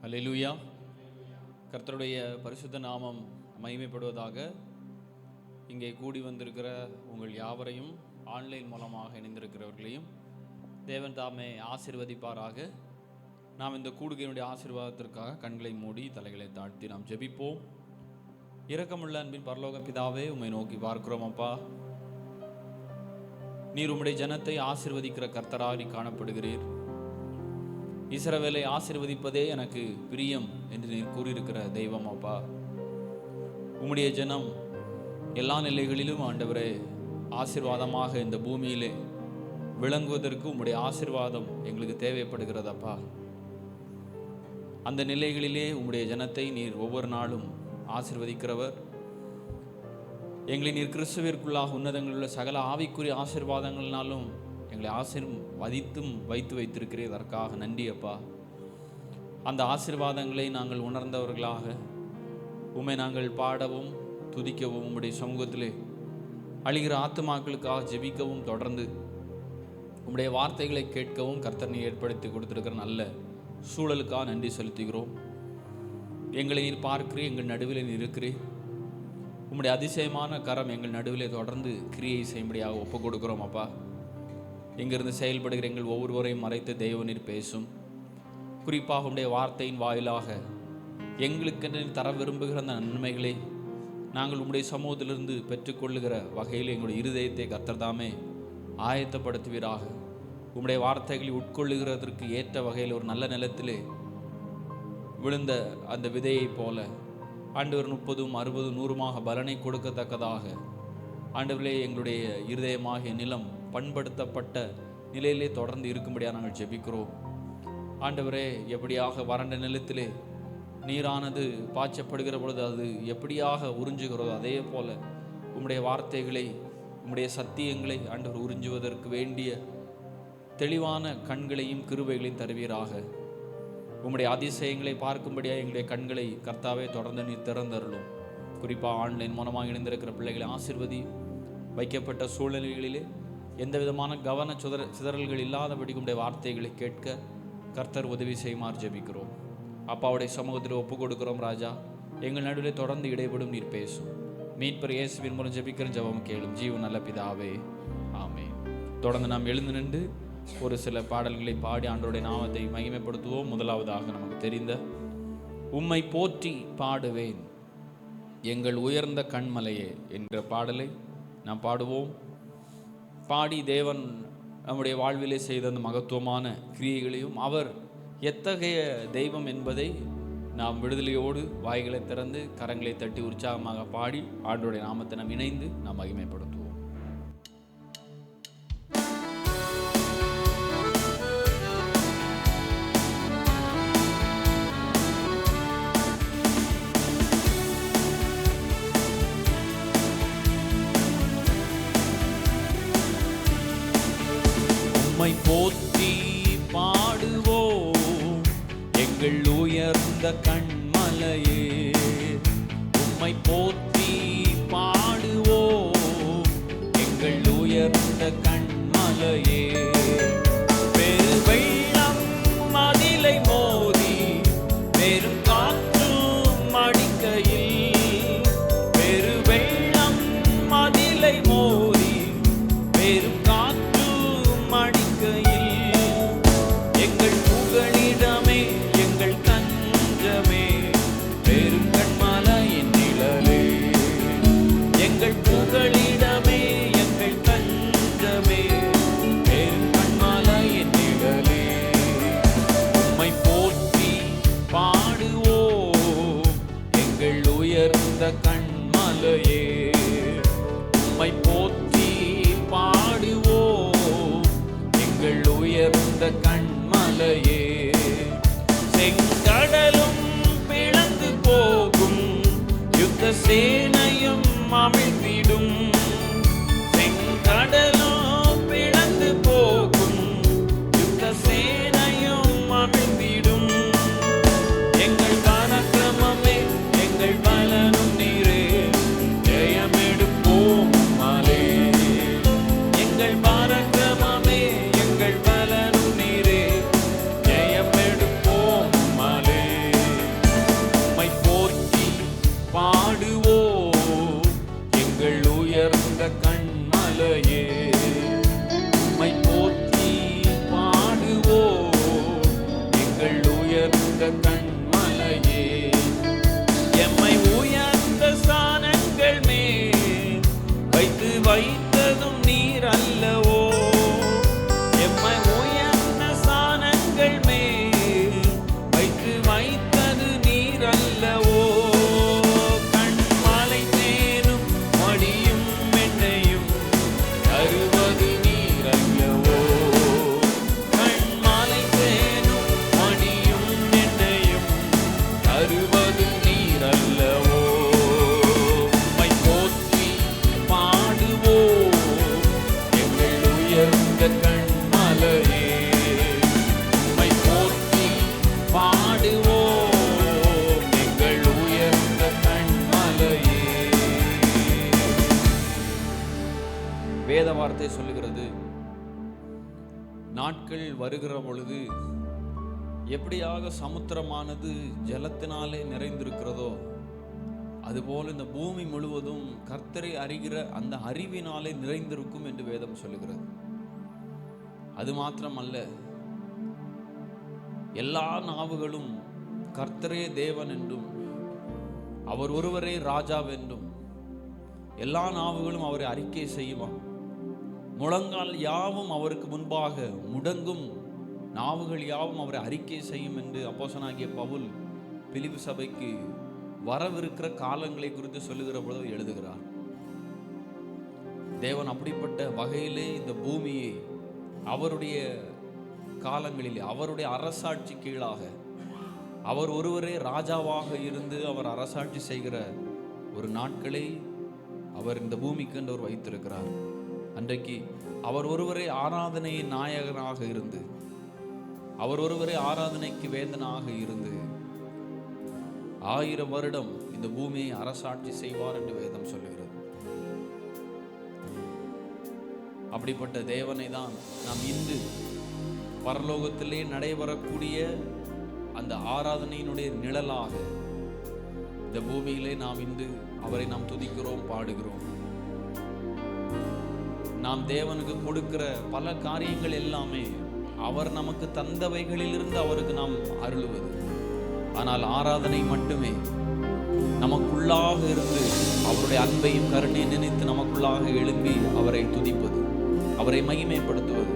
அல்லேலூயா. கர்த்தருடைய பரிசுத்த நாமம் மகிமைப்படுவதாக. இங்கே கூடி வந்திருக்கிற உங்கள் யாவரையும் ஆன்லைன் மூலமாக இணைந்திருக்கிறவர்களையும் தேவன் தாமே ஆசீர்வதிப்பாராக. நாம் இந்த கூடுகையினுடைய ஆசீர்வாதத்திற்காக கண்களை மூடி தலைகளை தாழ்த்தி நாம் ஜெபிப்போம். இரக்கமுள்ள அன்பின் பரலோக பிதாவே, உம்மை நோக்கி பார்க்கிறோம். அப்பா, நீர் உம்முடைய ஜனத்தை ஆசீர்வதிக்கிற கர்த்தராக நீ காணப்படுகிறீர். இஸ்ரவேலை ஆசீர்வதிப்பதே எனக்கு பிரியம் என்று நீர் கூறியிருக்கிற தெய்வம். அப்பா, உம்முடைய ஜனம் எல்லா நிலைகளிலும் ஆண்டவரே ஆசீர்வாதமாக இந்த பூமியிலே விளங்குவதற்கு உம்முடைய ஆசீர்வாதம் எங்களுக்கு தேவைப்படுகிறதப்பா. அந்த நிலைகளிலே உம்முடைய ஜனத்தை நீர் ஒவ்வொரு நாளும் ஆசீர்வதிக்கிறவர். எங்களை நீர் கிறிஸ்துவிற்குள்ளாக உன்னதங்களில் உள்ள சகல ஆவிக்குரிய ஆசீர்வாதங்கள்னாலும் எங்களை ஆசீர்வதித்தும் வைத்திருக்கிறீர். அதற்காக நன்றி அப்பா. அந்த ஆசீர்வாதங்களை நாங்கள் உணர்ந்தவர்களாக உம்மை நாங்கள் பாடவும் துதிக்கவும் உம்முடைய சமூகத்திலே அழிகிற ஆத்துமாக்களுக்காக ஜெபிக்கவும் தொடர்ந்து உம்முடைய வார்த்தைகளை கேட்கவும் கர்த்தர் நீர் ஏற்படுத்தி கொடுத்திருக்கிற நல்ல சூழலுக்காக நன்றி செலுத்துகிறோம். எங்களை நீர் பார்க்கிறீர், எங்கள் நடுவில் நீர் இருக்கிறீர். உம்முடைய அதிசயமான கரம் எங்கள் நடுவிலே தொடர்ந்து கிரியை செய்யும்படியாக ஒப்புக் கொடுக்கிறோம். அப்பா, இங்கிருந்து செயல்படுகிற எங்கள் ஒவ்வொருவரையும் மறைத்து தேவநீர் பேசும். குறிப்பாக உம்முடைய வார்த்தையின் வாயிலாக எங்களுக்கென்று தர விரும்புகிற அந்த நன்மைகளை நாங்கள் உம்முடைய சமூகத்திலிருந்து பெற்றுக்கொள்ளுகிற வகையில் எங்களுடைய இருதயத்தை கர்த்தர்தாமே ஆயத்தப்படுத்துவீராக. உம்முடைய வார்த்தைகளை உட்கொள்ளுகிறதற்கு ஏற்ற வகையில் ஒரு நல்ல நிலத்திலே விழுந்த அந்த விதையைப் போல ஆண்டவர் 30, 60, 100 பலனை கொடுக்கத்தக்கதாக ஆண்டவர்களே எங்களுடைய இருதயமாகிய நிலம் பண்படுத்தப்பட்ட நிலையிலே தொடர்ந்து இருக்கும்படியாக நாங்கள் ஜெபிக்கிறோம். ஆண்டவரே, எப்படியாக வறண்ட நிலத்திலே நீரானது பாய்ச்சப்படுகிற பொழுது அது எப்படியாக உறிஞ்சுகிறதோ அதே போல உம்முடைய வார்த்தைகளை உம்முடைய சத்தியங்களை ஆண்டவர் உறிஞ்சுவதற்கு வேண்டிய தெளிவான கண்களையும் கிருபைகளையும் தருவீராக. உம்முடைய அதிசயங்களை பார்க்கும்படியாக எங்களுடைய கண்களை கர்த்தாவே தொடர்ந்து நீ திறந்தருளும். குறிப்பாக ஆன்லைன் மூலமாக இணைந்திருக்கிற பிள்ளைகளை ஆசீர்வதி. வைக்கப்பட்ட சூழ்நிலைகளிலே எந்த விதமான கவன சிதறல்கள் இல்லாதபடி உம்முடைய வார்த்தைகளை கேட்க கர்த்தர் உதவி செய்யுமாறு ஜெபிக்கிறோம். அப்பாவுடைய சமூகத்தில் ஒப்புக் கொடுக்கிறோம். ராஜா, எங்கள் நடுவில் தொடர்ந்து இடைபடும் நீர் பேசும். மீட்பர் இயேசுவின் மூலம் ஜெபிக்கிற ஜெபம் கேளும் ஜீவன் நல்ல பிதாவே, ஆமென். தொடர்ந்து நாம் எழுந்து நின்று ஒரு சில பாடல்களை பாடி ஆண்டவருடைய நாமத்தை மகிமைப்படுத்துவோம். முதலாவதாக நமக்கு தெரிந்த உம்மை போற்றி பாடுவேன் எங்கள் உயர்ந்த கண்மலையே என்கிற பாடலை நாம் பாடுவோம். பாடி தேவன் நம்முடைய வாழ்விலே செய்த அந்த மகத்துவமான கிரியைகளையும் அவர் எத்தகைய தெய்வம் என்பதை நாம் விடுதலையோடு வாய்களை திறந்து கரங்களை தட்டி உற்சாகமாக பாடி ஆண்டவருடைய நாமத்தை நாம் இணைந்து நாம் மகிமைப்படுத்துவோம். உம்மை போற்றி பாடுவோம் எங்கள் உயர்ந்த கண்மலையே. உம்மை போற்றி பாடுவோம் எங்கள் உயர்ந்த கண்மலையே. பெரு வெள்ளம் மதிலை மோதி பெரும் காற்றும் அடிக்கையில், பெரு வெள்ளம் மதிலை மோதி பெரும் காற்றும் அடிக்கையில், எங்கள் புகழிடமே எங்கள் தஞ்சமே பெரும் கண்மலையின் நிழலே. எங்கள் புகழிடமே எங்கள் தஞ்சமே பெரும் கண்மலையின் நிழலே. உம்மை போற்றி பாடுவோம் எங்கள் உயர்ந்த கண்மலையே. உம்மை போற்றி பாடுவோம் எங்கள் உயர்ந்த கண்மலையே. செங்கடலும் பிளந்து போகும் யுத்த சேனையும் அமிழ்ந்திடும். செங்கடலும் பிளந்து போகும் யுத்த சேனையும் அமிழ்ந்திடும். எங்கள் பராக்கிரமமே எங்கள் பலனும் நீரே, ஜெயமெடுப்போம் மலே. எங்கள் பராக்கிரமமே எங்கள் பலனும் நீரே, ஜெயமெடுப்போம் மலே. நாட்கள் வருகிற பொழுது எப்படியாக சமுத்திரமானது ஜலத்தினாலே நிறைந்திருக்கிறதோ அதுபோல இந்த பூமி முழுவதும் கர்த்தரை அறிகிற அந்த அறிவினாலே நிறைந்திருக்கும் என்று வேதம் சொல்லுகிறது. அது மாத்திரமல்ல, எல்லா நாவுகளும் கர்த்தரே தேவன் என்றும் அவர் ஒருவரே ராஜாவென்றும் எல்லா நாவுகளும் அவரை அறிக்கை செய்வான். முழங்கால் யாவும் அவருக்கு முன்பாக முடங்கும், நாவுகள் யாவும் அவரை அறிக்கை செய்யும் என்று அப்போஸ்தலனாகிய பவுல் பிலிப்பி சபைக்கு வரவிருக்கிற காலங்களை குறித்து சொல்லுகிற பொழுது எழுதுகிறார். தேவன் அப்படிப்பட்ட வகையிலே இந்த பூமியை அவருடைய காலங்களிலே அவருடைய அரசாட்சி கீழாக அவர் ஒருவரே ராஜாவாக இருந்து அவர் அரசாட்சி செய்கிற ஒரு நாட்களை அவர் இந்த பூமிக்கு என்று அவர் வைத்திருக்கிறார். அன்றைக்கு அவர் ஒருவரே ஆராதனையின் நாயகனாக இருந்து அவர் ஒருவரே ஆராதனைக்கு வேந்தனாக இருந்து 1000 வருடம் இந்த பூமியை அரசாட்சி செய்வார் என்று வேதம் சொல்லுகிறது. அப்படிப்பட்ட தேவனை தான் நாம் இன்று பரலோகத்திலே நடைபெறக்கூடிய அந்த ஆராதனையினுடைய நிழலாக இந்த பூமியிலே நாம் இன்று அவரை நாம் துதிக்கிறோம், பாடுகிறோம். நாம் தேவனுக்கு கொடுக்கிற பல காரியங்கள் எல்லாமே அவர் நமக்கு தந்தவைகளிலிருந்து அவருக்கு நாம் அருளுவது. ஆனால் ஆராதனை மட்டுமே நமக்குள்ளாக இருந்து அவருடைய அன்பையும் கருணையும் நினைத்து நமக்குள்ளாக எழும்பி அவரை துதிப்பது, அவரை மகிமைப்படுத்துவது,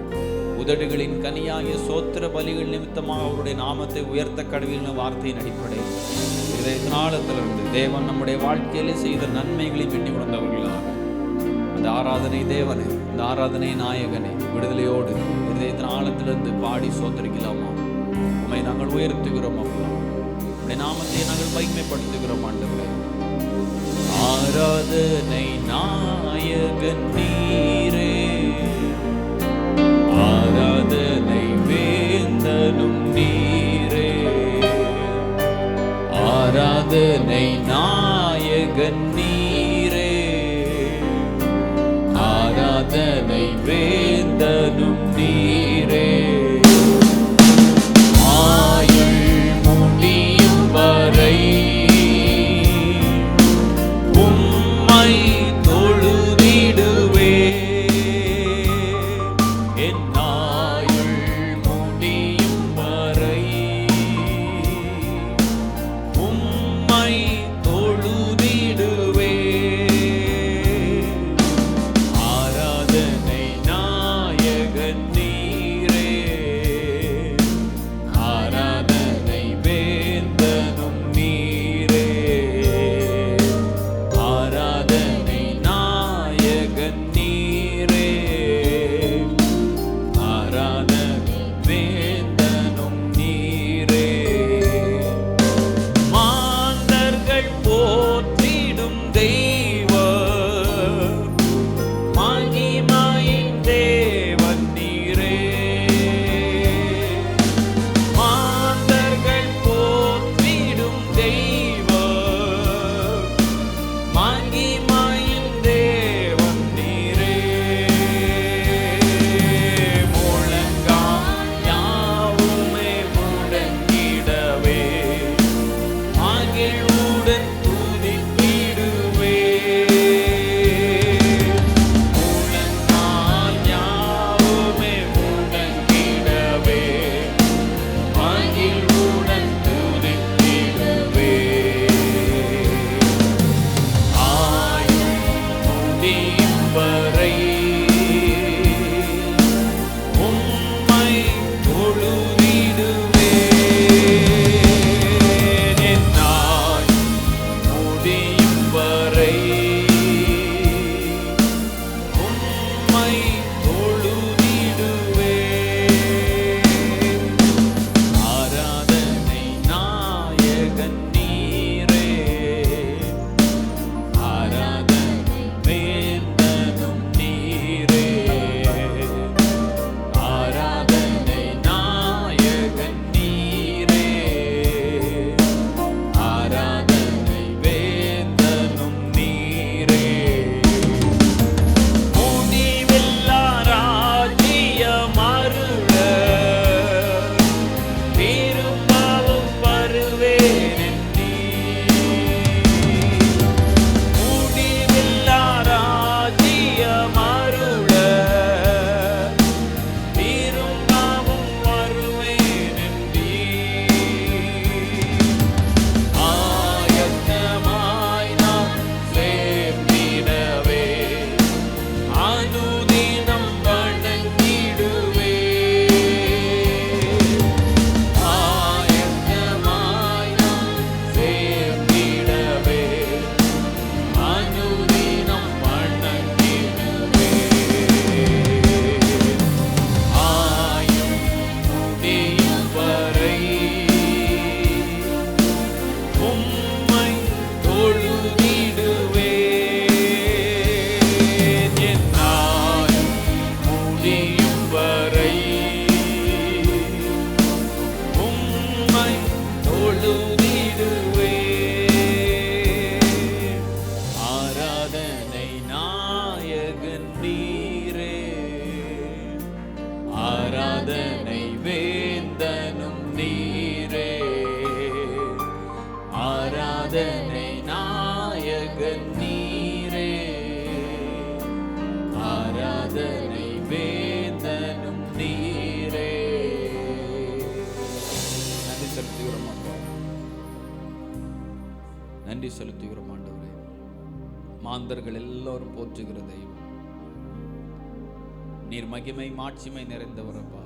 உதடுகளின் கனியாகிய சோத்திர பலிகள் நிமித்தமாக அவருடைய நாமத்தை உயர்த்த கடவுளின் வார்த்தையின் அடிப்படையில் இதயத்திலிருந்து தேவன் நம்முடைய வாழ்க்கையிலே செய்த நன்மைகளை பின்னி உணர்ந்தவர்களாக அந்த ஆராதனை தேவனை, அந்த ஆராதனை நாயகனை விடுதலையோடு இதயத்தின் ஆழத்திலிருந்து பாடி சோத்தரிக்கலாமா? உம்மை நாங்கள் உயர்த்துகிறோம் அப்பா, உம்முடைய நாமத்தை நாங்கள் மகிமைப்படுத்துகிறோம் ஆண்டவரே. ஆராதனை நாயகன் நீரே, ஆராதனை வேந்தனும் நீரே, ஆராதனை நாயகன் நீரே, ஆராதனை வேந்தனும் நீரே. ஆயுள் முடியும் வரை உம்மை தொழுதிடுவே, என் ஆயுள் நன்றி செலுத்துகிறோம் ஆண்டவரே. மாந்தர்கள் எல்லாரும் போற்றுகிற தெய்வம் நீர். மகிமை மாட்சிமை நிறைந்தவரப்பா.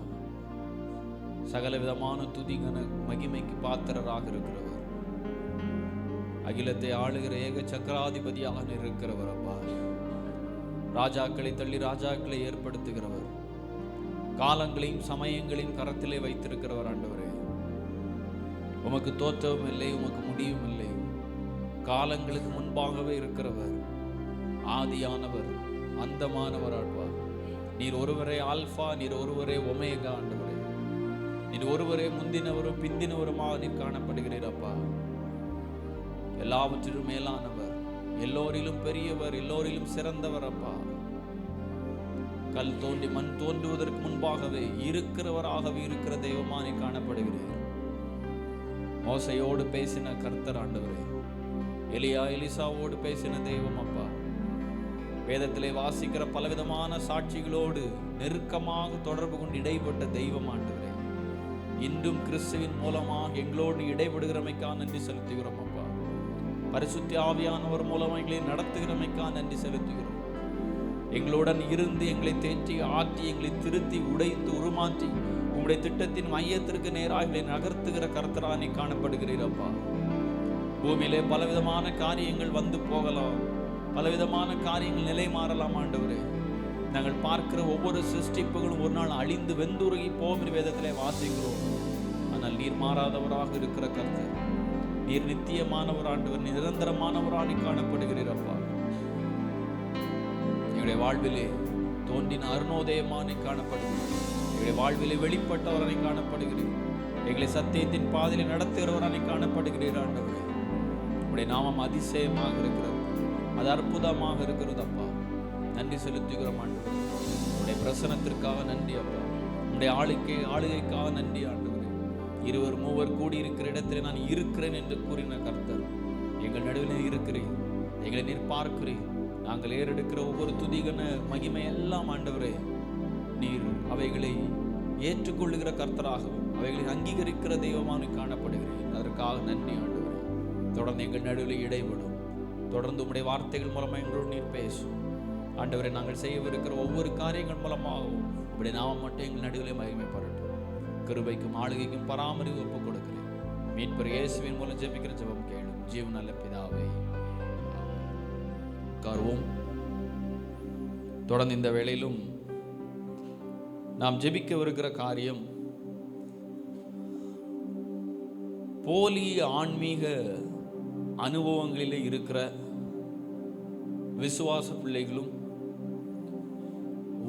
சகல விதமான துதிகன மகிமைக்கு பாத்திரராக இருக்கிறவர். அகிலத்தை ஆளுகிற ஏக சக்கராதிபதியாக இருக்கிறவர் அப்பா. ராஜாக்களை தள்ளி ராஜாக்களை ஏற்படுத்துகிறவர். காலங்களையும் சமயங்களையும் கரத்திலே வைத்திருக்கிறவர் ஆண்டவரே. உமக்கு தோற்றவும் இல்லை, உமக்கு முடியும் இல்லை. காலங்களுக்கு முன்பாகவே இருக்கிறவர். ஆதியானவர், அந்தமானவர் ஆழ்வார். நீர் ஒருவரே ஆல்பா, நீர் ஒருவரே ஒமேகா ஆண்டவரே. நீர் ஒருவரே முந்தினவரும் பிந்தினவருமாக நீர் காணப்படுகிறீர் அப்பா. எல்லாவற்றிலும் மேலானவர், எல்லோரிலும் பெரியவர், எல்லோரிலும் சிறந்தவர் அப்பா. கல் தோன்றி மண் தோன்றுவதற்கு முன்பாகவே இருக்கிறவராகவே இருக்கிற தெய்வமானே காணப்படுகிறீர். மோசையோடு பேசின கர்த்தர் ஆண்டவரே. எலியா எலிசாவோடு பேசின தெய்வம் அப்பா. வேதத்திலே வாசிக்கிற பலவிதமான சாட்சிகளோடு நெருக்கமாக தொடர்பு கொண்டு இடைப்பட்ட தெய்வம் ஆண்டவரே. இன்றும் கிறிஸ்துவின் மூலமாக எங்களோடு இடைபடுகிறமைக்காக நன்றி செலுத்துகிறோம் அப்பா. பரிசுத்த ஆவியானவர் மூலமாக எங்களை நடத்துகிறமைக்காக நன்றி செலுத்துகிறோம். எங்களுடன் இருந்து எங்களை தேற்றி ஆற்றி எங்களை திருத்தி உடைத்து உருமாற்றி உங்களுடைய திட்டத்தின் மையத்திற்கு நேராக எங்களை நகர்த்துகிற கர்த்தராக நீ காணப்படுகிறீரப்பா. பூமியிலே பலவிதமான காரியங்கள் வந்து போகலாம், பலவிதமான காரியங்கள் நிலை மாறலாம் ஆண்டவரே. நாங்கள் பார்க்கிற ஒவ்வொரு சிருஷ்டிப்புகளும் ஒரு நாள் அழிந்து வெந்துருகி போகும் வேதத்திலே வாசிக்கிறோம். ஆனால் நீர் மாறாதவராக இருக்கிற கர்த்தர், நீர் நித்தியமானவர் ஆண்டவர், நிரந்தரமானவராக காணப்படுகிறீரப்பா. எங்களுடைய வாழ்விலே தோன்றின அருணோதயமானே காணப்படுகிறீர். எங்களுடைய வாழ்விலே வெளிப்பட்டவரானே காணப்படுகிறீர். எங்களை சத்தியத்தின் பாதையிலே நடத்துகிறவரானே காணப்படுகிறீர் ஆண்டவரே. உடைய நாமம் அதிசயமாக இருக்கிறது, அது அற்புதமாக இருக்கிறது அப்பா. நன்றி செலுத்துகிறோம் ஆண்டவரே. உடைய பிரசனத்திற்காக நன்றி அப்பா. உடைய ஆளுகைக்காக நன்றி ஆண்டவரே. இருவர் மூவர் கூடி இருக்கிற இடத்துல நான் இருக்கிறேன் என்று கூறின கர்த்தர் எங்கள் நடுவில் இருக்கிறேன். எங்களை நீர் பார்க்கிறேன். நாங்கள் ஏறெடுக்கிற ஒவ்வொரு துதிகன மகிமை எல்லாம் ஆண்டவரே நீர் அவைகளை ஏற்றுக்கொள்ளுகிற கர்த்தராகவும் அவைகளை அங்கீகரிக்கிற தெய்வமாக காணப்படுகிறேன். அதற்காக நன்றி ஆண்டவரே. தொடர்ந்து எங்கள் நடுவில் இடைபடும். தொடர்ந்து உம்முடைய வார்த்தைகள் மூலமாக எங்களோடு நீர் பேசும் ஆண்டவரை. நாங்கள் செய்யவிருக்கிற ஒவ்வொரு காரியங்கள் மூலமாகவும் இப்படி நாம மட்டும் எங்கள் நடுவிலே மகிமைப்படட்டும். கிருபைக்கும் ஆளுகைக்கும் பராமரிப்பு ஒப்புக் கொடுக்கிறேன். மீட்பர் இயேசுவின் மூலம் ஜெபிக்கிற ஜெபம் கேளும் ஜீவன் நல்ல பிதாவே. உட்காருவோம். தொடர்ந்து இந்த வேளையிலும் நாம் ஜெபிக்கவிருக்கிற காரியம் போலி ஆன்மீக அனுபவங்களிலே இருக்கிற விசுவாச பிள்ளைகளும்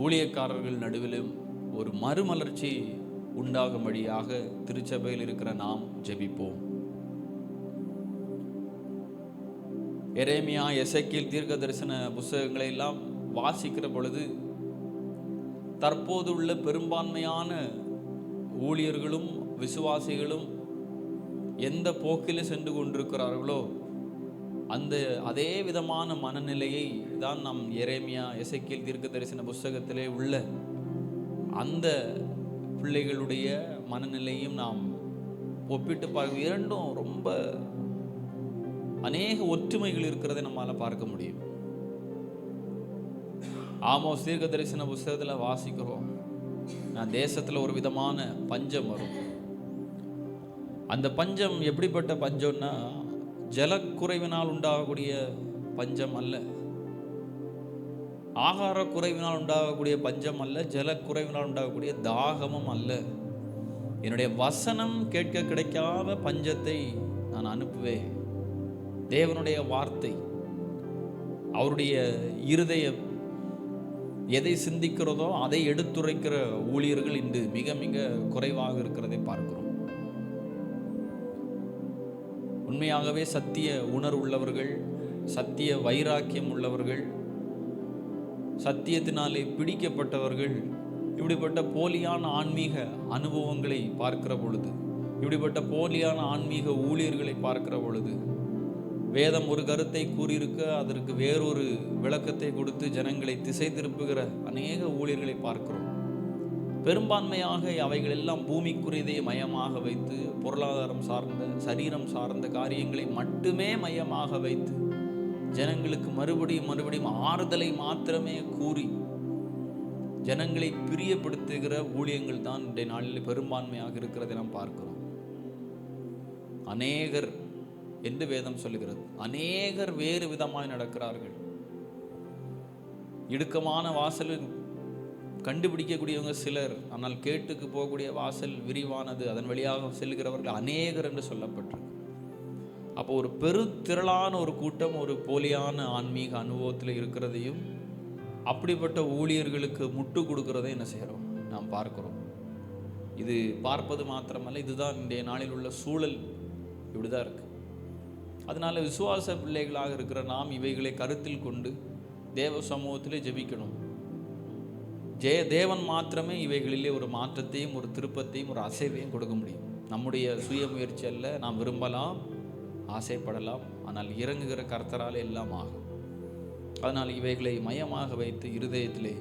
ஊழியக்காரர்கள் நடுவிலும் ஒரு மறுமலர்ச்சி உண்டாகும்படியாக திருச்சபையில் இருக்கிற நாம் ஜெபிப்போம். எரேமியா, எசேக்கியேல் தீர்க்க தரிசன புஸ்தகங்களை எல்லாம் வாசிக்கிற பொழுது தற்போது உள்ள பெரும்பான்மையான ஊழியர்களும் விசுவாசிகளும் எந்த போக்கில் சென்று கொண்டிருக்கிறார்களோ அந்த அதே விதமான மனநிலையை தான் நாம் எரேமியா, எசேக்கியேல் தீர்க்க தரிசன புஸ்தகத்திலே உள்ள அந்த பிள்ளைகளுடைய மனநிலையும் நாம் ஒப்பிட்டு பார்க்க, இரண்டும் ரொம்ப அநேக ஒற்றுமைகள் இருக்கிறதை நம்மால பார்க்க முடியும். ஆமோஸ் தீர்க்க தரிசன புஸ்தகத்தில் வாசிக்கிறோம், நான் தேசத்தில் ஒரு விதமான பஞ்சம் வரும். அந்த பஞ்சம் எப்படிப்பட்ட பஞ்சம்னா ஜலக்குறைவினால் உண்டாகக்கூடிய பஞ்சம் அல்ல, ஆகார குறைவினால் உண்டாகக்கூடிய பஞ்சம் அல்ல, ஜலக்குறைவினால் உண்டாகக்கூடிய தாகமும் அல்ல. என்னுடைய வசனம் கேட்க கிடைக்காத பஞ்சத்தை நான் அனுப்புவேன். தேவனுடைய வார்த்தை, அவருடைய இருதயம் எதை சிந்திக்கிறதோ அதை எடுத்துரைக்கிற ஊழியர்கள் இன்று மிக மிக குறைவாக இருக்கிறதை பார்க்கிறோம். உண்மையாகவே சத்திய உணர்வுள்ளவர்கள், சத்திய வைராக்கியம் உள்ளவர்கள், சத்தியத்தினாலே பிடிக்கப்பட்டவர்கள் இப்படிப்பட்ட போலியான ஆன்மீக அனுபவங்களை பார்க்கிற பொழுது, இப்படிப்பட்ட போலியான ஆன்மீக ஊழியர்களை பார்க்கிற பொழுது, வேதம் ஒரு கருத்தை கூறியிருக்க அதற்கு வேறொரு விளக்கத்தை கொடுத்து ஜனங்களை திசை திருப்புகிற அநேக ஊழியர்களை பார்க்கிறோம். பெரும்பான்மையாக அவைகள் எல்லாம் பூமிக்குரியதை மையமாக வைத்து, பொருளாதாரம் சார்ந்த, சரீரம் சார்ந்த காரியங்களை மட்டுமே மையமாக வைத்து, ஜனங்களுக்கு மறுபடியும் ஆறுதலை மாத்திரமே கூறி ஜனங்களை பிரியப்படுத்துகிற ஊழியங்கள் தான் இன்றைய நாளில் பெரும்பான்மையாக இருக்கிறதை நாம் பார்க்கிறோம். அநேகர் என்று வேதம் சொல்லுகிறது, அநேகர் வேறு விதமாய் நடக்கிறார்கள். இடுக்கமான வாசல் கண்டுபிடிக்கக்கூடியவங்க சிலர், ஆனால் கேட்டுக்கு போகக்கூடிய வாசல் விரிவானது, அதன் வழியாக செல்கிறவர்கள் அநேகர் என்று சொல்லப்பட்டிருக்கு. அப்போ ஒரு பெருத்திரளான ஒரு கூட்டம் ஒரு போலியான ஆன்மீக அனுபவத்தில் இருக்கிறதையும், அப்படிப்பட்ட ஊழியர்களுக்கு முட்டு கொடுக்கிறதை என்ன செய்கிறோம், நாம் பார்க்கிறோம். இது பார்ப்பது மாத்திரமல்ல, இதுதான் இன்றைய நாளில் உள்ள சூழல், இப்படிதான் இருக்கு. அதனால விசுவாச பிள்ளைகளாக இருக்கிற நாம் இவைகளை கருத்தில் கொண்டு தேவ சமூகத்திலே ஜெபிக்கணும். தேவன் மாத்திரமே இவைகளிலே ஒரு மாற்றத்தையும் ஒரு திருப்பத்தையும் ஒரு அசைவையும் கொடுக்க முடியும். நம்முடைய சுய முயற்சி அல்ல. நாம் விரும்பலாம், ஆசைப்படலாம், ஆனால் இறங்குகிற கர்த்தரால் எல்லாம் ஆகும். அதனால் இவைகளை மையமாக வைத்து இருதயத்திலே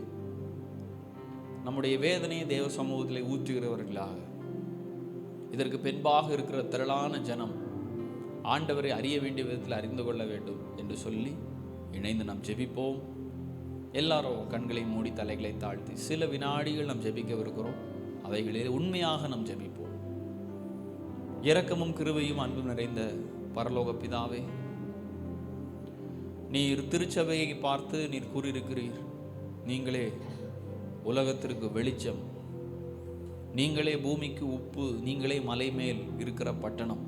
நம்முடைய வேதனையை தேவ சமூகத்திலே ஊற்றுகிறவர்களாக, இதற்கு பின்பாக இருக்கிற திரளான ஜனம் ஆண்டவரை அறிய வேண்டிய விதத்தில் அறிந்து கொள்ள வேண்டும் என்று சொல்லி இணைந்து நாம் ஜெபிப்போம். எல்லாரும் கண்களை மூடி தலைகளை தாழ்த்தி சில வினாடிகள் நாம் ஜெபிக்கவிருக்கிறோம். அவைகளில் உண்மையாக நாம் ஜெபிப்போம். இரக்கமும் கிருபையும் அன்பும் நிறைந்த பரலோக பிதாவே, நீர் திருச்சபையை பார்த்து நீர் கூறியிருக்கிறீர், நீங்களே உலகத்திற்கு வெளிச்சம், நீங்களே பூமிக்கு உப்பு, நீங்களே மலை மேல் இருக்கிற பட்டணம்.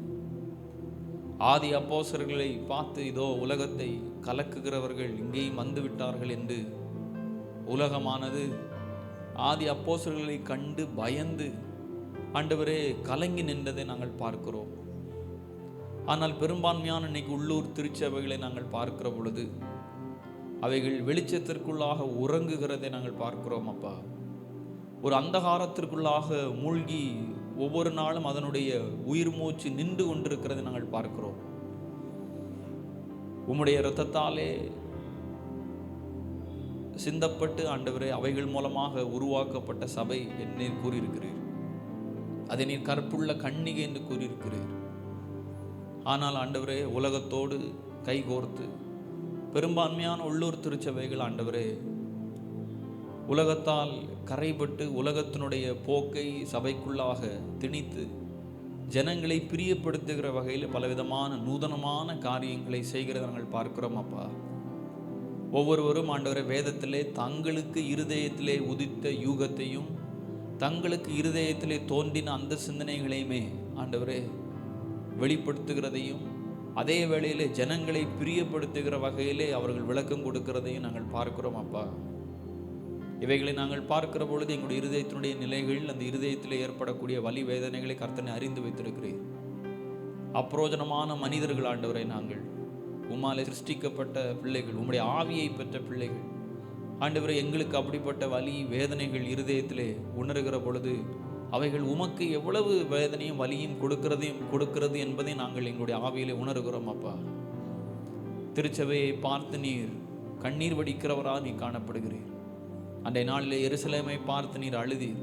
ஆதி அப்போஸ்தலர்களை பார்த்து இதோ உலகத்தை கலக்குகிறவர்கள் இங்கேயும் வந்து விட்டார்கள் என்று உலகமானது ஆதி அப்போஸ்தலர்களை கண்டு பயந்து ஆண்டவரே கலங்கி நின்றதை நாங்கள் பார்க்கிறோம். ஆனால் பெரும்பான்மையான இன்னைக்கு உள்ளூர் திருச்சபைகளை நாங்கள் பார்க்கிற பொழுது அவைகள் வெளிச்சத்திற்குள்ளாக உறங்குகிறதை நாங்கள் பார்க்கிறோம். அப்பா, ஒரு அந்தகாரத்திற்குள்ளாக மூழ்கி ஒவ்வொரு நாளும் அதனுடைய உயிர் மூச்சு நின்று கொண்டிருக்கிறதை நாங்கள் பார்க்கிறோம். உம்முடைய இரத்தத்தாலே சிந்தப்பட்டு ஆண்டவரே அவைகள் மூலமாக உருவாக்கப்பட்ட சபை என்று கூறியிருக்கிறீர். அதை நீர் கற்புள்ள கன்னிகை என்று கூறியிருக்கிறீர். ஆனால் ஆண்டவரே உலகத்தோடு கைகோர்த்து பெரும்பான்மையான உள்ளூர் திருச்சபைகள் ஆண்டவரே உலகத்தால் கரைபட்டு உலகத்தினுடைய போக்கை சபைக்குள்ளாக திணித்து ஜனங்களை பிரியப்படுத்துகிற வகையில் பலவிதமான நூதனமான காரியங்களை செய்கிறத நாங்கள் பார்க்கிறோம். அப்பா, ஒவ்வொருவரும் ஆண்டவரை வேதத்திலே தங்களுக்கு இருதயத்திலே உதித்த யூகத்தையும் தங்களுக்கு இருதயத்திலே தோன்றின அந்த சிந்தனைகளையுமே ஆண்டவரே வெளிப்படுத்துகிறதையும் அதே வேளையிலே ஜனங்களை பிரியப்படுத்துகிற வகையிலே அவர்கள் விளக்கம் கொடுக்கிறதையும் நாங்கள் பார்க்கிறோம். அப்பா, இவைகளை நாங்கள் பார்க்கிற பொழுது எங்களுடைய இருதயத்தினுடைய நிலைகள், அந்த இருதயத்தில் ஏற்படக்கூடிய வலி வேதனைகளை கர்த்தனை அறிந்து வைத்திருக்கிறேன். அப்பிரோஜனமான மனிதர்கள் ஆண்டவரை, நாங்கள் உம்மாலே சிருஷ்டிக்கப்பட்ட பிள்ளைகள், உம்முடைய ஆவியை பெற்ற பிள்ளைகள் ஆண்டவரை, எங்களுக்கு அப்படிப்பட்ட வலி வேதனைகள் இருதயத்திலே உணர்கிற பொழுது அவைகள் உமக்கு எவ்வளவு வேதனையும் வலியும் கொடுக்கிறது என்பதை நாங்கள் எங்களுடைய ஆவியிலே உணர்கிறோம். அப்பா, திருச்சபையை பார்த்து நீர் கண்ணீர் வடிக்கிறவரா நீ காணப்படுகிறீர். அன்றைய நாளிலே எருசலேமை பார்த்து நீர் அழுதீர்.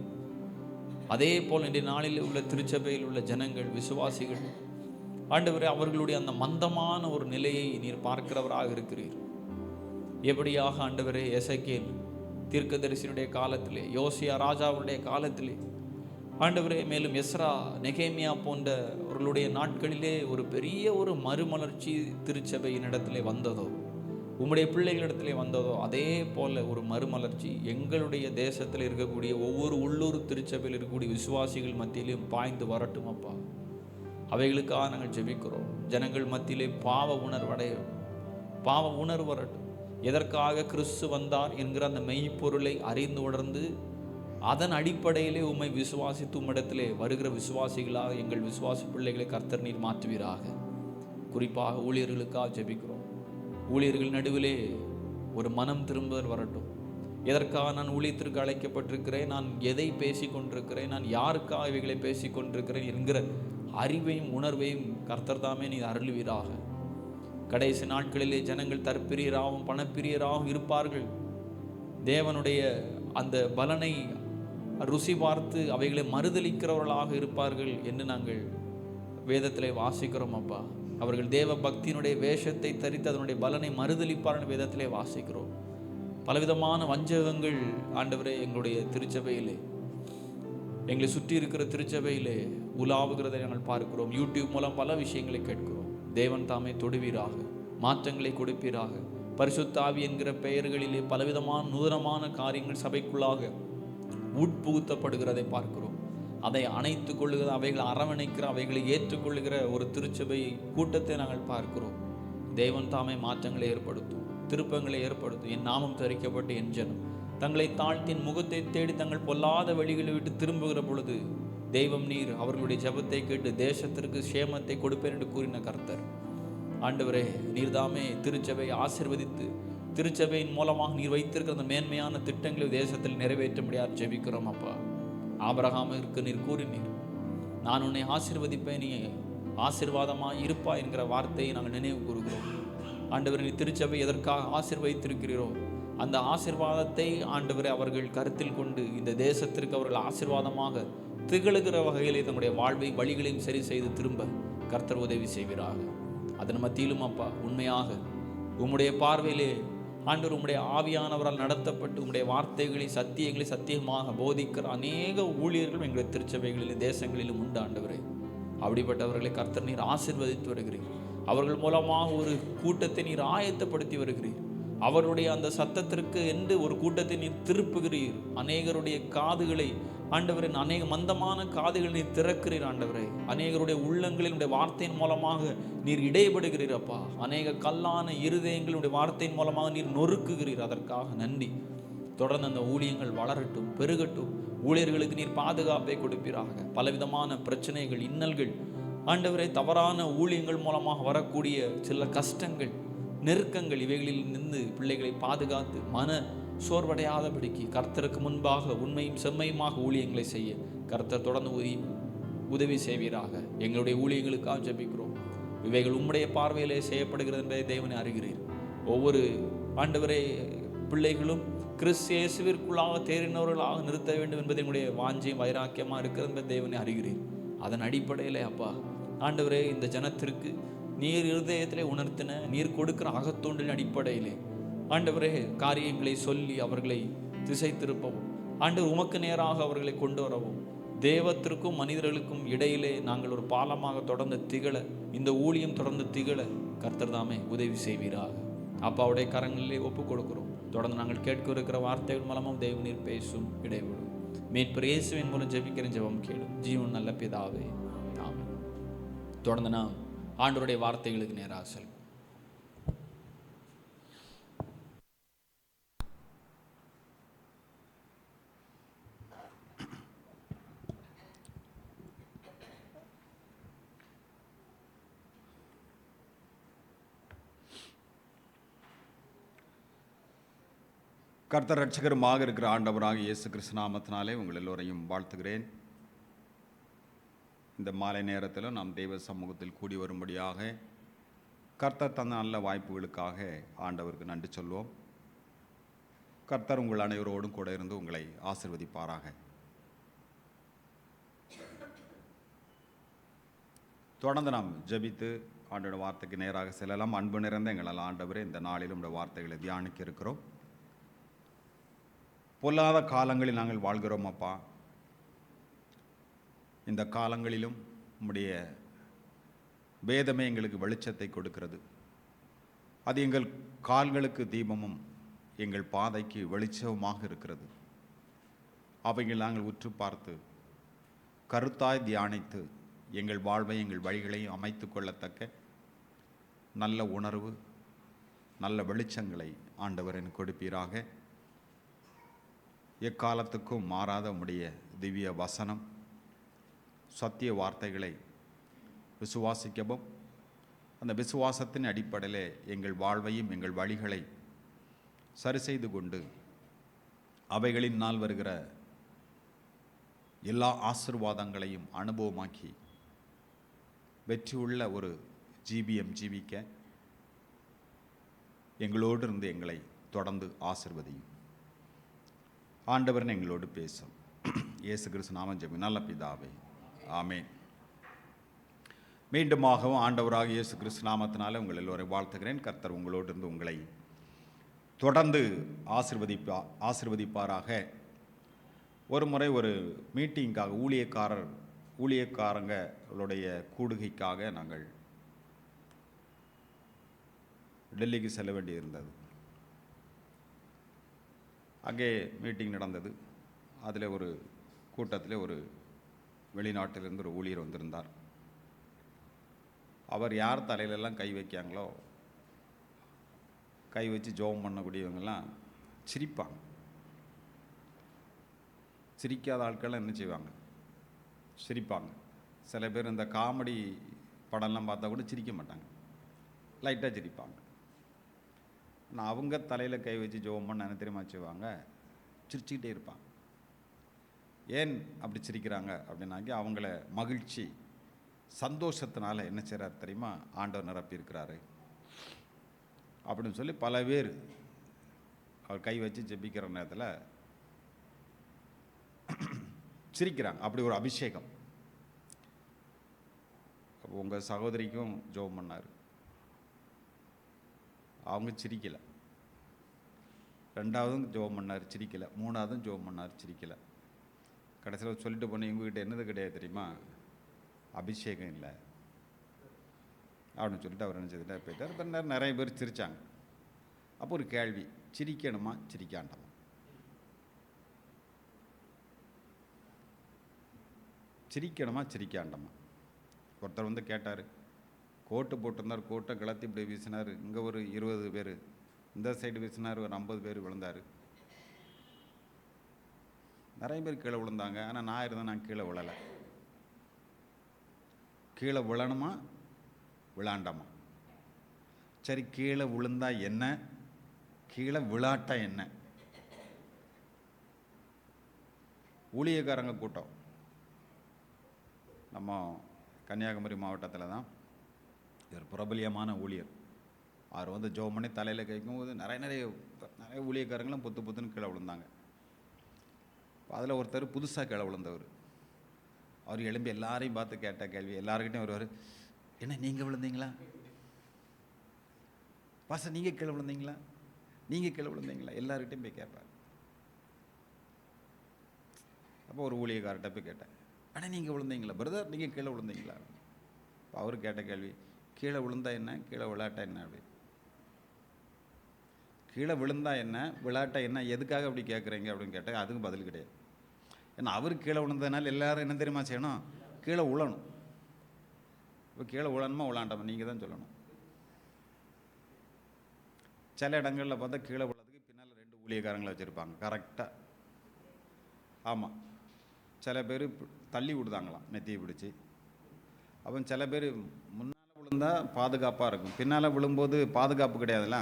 அதே போல் இன்றைய நாளில் உள்ள திருச்சபையில் உள்ள ஜனங்கள், விசுவாசிகள் ஆண்டவரே, அவர்களுடைய அந்த மந்தமான ஒரு நிலையை நீர் பார்க்கிறவராக இருக்கிறீர். எப்படியாக ஆண்டவரே எசேக்கியேல் தீர்க்கதரிசியினுடைய காலத்திலே, யோசியா ராஜாவுடைய காலத்திலே ஆண்டவரே, மேலும் எஸ்ரா நெகேமியா போன்றவர்களுடைய நாட்களிலே ஒரு பெரிய ஒரு மறுமலர்ச்சி திருச்சபையின் இடத்திலே வந்ததோ, உம்முடைய பிள்ளைகளிடத்திலே வந்ததோ, அதே போல ஒரு மறுமலர்ச்சி எங்களுடைய தேசத்தில் இருக்கக்கூடிய ஒவ்வொரு உள்ளூர் திருச்சபையில் இருக்கக்கூடிய விசுவாசிகள் மத்தியிலும் பாய்ந்து வரட்டும். அப்பா, அவைகளுக்காக நாங்கள் ஜெபிக்கிறோம். ஜனங்கள் மத்தியிலே பாவ உணர்வு வரட்டும். எதற்காக கிறிஸ்து வந்தார் என்கிற அந்த மெய்ப்பொருளை அறிந்து உணர்ந்து அதன் அடிப்படையிலே உம்மை விசுவாசித்து உம்மிடத்திலே வருகிற விசுவாசிகளாக எங்கள் விசுவாசி பிள்ளைகளை கர்த்தர் நீர் மாற்றுவீராக. குறிப்பாக ஊழியர்களுக்காக ஜெபிக்கிறோம். ஊழியர்கள் நடுவிலே ஒரு மனம் திரும்புதல் வரட்டும். எதற்காக நான் ஊழியத்திற்கு அழைக்கப்பட்டிருக்கிறேன், நான் எதை பேசி கொண்டிருக்கிறேன், நான் யாருக்காக இவைகளை பேசி கொண்டிருக்கிறேன் என்கிற அறிவையும் உணர்வையும் கர்த்தர் தாமே நீ அருள்வீராக. கடைசி நாட்களிலே ஜனங்கள் தற்பிரியராகவும் பணப்பிரியராகவும் இருப்பார்கள். தேவனுடைய அந்த பலனை ருசி பார்த்து அவைகளை மறுதலிக்கிறவர்களாக இருப்பார்கள் என்று நாங்கள் வேதத்திலே வாசிக்கிறோம் அப்பா. அவர்கள் தேவ பக்தியினுடைய வேஷத்தை தரித்து அதனுடைய பலனை மறுதலிப்பார்கள் வேதத்திலே வாசிக்கிறோம். பலவிதமான வஞ்சகங்கள் ஆண்டவரே எங்களுடைய திருச்சபையிலே, எங்களை சுற்றி இருக்கிற திருச்சபையிலே உலாவுகிறதை நாங்கள் பார்க்கிறோம். யூடியூப் மூலம் பல விஷயங்களை கேட்கிறோம். தேவன் தாமே தொடுவீராக, மாற்றங்களை கொடுப்பீராக. பரிசுத்த ஆவி என்கிற பெயர்களிலே பலவிதமான நூதனமான காரியங்கள் சபைக்குள்ளாக உட்புகுத்தப்படுகிறதை பார்க்கிறோம். அதை அணைத்து கொள்ளுகிற, அவைகளை அரவணைக்கிற, அவைகளை ஏற்றுக்கொள்ளுகிற ஒரு திருச்சபை கூட்டத்தை நாங்கள் பார்க்கிறோம். தேவன் தாமே மாற்றங்களை ஏற்படுத்தும், திருப்பங்களை ஏற்படுத்தும். என் நாமம் தரிக்கப்பட்டு என் ஜனம் தங்களை தாழ்த்தி முகத்தை தேடி தங்கள் பொல்லாத வழிகளை விட்டு திரும்புகிற பொழுது தெய்வம் நீர் அவர்களுடைய ஜெபத்தை கேட்டு தேசத்திற்கு சேமத்தை கொடுப்பேன் என்று கூறின கர்த்தர். ஆண்டவரே, நீர்தாமே திருச்சபை ஆசீர்வதித்து திருச்சபையின் மூலமாக நீர் வைத்திருக்கிற அந்த மேன்மையான திட்டங்களை தேசத்தில் நிறைவேற்ற முடியாது ஜெபிக்கிறோம் அப்பா. ஆபிரகாமிற்கு நீர் கூறினீர், நான் உன்னை ஆசீர்வதிப்பேன், நீ ஆசீர்வாதமாக இருப்பா என்கிற வார்த்தையை நாங்கள் நினைவு கூறுகிறோம். ஆண்டவரே, நீ திருச்சபை எதற்காக ஆசீர்வதித்திருக்கிறீரோ அந்த ஆசீர்வாதத்தை ஆண்டவரை அவர்கள் கருத்தில் கொண்டு இந்த தேசத்திற்கு அவர்கள் ஆசீர்வாதமாக திகழுகிற வகையிலே தங்களுடைய வாழ்வை வழிகளையும் சரி செய்து திரும்ப கர்த்தர் உதவி செய்வீராக. அதன் மத்தியிலும் அப்பா, உண்மையாக உம்முடைய பார்வையிலே ஆண்டவர் உம்முடைய ஆவியானவரால் நடத்தப்பட்டு உம்முடைய வார்த்தைகளை சத்தியங்களை சத்தியமாக போதிக்கிற அநேக ஊழியர்கள் எங்களுடைய திருச்சபைகளிலும் தேசங்களிலும் உண்டு ஆண்டவரே. அப்படிப்பட்டவர்களை கர்த்தர் நீர் ஆசீர்வதித்து வருகிறீர். அவர்கள் மூலமாக ஒரு கூட்டத்தை நீர் ஆயத்தப்படுத்தி வருகிறீர். அவருடைய அந்த சத்தத்திற்கு என்று ஒரு கூட்டத்தை நீர் திருப்புகிறீர். அநேகருடைய காதுகளை ஆண்டவரே, அநேக மந்தமான காதுகளை நீர் திறக்கிறீர் ஆண்டவரே. அநேகருடைய உள்ளங்களினுடைய வார்த்தையின் மூலமாக நீர் இடைபடுகிறீர் அப்பா. அநேக கல்லான இருதயங்களுடைய வார்த்தையின் மூலமாக நீர் நொறுக்குகிறீர். அதற்காக நன்றி. தொடர்ந்து அந்த ஊழியங்கள் வளரட்டும், பெருகட்டும். ஊழியர்களுக்கு நீர் பாதுகாப்பை கொடுப்பீராக. பலவிதமான பிரச்சனைகள், இன்னல்கள் ஆண்டவரே, தவறான ஊழியங்கள் மூலமாக வரக்கூடிய சில கஷ்டங்கள், நெருக்கங்கள், இவைகளில் நின்று பிள்ளைகளை பாதுகாத்து மன சோர்வடையாதபடிக்கு கர்த்தருக்கு முன்பாக உண்மையும் செம்மையுமாக ஊழியங்களை செய்ய கர்த்தர் தொடர்ந்து உதவி செய்வீராக. எங்களுடைய ஊழியங்களுக்காக ஜெபிக்கிறோம். இவைகள் உம்முடைய பார்வையிலே செய்யப்படுகிறது என்பதை தேவனை அறிகிறீர். ஒவ்வொரு ஆண்டவரே பிள்ளைகளும் கிறிஸ்து இயேசுவிற்குள்ளாக தேறினவர்களாக நிறுத்த வேண்டும் என்பதை என்னுடைய வாஞ்சியும் வைராக்கியமாக இருக்கிறது என்பதை தேவனை அறிகிறீர். அதன் அடிப்படையில் அப்பா ஆண்டவரே, இந்த ஜனத்திற்கு நீர் இருதயத்திலே உணர்த்தின நீர் கொடுக்கிற அகத்தோண்டின் அடிப்படையிலே ஆண்டவரே காரியங்களை சொல்லி அவர்களை திசை திருப்பவும், ஆண்டவர் உமக்கு நேராக அவர்களை கொண்டு வரவும், தேவத்திற்கும் மனிதர்களுக்கும் இடையிலே நாங்கள் ஒரு பாலமாக தொடர்ந்து திகழ, இந்த ஊழியம் தொடர்ந்து திகழ கர்த்தர் தாமே உதவி செய்வீராக. அப்பாவுடைய கரங்களிலே ஒப்பு கொடுக்கிறோம். தொடர்ந்து நாங்கள் கேட்க இருக்கிற வார்த்தைகள் மூலமும் தேவநீர் பேசும், இடைவிடும். மீட்பர் இயேசுவின் மூலம் ஜெபிக்கிற ஜெபம் கேளும் ஜீவன் நல்ல பிதாவே, ஆமென். தொடர்ந்து நாம் ஆண்டவருடைய வார்த்தைகளுக்கு நேராக செல்வோம். கர்த்தர் ரட்சகருமாக இருக்கிற ஆண்டவராக இயேசு கிறிஸ்து நாமத்தினாலே உங்கள் எல்லோரையும் வாழ்த்துகிறேன். இந்த மாலை நேரத்தில் நாம் தெய்வ சமூகத்தில் கூடி வரும்படியாக கர்த்தர் தந்த நல்ல வாய்ப்புகளுக்காக ஆண்டவருக்கு நன்றி சொல்வோம். கர்த்தர் உங்கள் அனைவரோடும் கூட இருந்து உங்களை ஆசீர்வதிப்பாராக. தொடர்ந்து நாம் ஜெபித்து ஆண்டோட வார்த்தைக்கு நேராக செல்லலாம். அன்பு நிறைந்த எங்களால் ஆண்டவரே, இந்த நாளிலும் இந்த வார்த்தைகளை தியானிக்க இருக்கிறோம். பொல்லாத காலங்களில் நாங்கள் வாழ்கிறோம் அப்பா. இந்த காலங்களிலும் உம்முடைய வேதமே எங்களுக்கு வெளிச்சத்தை கொடுக்கிறது. அது எங்கள் கால்களுக்கு தீபமும் எங்கள் பாதைக்கு வெளிச்சமுமாக இருக்கிறது. அவைகள் நாங்கள் உற்று பார்த்து கருத்தாய் தியானித்து எங்கள் வாழ்வை எங்கள் வழிகளையும் அமைத்து கொள்ளத்தக்க நல்ல உணர்வு, நல்ல வெளிச்சங்களை ஆண்டவர் எனக்கு கொடுப்பீராக. எக்காலத்துக்கும் மாறாத உம்முடைய திவ்ய வசனம், சத்திய வார்த்தைகளை விசுவாசிக்கவும், அந்த விசுவாசத்தின் அடிப்படையில் எங்கள் வாழ்வையும் எங்கள் வழிகளை சரி செய்து கொண்டு அவைகளினால் வருகிற எல்லா ஆசீர்வாதங்களையும் அனுபவமாக்கி வெற்றியுள்ள ஒரு ஜீவியம் ஜீவிக்க எங்களோடு இருந்து எங்களை தொடர்ந்து ஆசீர்வதியும். ஆண்டவரன் எங்களோடு பேசும். இயேசு கிறிஸ்து நாமம் ஜெபி நல்ல பிதாவே, ஆமென். மீண்டுமாகவும் ஆண்டவராக இயேசு கிறிஸ்து நாமத்தினால உங்கள் எல்லோரையும் வாழ்த்துகிறேன். கர்த்தர் உங்களோடு இருந்து உங்களை தொடர்ந்து ஆசீர்வதிப்பாராக. ஒரு முறை ஒரு மீட்டிங்காக ஊழியக்காரங்களுடைய கூடுகைக்காக நாங்கள் டெல்லிக்கு செல்ல வேண்டியிருந்தது. அங்கே மீட்டிங் நடந்தது. அதில் ஒரு கூட்டத்தில் ஒரு வெளிநாட்டிலிருந்து ஒரு ஊழியர் வந்திருந்தார். அவர் யார் தலையிலெல்லாம் கை வைக்காங்களோ, கை வச்சு ஜெபம் பண்ணக்கூடியவங்கெல்லாம் சிரிப்பாங்க. சிரிக்காத ஆட்கள்லாம் என்ன செய்வாங்க? சிரிப்பாங்க. சில பேர் இந்த காமெடி படம்லாம் பார்த்தா கூட சிரிக்க மாட்டாங்க, லைட்டாக சிரிப்பாங்க. ஆனால் அவங்க தலையில் கை வச்சு ஜெபம் பண்ண என்ன தெரியுமா செய்வாங்க? சிரிச்சுக்கிட்டே இருப்பாங்க. ஏன் அப்படி சிரிக்கிறாங்க அப்படின்னாக்கி அவங்கள மகிழ்ச்சி சந்தோஷத்தினால என்ன செய்கிறார் தெரியுமா? ஆண்டவர் நிரப்பியிருக்கிறாரு அப்படின்னு சொல்லி பல பேர் அவர் கை வச்சு ஜெபிக்கிற நேரத்தில் சிரிக்கிறாங்க. அப்படி ஒரு அபிஷேகம். உங்கள் சகோதரிக்கும் ஜெபம் பண்ணார், அவங்க சிரிக்கலை. ரெண்டாவதும் ஜெபம் பண்ணார், சிரிக்கலை. மூணாவதும் ஜெபம் பண்ணார், சிரிக்கலை. கடைசியில் சொல்லிட்டு போன இவங்ககிட்ட என்னது கிடையாது தெரியுமா? அபிஷேகம் இல்லை அப்படின்னு சொல்லிட்டு அவர் என்ன செய்துட்டு போயிட்டார். இப்போ நிறைய பேர் சிரித்தாங்க. அப்போ ஒரு கேள்வி, சிரிக்கணுமா சிரிக்காண்டாமா? சிரிக்கணுமா சிரிக்காண்டாமா? ஒருத்தர் வந்து கேட்டார். கோட்டு போட்டிருந்தார், கோட்டை கிளத்தி இப்படி வீசினார். இங்கே ஒரு 20 பேர், இந்த சைடு வீசினார், ஒரு 50 பேர் விழுந்தார். நிறைய பேர் கீழே விழுந்தாங்க. ஆனால் நான் இருந்தேன், நான் கீழே விழலை. கீழே விழணுமா விழாண்டாமா? சரி, கீழே விழுந்தா என்ன, கீழே விழாட்டா என்ன? ஊழியக்காரங்க கூட்டம் நம்ம கன்னியாகுமரி மாவட்டத்தில் தான் ஒரு பிரபலியமான ஊழியர். அவர் வந்து ஜெபம் பண்ணி தலையில் கேட்கும்போது நிறைய ஊழியக்காரங்களும் புத்துன்னு கீழே விழுந்தாங்க. அதில் ஒருத்தர் புதுசாக கீழே விழுந்தவர். அவர் எழும்பி எல்லாரையும் பார்த்து கேட்ட கேள்வி, எல்லாருக்கிட்டையும் வருவார், என்ன நீங்கள் விழுந்தீங்களா? பாச நீங்கள் கீழே விழுந்தீங்களா? நீங்கள் கீழே விழுந்தீங்களா? எல்லாருக்கிட்டையும் போய் கேட்பார். அப்போ ஒரு ஊழியக்கார்ட்ட போய் கேட்டேன், ஆனால் நீங்கள் விழுந்தீங்களா பிரதர், நீங்கள் கீழே விழுந்தீங்களா? அவர் கேட்ட கேள்வி, கீழே விழுந்தா என்ன, கீழே விளையாட்டா என்ன? அப்படி கீழே விழுந்தா என்ன, விளையாட்டா என்ன, எதுக்காக அப்படி கேட்குறீங்க அப்படின்னு கேட்டால் அதுக்கு பதில் கிடையாது. ஏன்னா அவர் கீழே விழுந்ததுனால எல்லாரும் என்ன தெரியுமா செய்யணும்? கீழே விழணும். இப்போ கீழே விழணுமா விழாண்டாமா நீங்கள் தான் சொல்லணும். சில இடங்களில் பார்த்தா கீழே விழறதுக்கு பின்னால் 2 ஊழியக்காரங்களை வச்சுருப்பாங்க கரெக்டாக. ஆமாம், சில பேர் தள்ளி விடுதாங்களாம் நெத்தியை பிடிச்சி. அப்போ சில பேர் முன்னால் விழுந்தா பாதுகாப்பாக இருக்கும், பின்னால் விழும்போது பாதுகாப்பு கிடையாதுல்ல.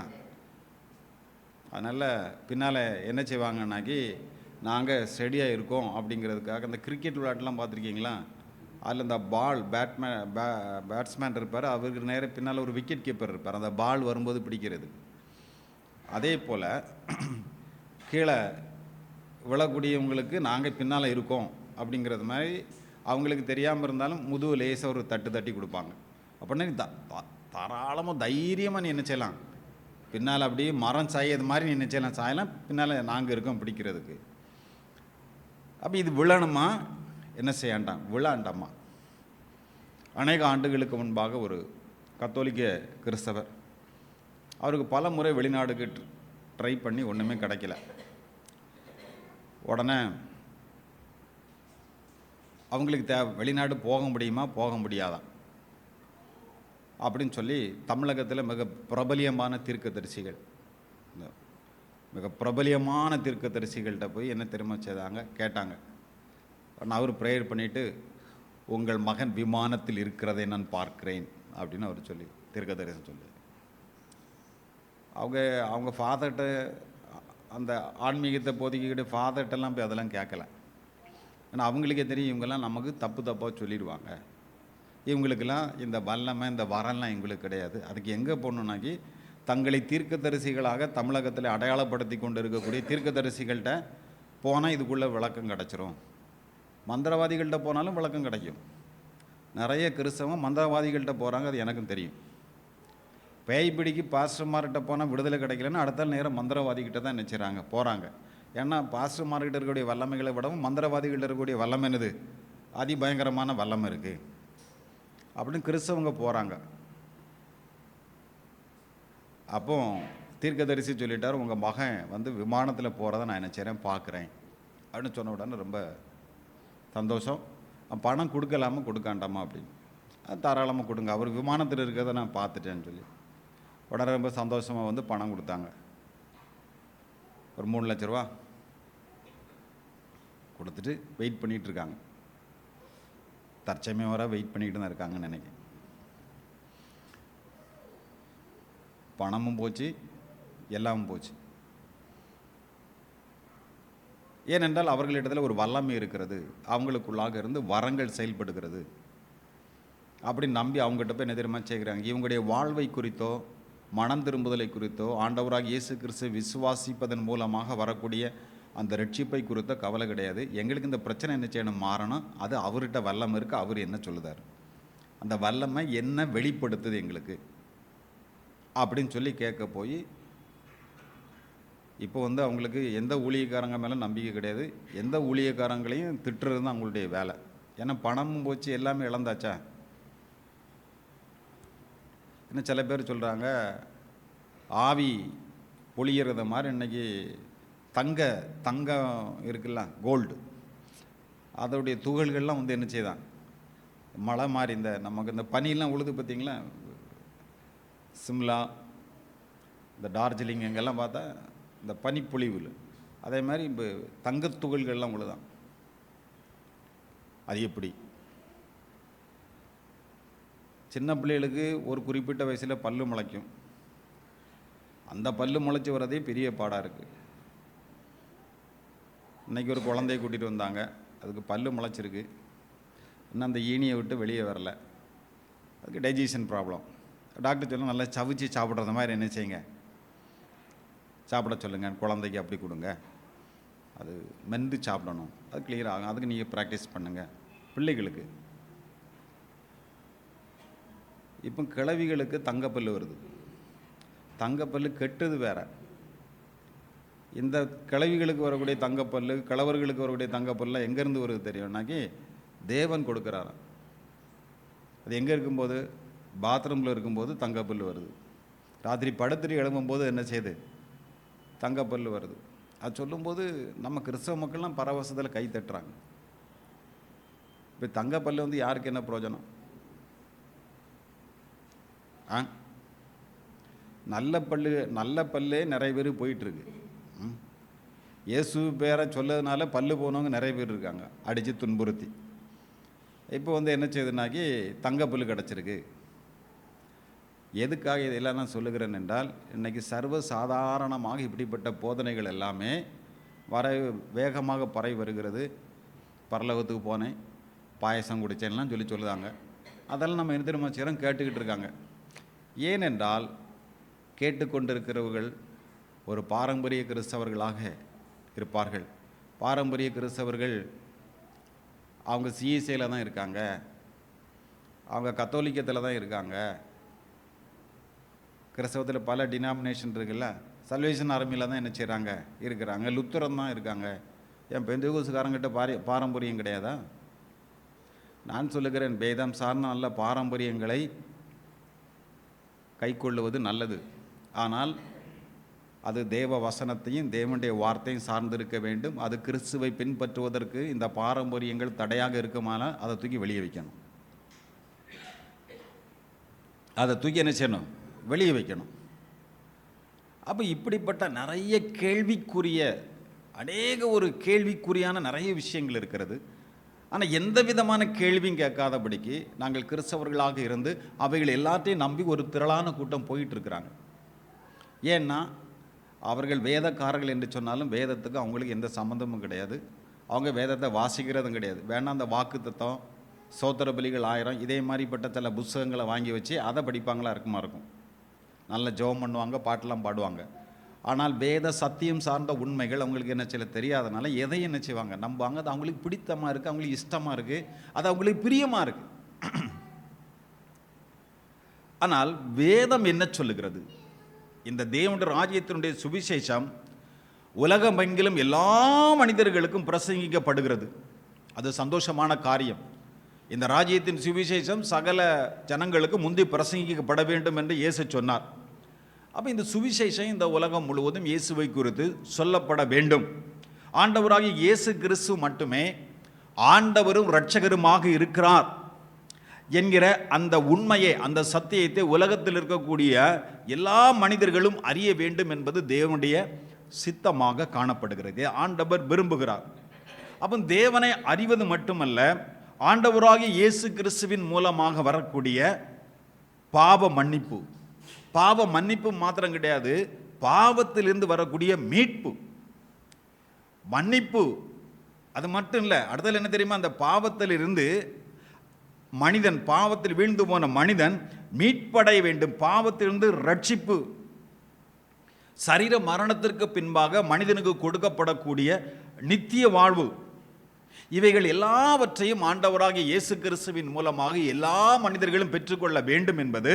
அதனால் பின்னால் என்ன செய்வாங்கன்னாக்கி, நாங்கள் ஸ்டெடியாக இருக்கோம் அப்படிங்கிறதுக்காக இந்த கிரிக்கெட் விளையாட்டுலாம் பார்த்துருக்கீங்களா? அதில் இந்த பேட்ஸ்மேன் இருப்பார், அவருக்கு நேரம் பின்னால் ஒரு விக்கெட் கீப்பர் இருப்பார், அந்த பால் வரும்போது பிடிக்கிறது. அதே போல் கீழே விழக்கூடியவங்களுக்கு நாங்கள் பின்னால் இருக்கோம் அப்படிங்கிறது மாதிரி அவங்களுக்கு தெரியாமல் இருந்தாலும் முதுகு லேசாக ஒரு தட்டி கொடுப்பாங்க. அப்படின்னா நீ தாராளமாக தைரியமாக நீ என்ன செய்யலாம், பின்னால் அப்படியே மரம் சாயது மாதிரி நீ என்ன செய்யலாம், சாயலாம், பின்னால் நாங்கள் இருக்கோம் பிடிக்கிறதுக்கு. அப்போ இது விழணுமா என்ன செய்யாண்டாம், விழாண்டாமா? அநேக ஆண்டுகளுக்கு முன்பாக ஒரு கத்தோலிக்க கிறிஸ்தவர், அவருக்கு பல முறை வெளிநாடுக்கு ட்ரை பண்ணி ஒன்றுமே கிடைக்கல. உடனே அவங்களுக்கு வெளிநாடு போக முடியுமா போக முடியாதா அப்படின்னு சொல்லி தமிழகத்தில் மிக பிரபலியமான தீர்க்கதரிசிகள், மிக பிரபலியமான தீர்க்கதரிசிகள்கிட்ட போய் என்ன தெரியுமா செய்தாங்க, கேட்டாங்க. அவர் ப்ரேயர் பண்ணிவிட்டு, உங்கள் மகன் விமானத்தில் இருக்கிறதை நான் பார்க்கிறேன் அப்படின்னு அவர் சொல்லி தீர்க்கதரிசனம் சொல்லி, அவங்க ஃபாதர்கிட்ட அந்த ஆன்மீகத்தை போதிக்கிட்டு ஃபாதர்கிட்டலாம் போய் அதெல்லாம் கேட்கல. ஏன்னா அவங்களுக்கே தெரியும் இவங்கெல்லாம் நமக்கு தப்பாக சொல்லிடுவாங்க, இவங்களுக்கெல்லாம் இந்த வல்லமை இந்த வரம்லாம் எங்களுக்கு கிடையாது. அதுக்கு எங்கே போகணுன்னாக்கி தங்களை தீர்க்கதரிசிகளாக தமிழகத்தில் அடையாளப்படுத்தி கொண்டு இருக்கக்கூடிய தீர்க்கதரிசிகள்கிட்ட போனால் இதுக்குள்ளே விளக்கம் கிடச்சிரும் மந்திரவாதிகள்கிட்ட போனாலும் விளக்கம் கிடைக்கும். நிறைய கிறிஸ்தவம் மந்திரவாதிகள்கிட்ட போகிறாங்க, அது எனக்கும் தெரியும். பேய் பிடிக்கு பாஸ்டர்மார்கிட்ட போனால் விடுதலை கிடைக்கலன்னா அடுத்த நேரம் மந்திரவாதிகிட்ட தான் நினச்சிடறாங்க போகிறாங்க. ஏன்னா பாஸ்டர்மார்கிட்ட இருக்கக்கூடிய வல்லமைகளை விடவும் மந்திரவாதிகிட்ட இருக்கக்கூடிய வல்லமை என்னது, அதிபயங்கரமான வல்லமை இருக்குது அப்படின்னு கிறிஸ்தவங்க போகிறாங்க. அப்போ தீர்க்கதரிசி சொல்லிட்டார், உங்கள் மகன் வந்து விமானத்தில் போகிறத நான் என்ன செய்கிறேன் பார்க்குறேன் அப்படின்னு சொன்ன உடனே ரொம்ப சந்தோஷம். பணம் கொடுக்கலாமா கொடுக்காண்டாமா அப்படின்னு. தாராளமாக கொடுங்க, அவர் விமானத்தில் இருக்கிறத நான் பார்த்துட்டேன்னு சொல்லி உடனே ரொம்ப சந்தோஷமாக வந்து பணம் கொடுத்தாங்க. ஒரு 3 லட்ச ரூபா கொடுத்துட்டு வெயிட் பண்ணிகிட்டு இருக்காங்க. தற்சமயம் வர வெயிட் பண்ணிக்கிட்டு தான் இருக்காங்கன்னு நினைக்கிறேன். பணமும் போச்சு, எல்லாமும் போச்சு. ஏனென்றால் அவர்களிடத்தில் ஒரு வல்லமை இருக்கிறது, அவங்களுக்குள்ளாக இருந்து வரங்கள் செயல்படுகிறது அப்படின்னு நம்பி அவங்ககிட்ட போய் என்ன தெரியுமா செய்கிறாங்க, இவங்களுடைய வாழ்வை குறித்தோ மனம் திரும்புதலை குறித்தோ ஆண்டவராக இயேசு கிறிஸ்து விசுவாசிப்பதன் மூலமாக வரக்கூடிய அந்த ரட்சிப்பை குறித்த கவலை கிடையாது. எங்களுக்கு இந்த பிரச்சனை என்ன செய்யணும், மாறணும். அது அவர்கிட்ட வல்லமை இருக்குது, அவர் என்ன சொல்லுதார், அந்த வல்லமை என்ன வெளிப்படுத்துது எங்களுக்கு அப்படின்னு சொல்லி கேட்க போய் இப்போ வந்து அவங்களுக்கு எந்த ஊழியக்காரங்க மேலே நம்பிக்கை கிடையாது. எந்த ஊழியக்காரங்களையும் திட்டுறது தான் அவங்களுடைய வேலை. ஏன்னா பணமும் போச்சு, எல்லாமே இழந்தாச்சா. இன்னும் சில பேர் சொல்கிறாங்க, ஆவி பொழியிறத மாதிரி இன்றைக்கி தங்கம் இருக்குல்ல, கோல்டு, அதோடைய துகள்கள்லாம் வந்து என்ன செய்தான் மழை மாதிரி இந்த நமக்கு இந்த பனியெல்லாம் உழுது பார்த்திங்களா, சிம்லா இந்த டார்ஜிலிங் எங்கெல்லாம் பார்த்தா இந்த பனிப்பொழிவு, அதே மாதிரி இப்போ தங்கத்துகள்கள்லாம் உழுதான். அது எப்படி? சின்ன பிள்ளைகளுக்கு ஒரு குறிப்பிட்ட வயசில் பல்லு முளைக்கும். அந்த பல்லு முளைச்சி வரதே பெரிய பாடாக இருக்குது. இன்றைக்கி ஒரு குழந்தைய கூட்டிகிட்டு வந்தாங்க, அதுக்கு பல்லு முளைச்சிருக்கு, இன்னும் அந்த ஈனியை விட்டு வெளியே வரல, அதுக்கு டைஜஷன் ப்ராப்ளம். டாக்டர் சொல்லுங்கள், நல்லா சவிச்சு சாப்பிட்றது மாதிரி என்ன செய்யுங்க, சாப்பிட சொல்லுங்கள், குழந்தைக்கு அப்படி கொடுங்க, அது மென்று சாப்பிடணும், அது கிளியர் ஆகும். அதுக்கு நீங்கள் ப்ராக்டிஸ் பண்ணுங்கள் பிள்ளைகளுக்கு. இப்போ கிழவிகளுக்கு தங்கப்பல்லு வருது. தங்கப்பல்லு கெட்டது வேற. இந்த கிழவிகளுக்கு வரக்கூடிய தங்கப்பல்லு, கிழவர்களுக்கு வரக்கூடிய தங்கப்பல்லாம் எங்கேருந்து வருது தெரியும்னாக்கி தேவன் கொடுக்குறாரு. அது எங்கே இருக்கும்போது, பாத்ரூமில் இருக்கும்போது தங்கப்பல்லு வருது. ராத்திரி படுத்துட்டு எழும்பும்போது என்ன செய்யுது, தங்கப்பல்லு வருது. அது சொல்லும்போது நம்ம கிறிஸ்தவ மக்கள்லாம் பரவசத்தில் கை தட்டுறாங்க. இப்போ தங்கப்பல்லு வந்து யாருக்கு என்ன பிரயோஜனம்? நல்ல பல்லே நிறைய பேர் போயிட்டுருக்கு. இயேசு பேரை சொல்லதுனால பல்லு போனவங்க நிறைய பேர் இருக்காங்க, அடித்து துன்புறுத்தி. இப்போ வந்து என்ன செய்யுதுனாக்கி தங்கப்பல்லு கிடச்சிருக்கு. எதுக்காக இதெல்லாம் நான் சொல்லுகிறேன் என்றால், இன்றைக்கி சர்வ சாதாரணமாக இப்படிப்பட்ட போதனைகள் எல்லாமே வேகமாக பரவி வருகிறது. பரலோகத்துக்கு போனேன், பாயசம் குடித்தேன்லாம் சொல்லுதாங்க. அதெல்லாம் நம்ம என்ன தெரியுமா செய்கிறோம், கேட்டுக்கிட்டு இருக்காங்க. ஏனென்றால் கேட்டுக்கொண்டிருக்கிறவர்கள் ஒரு பாரம்பரிய கிறிஸ்தவர்களாக இருப்பார்கள். பாரம்பரிய கிறிஸ்தவர்கள் அவங்க சிஎஸ்ஐயில் தான் இருக்காங்க, அவங்க கத்தோலிக்கத்தில் தான் இருக்காங்க. கிறிஸ்தவத்தில் பல டினாமினேஷன் இருக்குல்ல, சல்வேஷன் ஆர்மியில் தான் என்ன செய்கிறாங்க, இருக்கிறாங்க. லுத்தரன் தான் இருக்காங்க. என் பெந்தகோஸ்காரங்கிட்ட பாரம்பரியம் கிடையாதா? நான் சொல்லுகிறேன், வேதம் சார்ந்த நல்ல பாரம்பரியங்களை கைக்கொள்ளுவது நல்லது. ஆனால் அது தேவ வசனத்தையும் தேவனுடைய வார்த்தையும் சார்ந்திருக்க வேண்டும். அது கிறிஸ்துவை பின்பற்றுவதற்கு இந்த பாரம்பரியங்கள் தடையாக இருக்குமானால் அதை தூக்கி வெளியே வைக்கணும். அதை தூக்கி என்ன செய்யணும், வெளியே வைக்கணும். அப்போ இப்படிப்பட்ட நிறைய கேள்விக்குறியான நிறைய விஷயங்கள் இருக்கிறது. ஆனால் எந்த விதமான கேள்வியும் கேட்காதபடிக்கு நாங்கள் கிறிஸ்தவர்களாக இருந்து அவைகள் எல்லாத்தையும் நம்பி ஒரு திரளான கூட்டம் போயிட்டுருக்கிறாங்க. ஏன்னா அவர்கள் வேதக்காரர்கள் என்று சொன்னாலும் வேதத்துக்கு அவங்களுக்கு எந்த சம்மந்தமும் கிடையாது. அவங்க வேதத்தை வாசிக்கிறதும் கிடையாது. வேணா அந்த வாக்கு தத்துவம், சோத்திர பலிகள் 1000 இதே மாதிரிப்பட்ட சில புஸ்தகங்களை வாங்கி வச்சு அதை படிப்பாங்களா இருக்கும். நல்ல ஜெபம் பண்ணுவாங்க, பாட்டெல்லாம் பாடுவாங்க. ஆனால் வேத சத்தியம் சார்ந்த உண்மைகள் அவங்களுக்கு என்ன செய்ய தெரியாதனால எதை என்ன செய்வாங்க நம்புவாங்க. அது அவங்களுக்கு பிடித்தமாக இருக்குது, அவங்களுக்கு இஷ்டமாக இருக்குது, அது அவங்களுக்கு பிரியமாக இருக்குது. ஆனால் வேதம் என்ன சொல்லுகிறது? இந்த தேவனுடைய ராஜ்யத்தினுடைய சுவிசேஷம் உலகமெங்கிலும் எல்லா மனிதர்களுக்கும் பிரசங்கிக்கப்படுகிறது. அது சந்தோஷமான காரியம். இந்த ராஜ்யத்தின் சுவிசேஷம் சகல ஜனங்களுக்கு முந்தி பிரசங்கிக்கப்பட வேண்டும் என்று இயேசு சொன்னார். அப்போ இந்த சுவிசேஷம் இந்த உலகம் முழுவதும் இயேசுவை குறித்து சொல்லப்பட வேண்டும். ஆண்டவராகிய இயேசு கிறிஸ்து மட்டுமே ஆண்டவரும் இரட்சகருமாக இருக்கிறார் என்கிற அந்த உண்மையை, அந்த சத்தியத்தை உலகத்தில் இருக்கக்கூடிய எல்லா மனிதர்களும் அறிய வேண்டும் என்பது தேவனுடைய சித்தமாக காணப்படுகிறது. ஆண்டவர் விரும்புகிறார். அப்போ தேவனை அறிவது மட்டுமல்ல, ஆண்டவராகிய இயேசு கிறிஸ்துவின் மூலமாக வரக்கூடிய பாவ மன்னிப்பு, பாவ மன்னிப்பு மாத்திரம் கிடையாது, பாவத்திலிருந்து வரக்கூடிய மீட்பு, மன்னிப்பு அது மட்டும் இல்லை. அடுத்தது என்ன தெரியுமா? அந்த பாவத்திலிருந்து மனிதன், பாவத்தில் வீழ்ந்து போன மனிதன் மீட்படைய வேண்டும். பாவத்திலிருந்து ரட்சிப்பு, சரீர மரணத்திற்கு பின்பாக மனிதனுக்கு கொடுக்கப்படக்கூடிய நித்திய வாழ்வு, இவைகள் எல்லாவற்றையும் ஆண்டவராகிய இயேசு கிறிஸ்துவின் மூலமாக எல்லா மனிதர்களும் பெற்றுக்கொள்ள வேண்டும் என்பது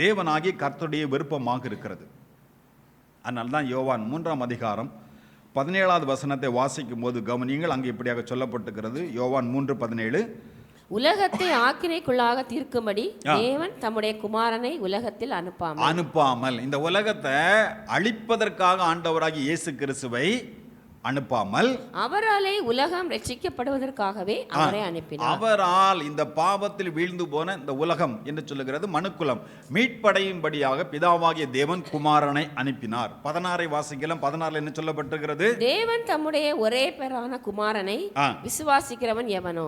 தேவனாகிய கர்த்தருடைய விருப்பமாக இருக்கிறது. அதனால்தான் யோவான் 3ஆம் அதிகாரம் 17வது வசனத்தை வாசிக்கும் போது கவனியுங்கள். அங்கே இப்படியாக சொல்லப்பட்டிருக்கிறது. யோவான் 3:17, உலகத்தை ஆக்கினைக்குள்ளாக தீர்க்கும்படி தேவன் தம்முடைய குமாரனை உலகத்தில் அனுப்பாமல், இந்த உலகத்தை அழிப்பதற்காக ஆண்டவராகிய இயேசு கிறிஸ்துவை அனுப்பாமல் அவராலே உலகம் ரட்சிக்கப்படுவதற்காகவே அவரை அனுப்பினார். அவரால் இந்த பாவத்தில் வீழ்ந்து போன இந்த உலகம் என்று சொல்லுகிறது மனுக்குலம் மீட்படையும்படியாக பிதாவாகிய தேவன் குமாரனை அனுப்பினார். 16 வாசிக்கலாம். 16 என்ன சொல்லப்பட்டிருக்கிறது? தேவன் தம்முடைய ஒரே பேரான குமாரனை விசுவாசிக்கிறவன் எவனோ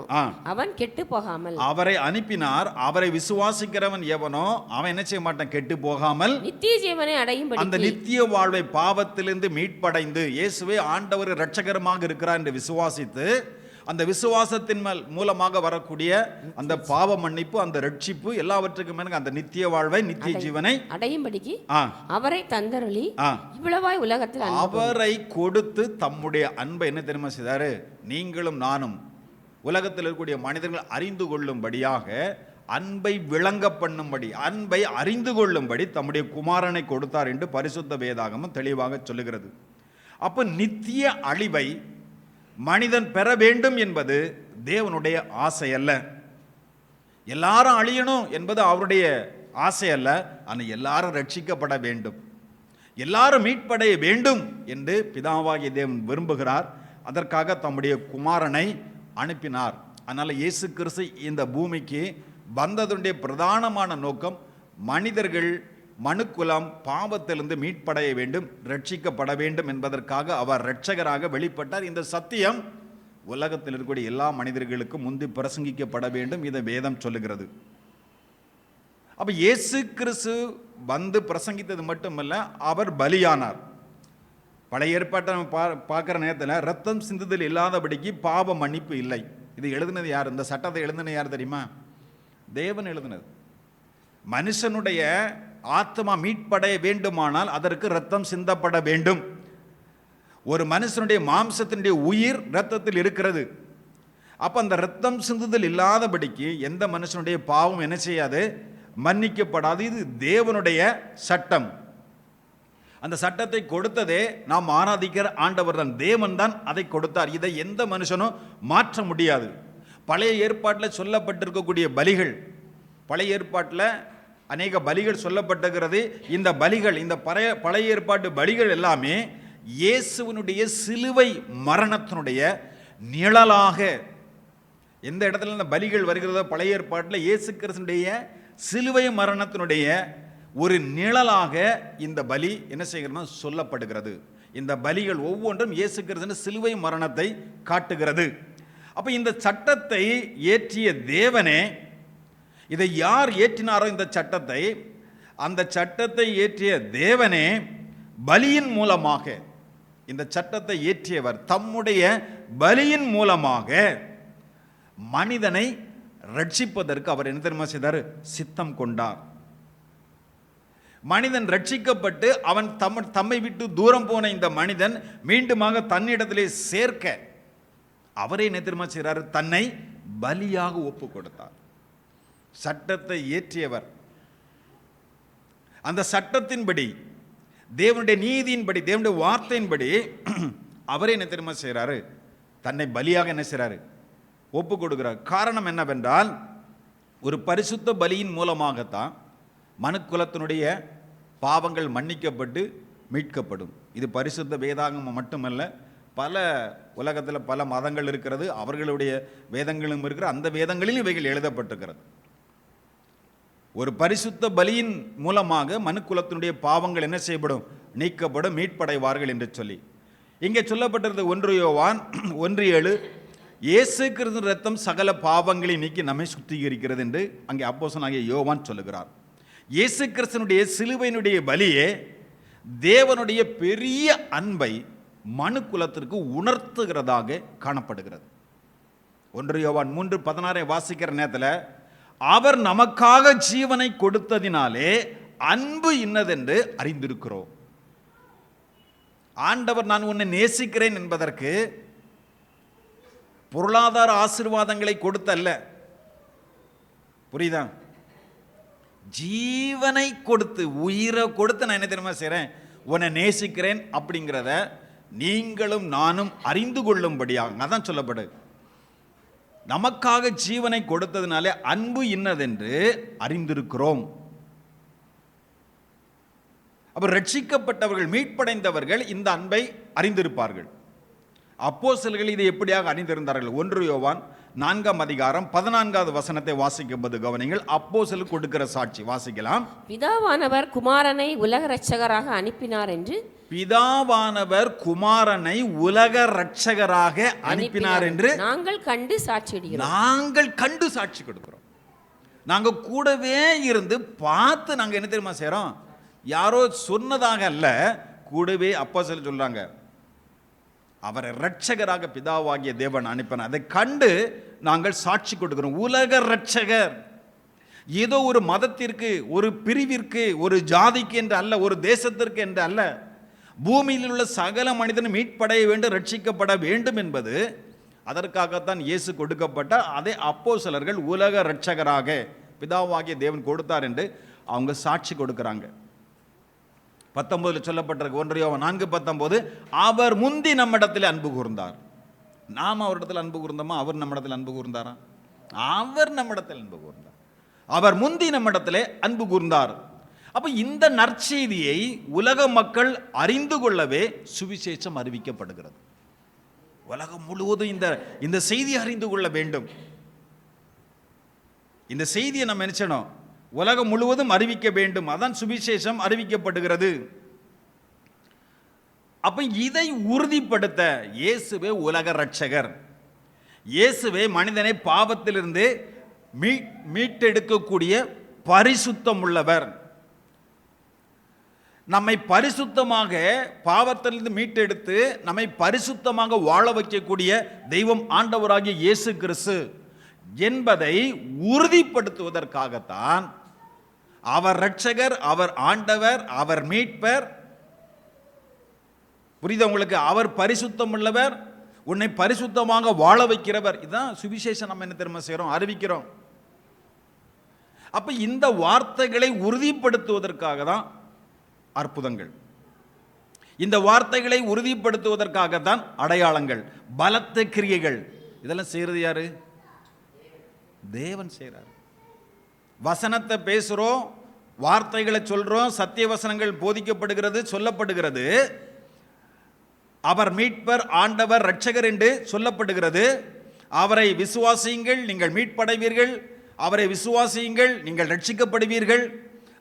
அவன் கெட்டு போகாமல், அவரை அனுப்பினார். அவரை விசுவாசிக்கிறவன் எவனோ அவன் என்ன செய்ய மாட்டான்? கெட்டு போகாமல் நித்திய ஜீவனை அடையும்படி, அந்த நித்திய வாழ்வை, பாவத்திலிருந்து மீட்படைந்து இயேசுவே ஆண்டவர் இரட்சகரமாக இருக்கிறார் என்று விசுவாசித்து, அந்த விசுவாசத்தின் மூலமாக வரக்கூடிய அந்த பாவ மன்னிப்பு, அந்த ரட்சிப்பு எல்லாவற்றுக்கும் அந்த நித்திய வாழ்வை, நித்திய ஜீவனை அடையும்படிக்கு அவரை தந்தருளி இவ்வளவாய் உலகத்தில் அவரை கொடுத்து தம்முடைய அன்பை என்ன தெரியுமா செய்தாரு? நீங்களும் நானும் உலகத்தில் இருக்கக்கூடிய மனிதர்கள் அறிந்து கொள்ளும்படியாக, அன்பை விளங்க பண்ணும்படி, அன்பை அறிந்து கொள்ளும்படி தம்முடைய குமாரனை கொடுத்தார் என்று பரிசுத்த வேதாகமம் தெளிவாக சொல்லுகிறது. அப்போ நித்திய அழிவை மனிதன் பெற வேண்டும் என்பது தேவனுடைய ஆசை அல்ல. எல்லாரும் அழியணும் என்பது அவருடைய ஆசை அல்ல. ஆனால் எல்லாரும் ரட்சிக்கப்பட வேண்டும், எல்லாரும் மீட்படைய வேண்டும் என்று பிதாவாகிய தேவன் விரும்புகிறார். அதற்காக தம்முடைய குமாரனை அனுப்பினார். அதனால் இயேசு கிறிஸ்து இந்த பூமிக்கு வந்ததுடைய பிரதானமான நோக்கம் மனிதர்கள், மனுக்குலம் பாவத்திலிருந்து மீட்படைய வேண்டும், ரட்சிக்கப்பட வேண்டும் என்பதற்காக அவர் இரட்சகராக வெளிப்பட்டார். இந்த சத்தியம் உலகத்தில் இருக்கக்கூடிய எல்லா மனிதர்களுக்கும் முந்தி பிரசங்கிக்கப்பட வேண்டும். இதை வேதம் சொல்லுகிறது. அப்ப இயேசு கிறிஸ்து வந்து பிரசங்கித்தது மட்டுமல்ல, அவர் பலியானார். பழைய ஏற்பாட்டை பார்க்குற நேரத்தில் ரத்தம் சிந்துதல் இல்லாதபடிக்கு பாவ மன்னிப்பு இல்லை. இது எழுதினது யார்? இந்த சட்டத்தை எழுதினது யார் தெரியுமா? தேவன் எழுதினது. மனுஷனுடைய ஆத்மா மீட்படைய வேண்டுமானால் அதற்கு ரத்தம் சிந்தப்பட வேண்டும். ஒரு மனுஷனுடைய மாம்சத்தினுடைய உயிர் ரத்தத்தில் இருக்கிறது. அப்போ அந்த ரத்தம் சிந்துதல் இல்லாதபடிக்கு எந்த மனுஷனுடைய பாவம் என்ன செய்யாது? மன்னிக்கப்படாது. இது தேவனுடைய சட்டம். அந்த சட்டத்தை கொடுத்ததே நாம் ஆராதிக்கிற ஆண்டவர் தான், தேவன் தான் அதை கொடுத்தார். இதை எந்த மனுஷனும் மாற்ற முடியாது. பழைய ஏற்பாட்டில் சொல்லப்பட்டிருக்கக்கூடிய பலிகள், பழைய ஏற்பாட்டில் அநேக பலிகள் சொல்லப்பட்டிருக்கிறது. இந்த பலிகள், இந்த பழைய ஏற்பாட்டு பலிகள் எல்லாமே இயேசுவினுடைய சிலுவை மரணத்தினுடைய நிழலாக, எந்த இடத்துல இந்த பலிகள் வருகிறதோ பழைய ஏற்பாட்டில் இயேசு கிறிஸ்துவினுடைய சிலுவை மரணத்தினுடைய ஒரு நிழலாக இந்த பலி என்ன செய்கிறதுனா சொல்லப்படுகிறது. இந்த பலிகள் ஒவ்வொன்றும் இயேசு கிறிஸ்துவின் சிலுவை மரணத்தை காட்டுகிறது. அப்போ இந்த சட்டத்தை ஏற்றிய தேவனே, இதை யார் ஏற்றினாரோ இந்த சட்டத்தை, அந்த சட்டத்தை ஏற்றிய தேவனே பலியின் மூலமாக, இந்த சட்டத்தை ஏற்றியவர் தம்முடைய பலியின் மூலமாக மனிதனை ரட்சிப்பதற்கு அவர் என்ன தெரியுமா செய்தார்? சித்தம் கொண்டார். மனிதன் ரட்சிக்கப்பட்டு அவன் தம்மை விட்டு தூரம் போன இந்த மனிதன் மீண்டுமாக தன்னிடத்திலே சேர்க்க அவரே என்ன தெரியுமா செய்கிறார்? தன்னை பலியாக ஒப்பு கொடுத்தார். சட்டத்தை இயற்றியவர், அந்த சட்டத்தின்படி, தேவனுடைய நீதியின்படி, தேவனுடைய வார்த்தையின்படி அவரே என்ன தெரியுமா செய்கிறாரு? தன்னை பலியாக என்ன செய்கிறாரு? ஒப்பு கொடுக்கிறார். காரணம் என்னவென்றால், ஒரு பரிசுத்த பலியின் மூலமாகத்தான் மனுக்குலத்தினுடைய பாவங்கள் மன்னிக்கப்பட்டு மீட்கப்படும். இது பரிசுத்த வேதாகமம் மட்டுமல்ல, பல உலகத்தில் பல மதங்கள் இருக்கிறது, அவர்களுடைய வேதங்களும் இருக்கிற, அந்த வேதங்களிலும் இவைகள் எழுதப்பட்டிருக்கிறது. ஒரு பரிசுத்த பலியின் மூலமாக மனுக்குலத்தினுடைய பாவங்கள் என்ன செய்யப்படும்? நீக்கப்படும், மீட்படைவார்கள் என்று சொல்லி இங்கே சொல்லப்பட்டிருந்த 1 யோவான் 1:7, இயேசு கிறிஸ்துவின் இரத்தம் சகல பாவங்களை நீக்கி நம்மை சுத்திகரிக்கிறது என்று அங்கே அப்போஸ்தலனாகிய யோவான் சொல்லுகிறார். இயேசு கிறிஸ்துவினுடைய சிலுவையினுடைய பலியே தேவனுடைய பெரிய அன்பை மனுக்குலத்திற்கு உணர்த்துகிறதாக காணப்படுகிறது. 1 யோவான் 3:16 வாசிக்கிற நேரத்தில், அவர் நமக்காக ஜீவனை கொடுத்ததினாலே அன்பு இன்னதென்று அறிந்திருக்கிறோம். ஆண்டவர் நான் உன்னை நேசிக்கிறேன் என்பதற்கு பொருளாதார ஆசீர்வாதங்களை கொடுத்தல்ல, புரியுதா? ஜீவனை கொடுத்து, உயிரை கொடுத்து நான் என்ன தெரியுமா செய்கிறேன்? உன்னை நேசிக்கிறேன் அப்படிங்கிறத நீங்களும் நானும் அறிந்து கொள்ளும்படியாக அதான் சொல்லப்படு. நமக்காக ஜீவனை கொடுத்ததினாலே அன்பு இன்னதென்று அறிந்திருக்கிறோம். அப்ப ரட்சிக்கப்பட்டவர்கள், மீட்படைந்தவர்கள் இந்த அன்பை அறிந்திருப்பார்கள். அப்போஸ்தலர்கள் இதை எப்படியாக அறிந்திருந்தார்கள்? 1 யோவான் 4:14 வாசிக்கும்போது கவனிங்கள். அப்போஸ்தலர் கொடுக்கிற சாட்சி வாசிக்கலாம். பிதாவானவர் குமாரனை உலக இரட்சகராக அனுப்பினார் என்று, பிதாவானவர் குமாரனை உலக இரட்சகராக அனுப்பினார் என்று நாங்கள் கண்டு சாட்சியிடுகிறோம். நாங்கள் கண்டு சாட்சி கொடுக்கிறோம். நாங்கள் கூடவே இருந்து பார்த்து நாங்கள் என்ன தெரியுமா செய்கிறோம்? யாரோ சொன்னதாக அல்ல, கூடவே அப்போஸ்தலர் சொல்றாங்க, அவரை இரட்சகராக பிதாவாகிய தேவன் அனுப்பினார், அதை கண்டு நாங்கள் சாட்சி கொடுக்கிறோம். உலக இரட்சகர் ஏதோ ஒரு மதத்திற்கு, ஒரு பிரிவிற்கு, ஒரு ஜாதிக்கு என்று அல்ல, ஒரு தேசத்திற்கு என்று அல்ல, பூமியில் உள்ள சகல மனிதனும் மீட்படைய வேண்டும், ரட்சிக்கப்பட வேண்டும் என்பது அதற்காகத்தான் இயேசு கொடுக்கப்பட்ட அதே அப்போஸ்தலர்கள் உலக இரட்சகராக பிதாவாகிய தேவன் கொடுத்தார் என்று அவங்க சாட்சி கொடுக்கிறாங்க. 19 சொல்லப்பட்டிருக்கு. 1 யோவான் 4:19, அவர் முந்தி நம்மிடத்தில் அன்பு கூர்ந்தார். நாம் அவரிடத்தில் அன்பு கூர்ந்தோமா? அவர் நம்மிடத்தில் அன்பு கூர்ந்தாரா? அவர் நம்மிடத்தில் அன்பு கூர்ந்தார். அவர் முந்தி நம்மிடத்திலே அன்பு கூர்ந்தார். அப்ப இந்த நற்செய்தியை உலக மக்கள் அறிந்து கொள்ளவே சுவிசேஷம் அறிவிக்கப்படுகிறது. உலகம் முழுவதும் இந்த செய்தியை அறிந்து கொள்ள வேண்டும். இந்த செய்தியை நம்ம நினைச்சணும், உலகம் முழுவதும் அறிவிக்க வேண்டும். அதான் சுவிசேஷம் அறிவிக்கப்படுகிறது. அப்ப இதை உறுதிப்படுத்த இயேசுவே உலக இரட்சகர், இயேசுவே மனிதனை பாவத்திலிருந்து மீட்டெடுக்கக்கூடிய பரிசுத்தம் உள்ளவர். நம்மை பரிசுத்தமாக பாவத்திலிருந்து மீட்டெடுத்து நம்மை பரிசுத்தமாக வாழ வைக்கக்கூடிய தெய்வம் ஆண்டவராகிய இயேசு கிறிஸ்து என்பதை உறுதிப்படுத்துவதற்காகத்தான் அவர் இரட்சகர், அவர் ஆண்டவர், அவர் மீட்பர். புரியுதா உங்களுக்கு? அவர் பரிசுத்தம் உள்ளவர், உன்னை பரிசுத்தமாக வாழ வைக்கிறவர். இதுதான் சுவிசேஷம். நம்ம என்ன தெரியுமா செய்கிறோம்? அறிவிக்கிறோம். அப்ப இந்த வார்த்தைகளை உறுதிப்படுத்துவதற்காக தான் அற்புதங்கள், இந்த வார்த்தைகளை உறுதிப்படுத்துவதற்காக தான் அடையாளங்கள், பலத்த கிரியைகள். இதெல்லாம் செய்யறது யாரு? தேவன் செய்கிறார். வசனத்தை பேசுகிறோம், வார்த்தைகளை சொல்கிறோம், சத்திய வசனங்கள் போதிக்கப்படுகிறது, சொல்லப்படுகிறது. அவர் மீட்பர், ஆண்டவர், இரட்சகர் என்று சொல்லப்படுகிறது. அவரை விசுவாசியுங்கள், நீங்கள் மீட்படைவீர்கள். அவரை விசுவாசியுங்கள், நீங்கள் ரட்சிக்கப்படுவீர்கள்.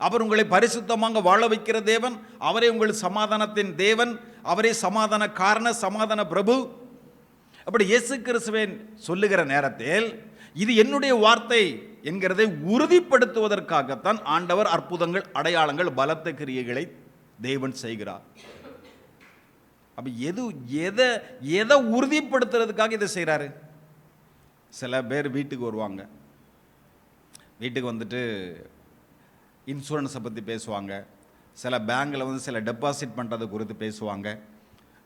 அவர் உங்களை பரிசுத்தமாக வாழ வைக்கிற தேவன், அவரே உங்கள் சமாதானத்தின் தேவன், அவரே சமாதான காரண, சமாதான பிரபு. அப்படி இயேசு கிறிஸ்துவின் சொல்லுகிற நேரத்தில் இது என்னுடைய வார்த்தை என்கிறதை உறுதிப்படுத்துவதற்காகத்தான் ஆண்டவர் அற்புதங்கள், அடையாளங்கள், பலத்த கிரியைகளை தேவன் செய்கிறார். அப்ப எதை உறுதிப்படுத்துறதுக்காக இதை செய்கிறாரு? சில பேர் வீட்டுக்கு வருவாங்க, வீட்டுக்கு வந்துட்டு இன்சூரன்ஸை பற்றி பேசுவாங்க, சில பேங்கில் வந்து சில டெபாசிட் பண்ணுறது குறித்து பேசுவாங்க.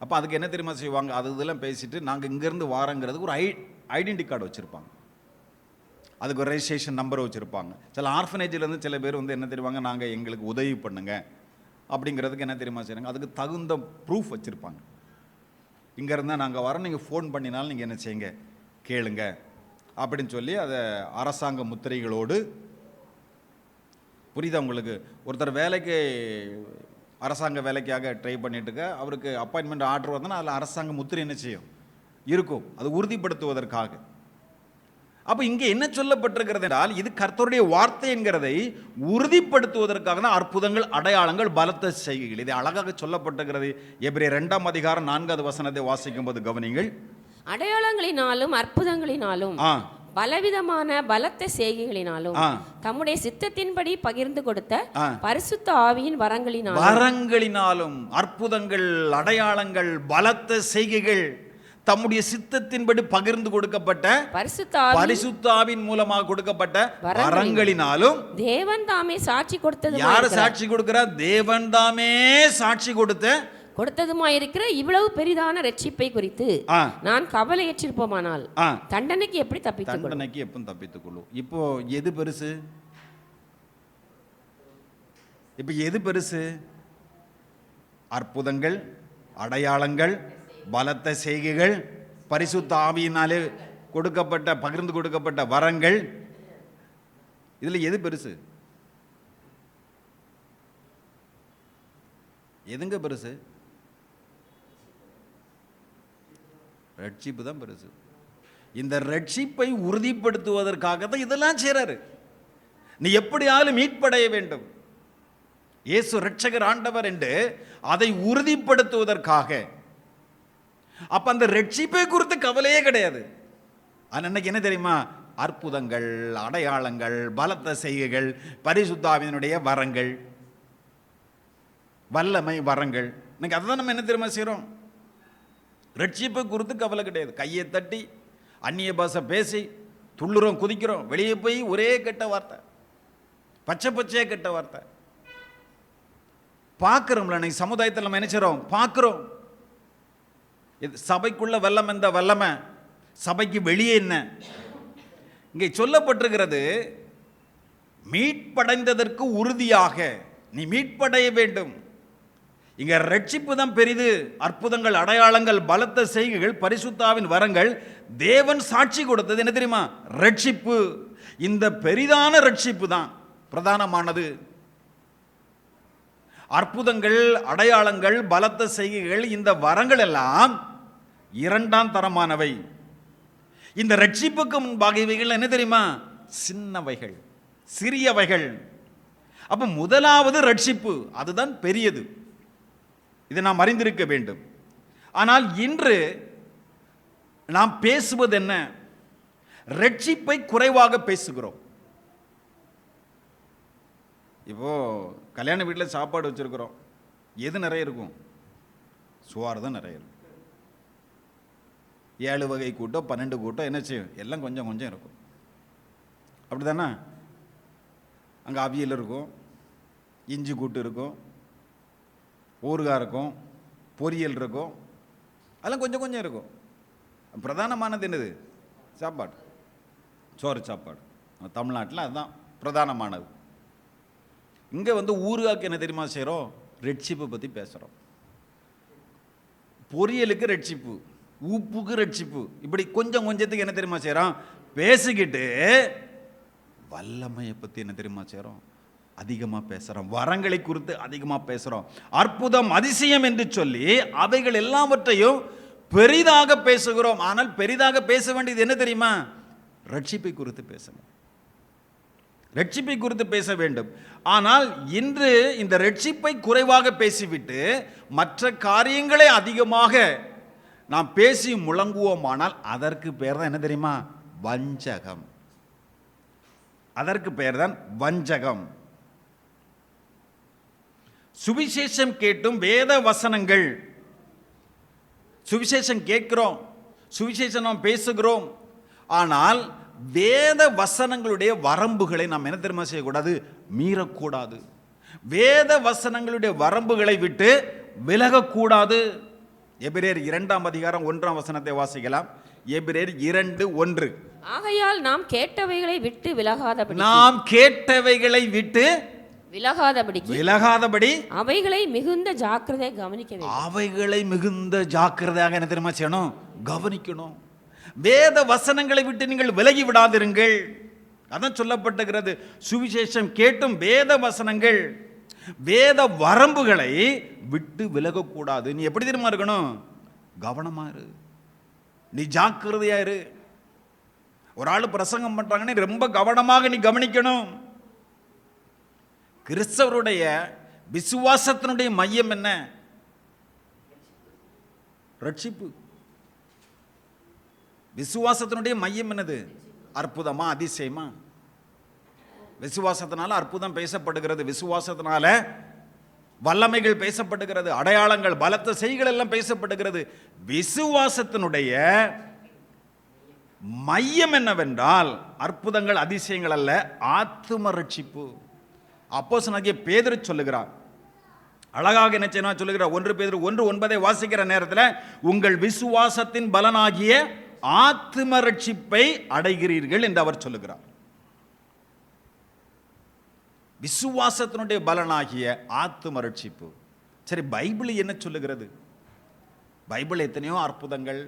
அப்போ அதுக்கு என்ன தெரியுமா செய்வாங்க, அது இதெல்லாம் பேசிட்டு நாங்கள் இங்கேருந்து வாரங்கிறதுக்கு ஒரு ஐடென்டி கார்டு வச்சுருப்பாங்க, அதுக்கு ஒரு ரெஜிஸ்ட்ரேஷன் நம்பர் வச்சுருப்பாங்க. சில ஆர்ஃபனேஜிலேருந்து சில பேர் வந்து என்ன தெரியுவாங்க, நாங்கள் எங்களுக்கு உதவி பண்ணுங்க அப்படிங்கிறதுக்கு என்ன தெரியுமா செய்கிறாங்க, அதுக்கு தகுந்த ப்ரூஃப் வச்சுருப்பாங்க. இங்கே இருந்தால் நாங்கள் வரோம், நீங்கள் ஃபோன் பண்ணினாலும் நீங்கள் என்ன செய்யுங்க, கேளுங்க அப்படின்னு சொல்லி அதை அரசாங்க முத்திரைகளோடு. புரியுதா உங்களுக்கு? ஒருத்தர் வேலைக்கு அரசாங்க வேலைக்காக ட்ரை பண்ணிட்டுருக்க, அவருக்கு அப்பாயின்மெண்ட் ஆர்டர் வந்தோன்னா அதில் அரசாங்க முத்திரை என்ன செய்யும், இருக்கும், அது உறுதிப்படுத்துவதற்காக. அப்போ இங்கே என்ன சொல்லப்பட்டிருக்கிறது என்றால், இது கர்த்தருடைய வார்த்தை என்கிறதை உறுதிப்படுத்துவதற்காக தான் அற்புதங்கள், அடையாளங்கள், பலத்த செய்கைகள். இது அழகாக சொல்லப்பட்டிருக்கிறது. எபிரேயர் 2ஆம் அதிகாரம் 4வது வசனத்தை வாசிக்கும் போது கவனிங்கள். அடையாளங்களினாலும் அற்புதங்களினாலும் பலவிதமான பலத்த செய்கைகளினாலும் தம்முடைய சித்தத்தின்படி பகிர்ந்து கொடுத்த பரிசுத்த ஆவியின் வரங்களினாலும் அற்புதங்கள், அடையாளங்கள், பலத்த செய்கைகள் தம்முடைய சித்தத்தின்படி பகிர்ந்து கொடுக்கப்பட்ட பரிசுத்த ஆவியின் மூலமாக கொடுக்கப்பட்ட வரங்களினாலும் தேவன் தாமே சாட்சி கொடுத்தது. யார் சாட்சி கொடுக்கிறார்? தேவன் தாமே சாட்சி கொடுத்ததுமாயிருக்கிற இவ்வளவு பெரிதான ரட்சிப்பை குறித்து நான் கவலையற்றிருப்போமானால் தண்டனைக்கு எப்படி தப்பித்துக் கொள்ளும். இப்போ எது பெருசு? இப்போ எது பெருசு? அற்புதங்கள், அடையாளங்கள், பலத்த செய்கைகள், பரிசுத்த ஆவியினாலே கொடுக்கப்பட்ட பகிர்ந்து கொடுக்கப்பட்ட வரங்கள், இதுல எது பெருசு? எதுங்க பெருசு? ரட்சிப்பு தான் பெருசு. இந்த ரட்சிப்பை உறுதிப்படுத்துவதற்காக தான் இதெல்லாம் செய்றாரு. நீ எப்படியாலும் மீட்படைய வேண்டும், இயேசு இரட்சகர் ஆண்டவர் என்று அதை உறுதிப்படுத்துவதற்காக. அப்ப அந்த ரட்சிப்பை குறித்து கவலையே கிடையாது. அன்னைக்கு என்ன தெரியுமா, அற்புதங்கள், அடையாளங்கள், பலத்த செய்கைகள், பரிசுத்த ஆவியினுடைய வரங்கள், வல்லமை வரங்கள். இன்னைக்கு அதுதான் நம்ம என்ன தெரியுமா செய்கிறோம், ரட்சிப்பை குறித்து கவலை கிடையாது. கையை தட்டி அந்நிய பாஷை பேசி துள்ளுறோம், குதிக்கிறோம், வெளியே போய் ஒரே கெட்ட வார்த்தை, பச்சை பச்சையே கெட்ட வார்த்தை பார்க்குறோம்ல. இன்னைக்கு சமுதாயத்தில் நம்ம என்ன செய்கிறோம், பார்க்குறோம். சபைக்குள்ள வல்லம் எந்த வல்லமை, சபைக்கு வெளியே என்ன? இங்கே சொல்லப்பட்டிருக்கிறது, மீட்படைந்ததற்கு உறுதியாக நீ மீட்படைய வேண்டும். இங்க ரட்சிப்பு தான் பெரிது. அற்புதங்கள், அடையாளங்கள், பலத்த செய்கைகள், பரிசுத்தாவின் வரங்கள், தேவன் சாட்சி கொடுத்தது என்ன தெரியுமா, ரட்சிப்பு. இந்த பெரிதான ரட்சிப்பு தான் பிரதானமானது. அற்புதங்கள், அடையாளங்கள், பலத்த செய்கைகள், இந்த வரங்கள் எல்லாம் இரண்டாம் தரமானவை. இந்த ரட்சிப்புக்கு முன்பாக இவைகள் என்ன தெரியுமா, சின்னவைகள், சிறியவைகள். அப்ப முதலாவது ரட்சிப்பு, அதுதான் பெரியது. இதை நாம் அறிந்திருக்க வேண்டும். ஆனால் இன்று நாம் பேசுவது என்ன, ரட்சிப்பை குறைவாக பேசுகிறோம். இப்போ கல்யாண வீட்டில் சாப்பாடு வச்சிருக்கிறோம், எது நிறைய இருக்கும், சுவார் தான் நிறைய இருக்கும். 7 வகை கூட்டம், 12 கூட்டம் என்ன செய்யும், எல்லாம் கொஞ்சம் கொஞ்சம் இருக்கும். அப்படிதானே? அங்கே அவியல் இருக்கும், இஞ்சி கூட்டு இருக்கும், ஊறுகாய் இருக்கும், பொரியல் இருக்கும், அதெல்லாம் கொஞ்சம் கொஞ்சம் இருக்கும். பிரதானமானது என்னது, சாப்பாடு, சோறு சாப்பாடு. தமிழ்நாட்டில் அதுதான் பிரதானமானது. இங்கே வந்து ஊறுகாய்க்கு என்ன தெரியுமா செய்கிறோம், ரட்சிப்பை பற்றி பேசுகிறோம். பொரியலுக்கு ரட்சிப்பு, உப்புக்கு ரட்சிப்பு, இப்படி கொஞ்சம் கொஞ்சத்துக்கு என்ன தெரியுமா செய்கிறோம், பேசிக்கிட்டு வல்லமையை பற்றி என்ன தெரியுமா செய்கிறோம், அதிகமாக பேசுகிறோம். வரங்களை குறித்து அதிகமாக பேசுகிறோம். அற்புதம், அதிசயம் என்று சொல்லி அவைகள் எல்லாவற்றையும் பெரிதாக பேசுகிறோம். ஆனால் பெரிதாக பேச வேண்டியது என்ன தெரியுமா, ரட்சிப்பை குறித்து பேசணும், ரட்சிப்பை குறித்து பேச வேண்டும். ஆனால் இன்று இந்த ரட்சிப்பை குறைவாக பேசிவிட்டு மற்ற காரியங்களை அதிகமாக நாம் பேசி முழங்குவோமானால் அதற்கு பெயர் தான் என்ன தெரியுமா, வஞ்சகம். அதற்கு பெயர் தான் வஞ்சகம். சுவிசேஷம் கேட்டும் வேத வசனங்கள், சுவிசேஷம் கேட்கிறோம், சுவிசேஷம் நாம் பேசுகிறோம், ஆனால் வேத வசனங்களுடைய வரம்புகளை நாம் என்ன தெரியுமா செய்யக்கூடாது, மீறக்கூடாது. வேத வசனங்களுடைய வரம்புகளை விட்டு விலகக்கூடாது. எபிரேயர் 2:1 வாசிக்கலாம். எபிரேயர் 2:1. ஆகையால் நாம் கேட்டவைகளை விட்டு விலகாதபடி விலகாதபடி அவைகளை மிகுந்த ஜாக்கிரதை கவனிக்க வேண்டும். அவைகளை மிகுந்த ஜாக்கிரதையாக என்ன தெரியுமா செய்யணும்? கவனிக்கணும். வேத வசனங்களை விட்டு நீங்கள் விலகி விடாதிருங்கள். அதான் சொல்லப்பட்டிருக்கிறது. சுவிசேஷம் கேட்டும் வேத வசனங்கள், வேத வரம்புகளை விட்டு விலகக்கூடாது. நீ எப்படி தெரியுமா இருக்கணும்? கவனமா இரு, நீ ஜாக்கிரதையா இரு. ஒரு ஆள் பிரசங்கம் பண்றாங்கன்னு ரொம்ப கவனமாக நீ கவனிக்கணும். கிறிஸ்தவருடைய விசுவாசத்தினுடைய மையம் என்ன? ரட்சிப்பு. விசுவாசத்தினுடைய மையம் என்னது? அற்புதமா, அதிசயமா? விசுவாசத்தினால அற்புதம் பேசப்படுகிறது, விசுவாசத்தினால வல்லமைகள் பேசப்படுகிறது, அடையாளங்கள், பலத்த செய்கள் எல்லாம் பேசப்படுகிறது. விசுவாசத்தினுடைய மையம் என்னவென்றால் அற்புதங்கள், அதிசயங்கள் அல்ல, ஆத்தும ரட்சிப்பு. அப்போஸ்தலனாகிய பேதுரு சொல்லுகிறார், அழகாக என்ன செய்யணும் சொல்லுகிறார். 1 பேதுரு 1:9 வாசிக்கிற நேரத்தில் உங்கள் விசுவாசத்தின் பலனாகிய ஆத்தும ரட்சிப்பை அடைகிறீர்கள் என்று அவர் சொல்லுகிறார். விசுவாசத்தினுடைய பலனாகிய ஆத்தும ரட்சிப்பு. சரி, பைபிள் என்ன சொல்லுகிறது? பைபிள் எத்தனையோ அற்புதங்கள்,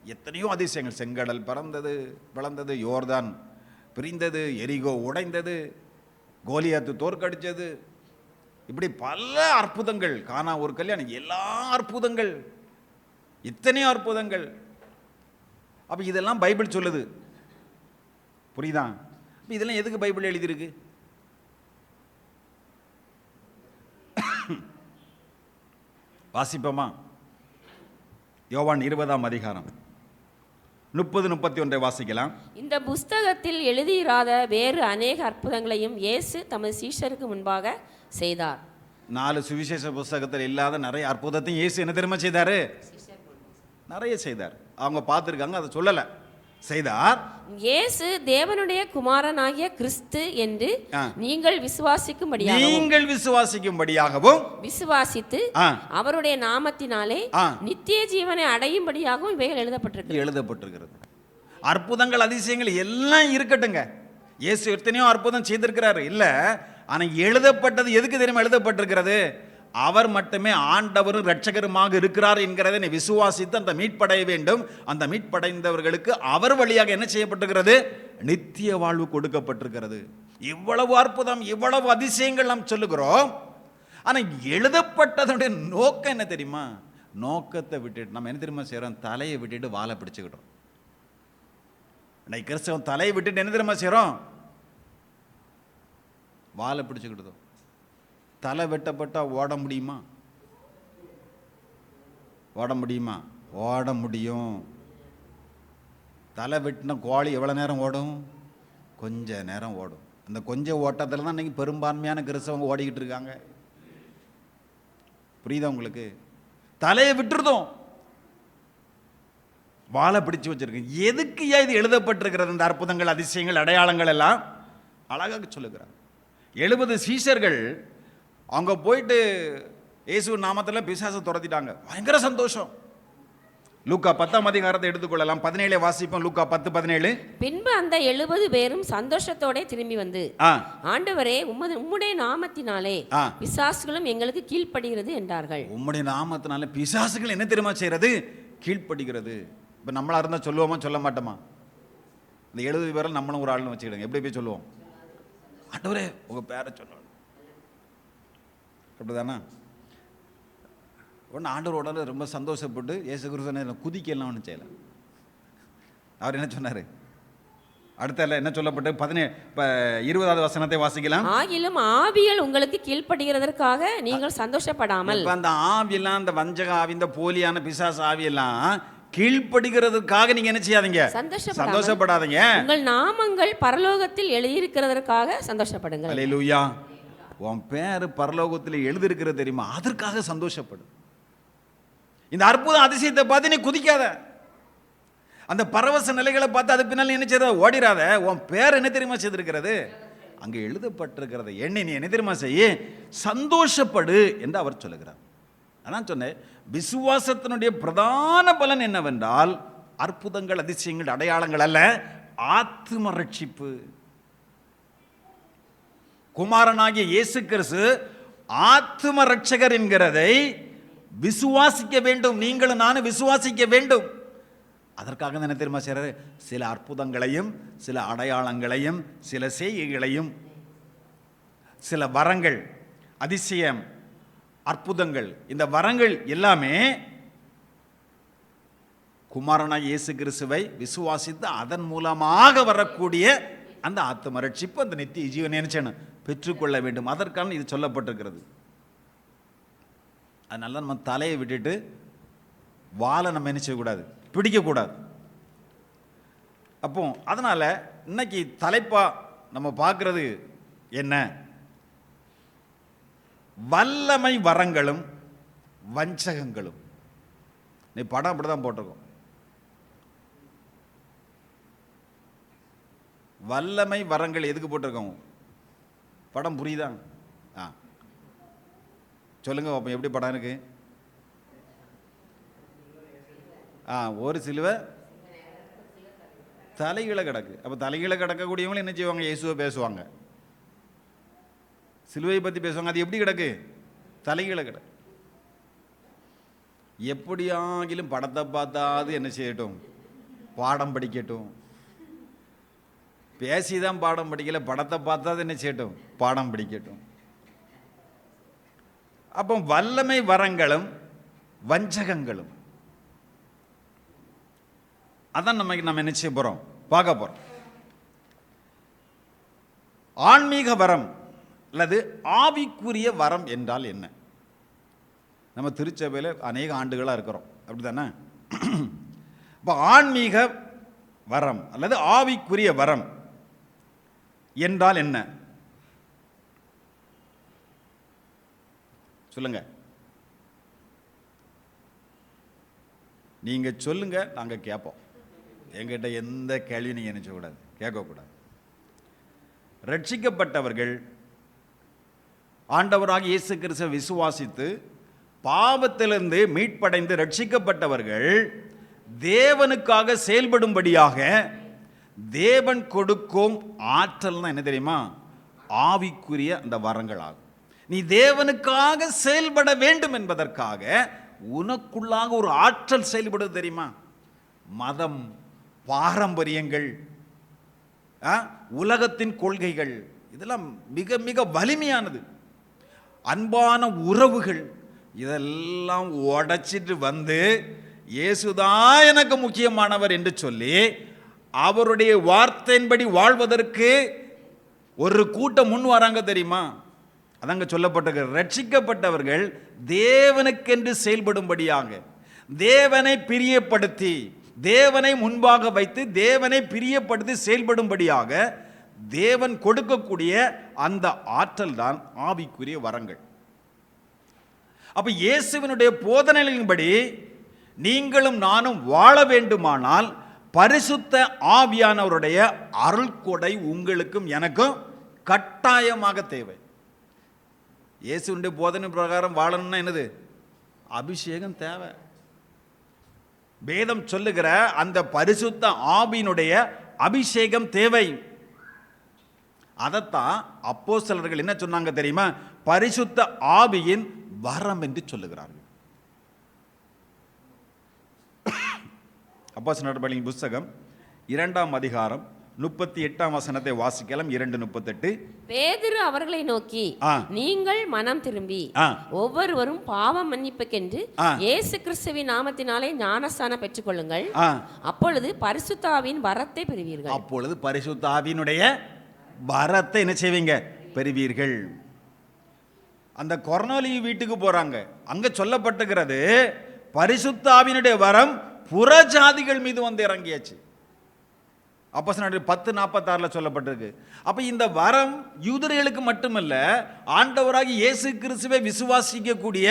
எத்தனையோ அதிசயங்கள். செங்கடல் பறந்தது, வளர்ந்தது, யோர்தான் பிரிந்தது, எரிகோ உடைந்தது, கோலியாத்து தோற்கடிச்சது, இப்படி பல அற்புதங்கள். கானா ஒரு கல்யாணம், எல்லா அற்புதங்கள், இத்தனையோ அற்புதங்கள். அப்ப இதெல்லாம் பைபிள் சொல்லுது. புரியுதா? இதெல்லாம் எதுக்கு பைபிள் எழுதியிருக்கு? வாசிப்போமா? யோவான் 20ஆம் அதிகாரம் 30-31 வாசிக்கலாம். இந்த புஸ்தகத்தில் எழுதியிராத வேறு அநேக அற்புதங்களையும் இயேசு தமது சீஷருக்கு முன்பாக செய்தார். 4 சுவிசேஷ புஸ்தகத்தில் இல்லாத நிறைய அற்புதத்தையும் இயேசு என்ன தெரியுமா செய்தாரு? நிறைய செய்தார். அவங்க பார்த்துருக்காங்க, அதை சொல்லலை, செய்தார். இயேசு தேவனுடைய குமாரனாகிய கிறிஸ்து என்று நீங்கள் விசுவாசிக்கும்படியாகவும் விசுவாசித்து அவருடைய நாமத்தினாலே நித்திய ஜீவனை அடையும்படியாகவும் இவைகள் எழுதப்பட்டிருக்கிறது. அற்புதங்கள், அதிசயங்கள் எல்லாம் இருக்கட்டுங்க. இயேசு எத்தனையோ அற்புதம் செய்திருக்கிறாரு இல்ல, ஆனா எழுதப்பட்டது எதுக்கு தெரியுமா எழுதப்பட்டிருக்கிறது? அவர் மட்டுமே ஆண்டவரும் இரட்சகருமாக இருக்கிறார் என்கிறதை நீ விசுவாசித்து அந்த மீட்படைய வேண்டும். அந்த மீட்படைந்தவர்களுக்கு அவர் வழியாக என்ன செய்யப்பட்டிருக்கிறது? நித்திய வாழ்வு கொடுக்கப்பட்டிருக்கிறது. இவ்வளவு அற்புதம், இவ்வளவு அதிசயங்கள் நாம் சொல்லுகிறோம். ஆனா எழுதப்பட்டதுடைய நோக்கம் என்ன தெரியுமா? நோக்கத்தை விட்டுட்டு நம்ம என்ன தெரியுமா செய்யறோம்? தலையை விட்டுட்டு வாழை பிடிச்சுக்கிட்டோம். இன்னைக்கு கிறிஸ்தவன் தலையை விட்டுட்டு என்ன தெரியுமா செய்யறோம்? வாழை பிடிச்சுக்கிட்டோம். தலை வெட்டப்பட்டா ஓட முடியுமா? ஓட முடியுமா? ஓட முடியும். தலை வெட்டின கோழி எவ்வளோ நேரம் ஓடும்? கொஞ்ச நேரம் ஓடும். அந்த கொஞ்சம் ஓட்டத்தில் தான் இன்னைக்கு பெரும்பான்மையான கிறிஸ்தவங்க ஓடிக்கிட்டு இருக்காங்க. புரியுதா உங்களுக்கு? தலையை விட்டுருதோம், வாழை பிடிச்சு வச்சிருக்கு. எதுக்கு இது எழுதப்பட்டிருக்கிறது? இந்த அற்புதங்கள், அதிசயங்கள், அடையாளங்கள் எல்லாம் அழகாக சொல்லுகிறார். 70 சீஷர்கள் அவங்க போயிட்டு இயேசு நாமத்தில் பிசாசை துரத்திட்டாங்க. பயங்கர சந்தோஷம். லூக்கா 10ஆம் அதிகாரத்தை எடுத்துக்கொள்ளலாம். 17 வாசிப்போம். லூக்கா 10:17. பின்பு அந்த 70 பேரும் சந்தோஷத்தோட திரும்பி வந்து, ஆண்டவரே, உம்முடைய நாமத்தினாலே பிசாசுகளும் எங்களுக்கு கீழ்ப்படுகிறது என்றார்கள். உம்முடைய நாமத்தினாலே பிசாசுகள் என்ன தெரியுமா செய்யறது? கீழ்ப்படுகிறது. இப்போ நம்மளா இருந்தால் சொல்லுவோமா, சொல்ல மாட்டோமா? இந்த 70 பேரில் நம்மளும் ஒரு ஆள்னு வச்சுக்கிடுங்க. எப்படி போய் சொல்லுவோம்? ஆண்டவரே உங்கள் பேரை சொல்லணும், அப்படிதானா? ஒன்று ஆண்டவரோட ரொம்ப சந்தோஷப்பட்டு இயேசு கிறிஸ்து குதிக்கலாம் ஒன்றும் செய்யலை. அவர் என்ன சொன்னார்? அடுத்த என்ன சொல்லப்பட்டு 20வது வசனத்தை வாசிக்கலாம். ஆகிலும் ஆவிகள் உங்களுக்கு கீழ்ப்படுகிறதற்காக நீங்கள் சந்தோஷப்படாமல். அந்த ஆவியெல்லாம், அந்த வஞ்சக ஆவி, இந்த போலியான பிசாசு ஆவியெல்லாம் கீழ்ப்படுகிறதுக்காக நீங்க என்ன செய்யாதீங்க? சந்தோஷப்படாதீங்க. உங்கள் நாமங்கள் பரலோகத்தில் எழுதியிருக்கிறதற்காக சந்தோஷப்படுங்க. அல்லேலூயா. உன் பேர் பரலோகத்தில் எழுதியிருக்கிறது தெரியுமா? அதற்காக சந்தோஷப்படு. இந்த அற்புத அதிசயத்தை பார்த்து நீ குதிக்காத. அந்த பரவச நிலைகளை பார்த்து அது பின்னால் என்ன செய்ய ஓடிராத. உன் பேர் என்ன தெரியுமா செய்திருக்கிறது? அங்கே எழுதப்பட்டிருக்கிறத எண்ணி நீ என்ன தெரியுமா செய்ய, சந்தோஷப்படு என்று அவர் சொல்லுகிறார். அதான் சொன்னேன், விசுவாசத்தினுடைய பிரதான பலன் என்னவென்றால் அற்புதங்கள், அதிசயங்கள், அடையாளங்கள் அல்ல, ஆத்தும ரட்சிப்பு. குமாரனாகிய இயேசு கிறிஸ்து ஆத்தும ரட்சகர் என்கிறதை விசுவாசிக்க வேண்டும். நீங்களும் நானும் விசுவாசிக்க வேண்டும். அதற்காக என்ன தெரியுமா செய்றாரு, சில அற்புதங்களையும் சில அடையாளங்களையும் சில செய்கைகளையும், சில வரங்கள், அதிசயம், அற்புதங்கள், இந்த வரங்கள் எல்லாமே குமாரனாகிய இயேசு கிறிஸ்துவை விசுவாசித்து அதன் மூலமாக வரக்கூடிய அந்த ஆத்தும ரட்சிப்பு, அந்த நித்திய ஜீவனை நினைச்சேன் பெற்றுக்கொள்ள வேண்டும். அதற்கான இது சொல்லப்பட்டிருக்கிறது. அதனால நம்ம தலையை விட்டுட்டு வாழை நம்ம என்ன செய்யக்கூடாது, பிடிக்கக்கூடாது. அப்போ அதனால இன்னைக்கு தலைப்பா நம்ம பார்க்கறது என்ன, வல்லமை வரங்களும் வஞ்சகங்களும். நீ படம் அப்படிதான் போட்டிருக்கோம். வல்லமை வரங்கள் எதுக்கு போட்டிருக்கோம்? படம் புரியுதா? சொல்லுங்க பாப்போம், எப்படி படம் இருக்கு? ஒரு சிலுவை தலைகீழ கிடக்கு. அப்போ தலைகீழ கிடக்கக்கூடியவங்களும் என்ன செய்வாங்க, இயேசுவை பேசுவாங்க, சிலுவையை பற்றி பேசுவாங்க. அது எப்படி கிடக்கு? தலைகீழ கிடக்கு. எப்படியாகிலும் படத்தை பார்த்தாது என்ன செய்யட்டும், பாடம் படிக்கட்டும். பேசிதான் பாடம் படிக்கல, படத்தை பார்த்தாது என்ன செய்யட்டும், பாடம் படிக்கட்டும். அப்போ வல்லமை வரங்களும் வஞ்சகங்களும் அதான் நம்ம என்ன செய்ய போறோம், பார்க்க போறோம். ஆன்மீக வரம் அல்லது ஆவிக்குரிய வரம் என்றால் என்ன? நம்ம திருச்சபையில் அநேக ஆண்டுகளாக இருக்கிறோம், அப்படித்தானே? இப்போ ஆன்மீக வரம் அல்லது ஆவிக்குரிய வரம் என்றால் என்ன சொல்லுங்க. நீங்க சொல்லுங்க, நாங்க கேட்போம். எங்கிட்ட எந்த கேள்வியும் நீங்க நினைச்சக்கூடாது, கேட்கக்கூடாது. ரட்சிக்கப்பட்டவர்கள் ஆண்டவராக இயேசு கிறிஸ்துவை விசுவாசித்து பாவத்திலிருந்து மீட்படைந்து ரட்சிக்கப்பட்டவர்கள் தேவனுக்காக செயல்படும்படியாக தேவன் கொடுக்கும் ஆற்றல் தான் என்ன தெரியுமா, ஆவிக்குரிய அந்த வரங்கள் ஆகும். நீ தேவனுக்காக செயல்பட வேண்டும் என்பதற்காக உனக்குள்ளாக ஒரு ஆற்றல் செயல்படுவது தெரியுமா? மதம், பாரம்பரியங்கள், உலகத்தின் கொள்கைகள், இதெல்லாம் மிக மிக வலிமையானது. அன்பான உறவுகள், இதெல்லாம் உடைச்சிட்டு வந்து இயேசுதான் எனக்கு முக்கியமானவர் என்று சொல்லி அவருடைய வார்த்தையின்படி வாழ்வதற்கு ஒரு கூட்டம் முன் வராங்க தெரியுமா? அதங்க சொல்லப்பட்டிருக்கிறது, ரட்சிக்கப்பட்டவர்கள் தேவனுக்கென்று செயல்படும்படியாக, தேவனை பிரியப்படுத்தி, தேவனை முன்பாக வைத்து தேவனை பிரியப்படுத்தி செயல்படும்படியாக தேவன் கொடுக்கக்கூடிய அந்த ஆற்றல் தான் ஆவிக்குரிய வரங்கள். அப்ப இயேசுவினுடைய போதனைகளின்படி நீங்களும் நானும் வாழ வேண்டுமானால் பரிசுத்த ஆவியானவருடைய அருள் கொடை உங்களுக்கும் எனக்கும் கட்டாயமாக தேவை. இயேசுவினுடைய போதனை பிரகாரம் வாழணும்னா என்னது? அபிஷேகம் தேவை. வேதம் சொல்லுகிற அந்த பரிசுத்த ஆவியினுடைய அபிஷேகம் தேவை. அதைத்தான் அப்போஸ்தலர்கள் என்ன சொன்னாங்க தெரியுமா? பரிசுத்த ஆவியின் வரம் என்று சொல்லுகிறார்கள். அப்போஸ்தலர் நடபடிகளின் புத்தகம் 2ஆம் அதிகாரம் 38ஆம் வசனத்தை வாசிக்கலாம். 2:38. பேதுரு அவர்களை நோக்கி, நீங்கள் மனம் திரும்பி ஒவ்வொருவரும் பாவ மன்னிப்புக்கென்று இயேசு கிறிஸ்துவின் நாமத்தினாலே ஞானஸ்நானம் பெற்றுக்கொள்ளுங்கள், அப்பொழுது பரிசுத்த ஆவியின் வரத்தை பெறுவீர்கள். அப்பொழுது பரிசுத்த ஆவியினுடைய வரத்தை என்ன செய்வீங்க? பெறுவீர்கள். அந்த கொர்நேலியு வீட்டுக்கு போறாங்க, அங்க சொல்லப்பட்டிருக்கிறது பரிசுத்த ஆவியினுடைய வரம் புறஜாதிகள் மீது வந்து இறங்கியாச்சு. அப்போஸ்தலர் 10:46 சொல்லப்பட்டிருக்கு. அப்ப இந்த வரம் யூதர்களுக்கு மட்டுமல்ல, ஆண்டவராகிய இயேசு கிறிஸ்துவை விசுவாசிக்கக்கூடிய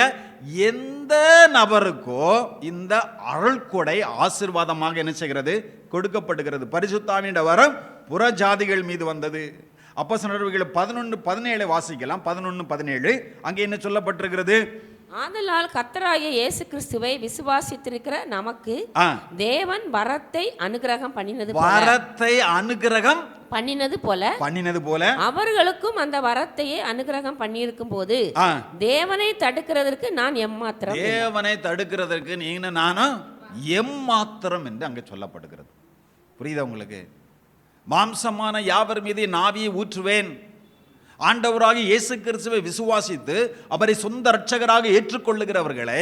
எந்த நபருக்கோ இந்த அருள் கொடை ஆசீர்வாதமாக என்ன செய்கிறது? கொடுக்கப்படுகிறது. பரிசுத்த ஆவியினுடைய வரம் புறஜாதிகள் மீது வந்தது. அப்போஸ்தலர் நடவடிக்கைகள் 11:17 வாசிக்கலாம். 11:17 அங்கே என்ன சொல்லப்பட்டிருக்கிறது? ஆதலால் கர்த்தராகிய இயேசு கிறிஸ்துவை விசுவாசித்திருக்கிற நமக்கு தேவன் வரத்தை அனுக்கிரகம் பண்ணினது போல அவர்களுக்கும் அந்த வரத்தையே அனுக்கிரகம் பண்ணியிருக்கும் போது தேவனை தடுக்கிறதற்கு நான் எம்மாத்திரம். தேவனை தடுக்கிறதற்கு நீங்க நானும் எம்மாத்திரம் என்று அங்கே சொல்லப்படுகிறது. புரியுதா உங்களுக்கு? மாம்சமான யாவர் மீது நாவியை ஊற்றுவேன். ஆண்டவராக இயேசு கிறிஸ்துவை விசுவாசித்து அவரை சொந்த இரட்சகராக ஏற்றுக்கொள்ளுகிறவர்களை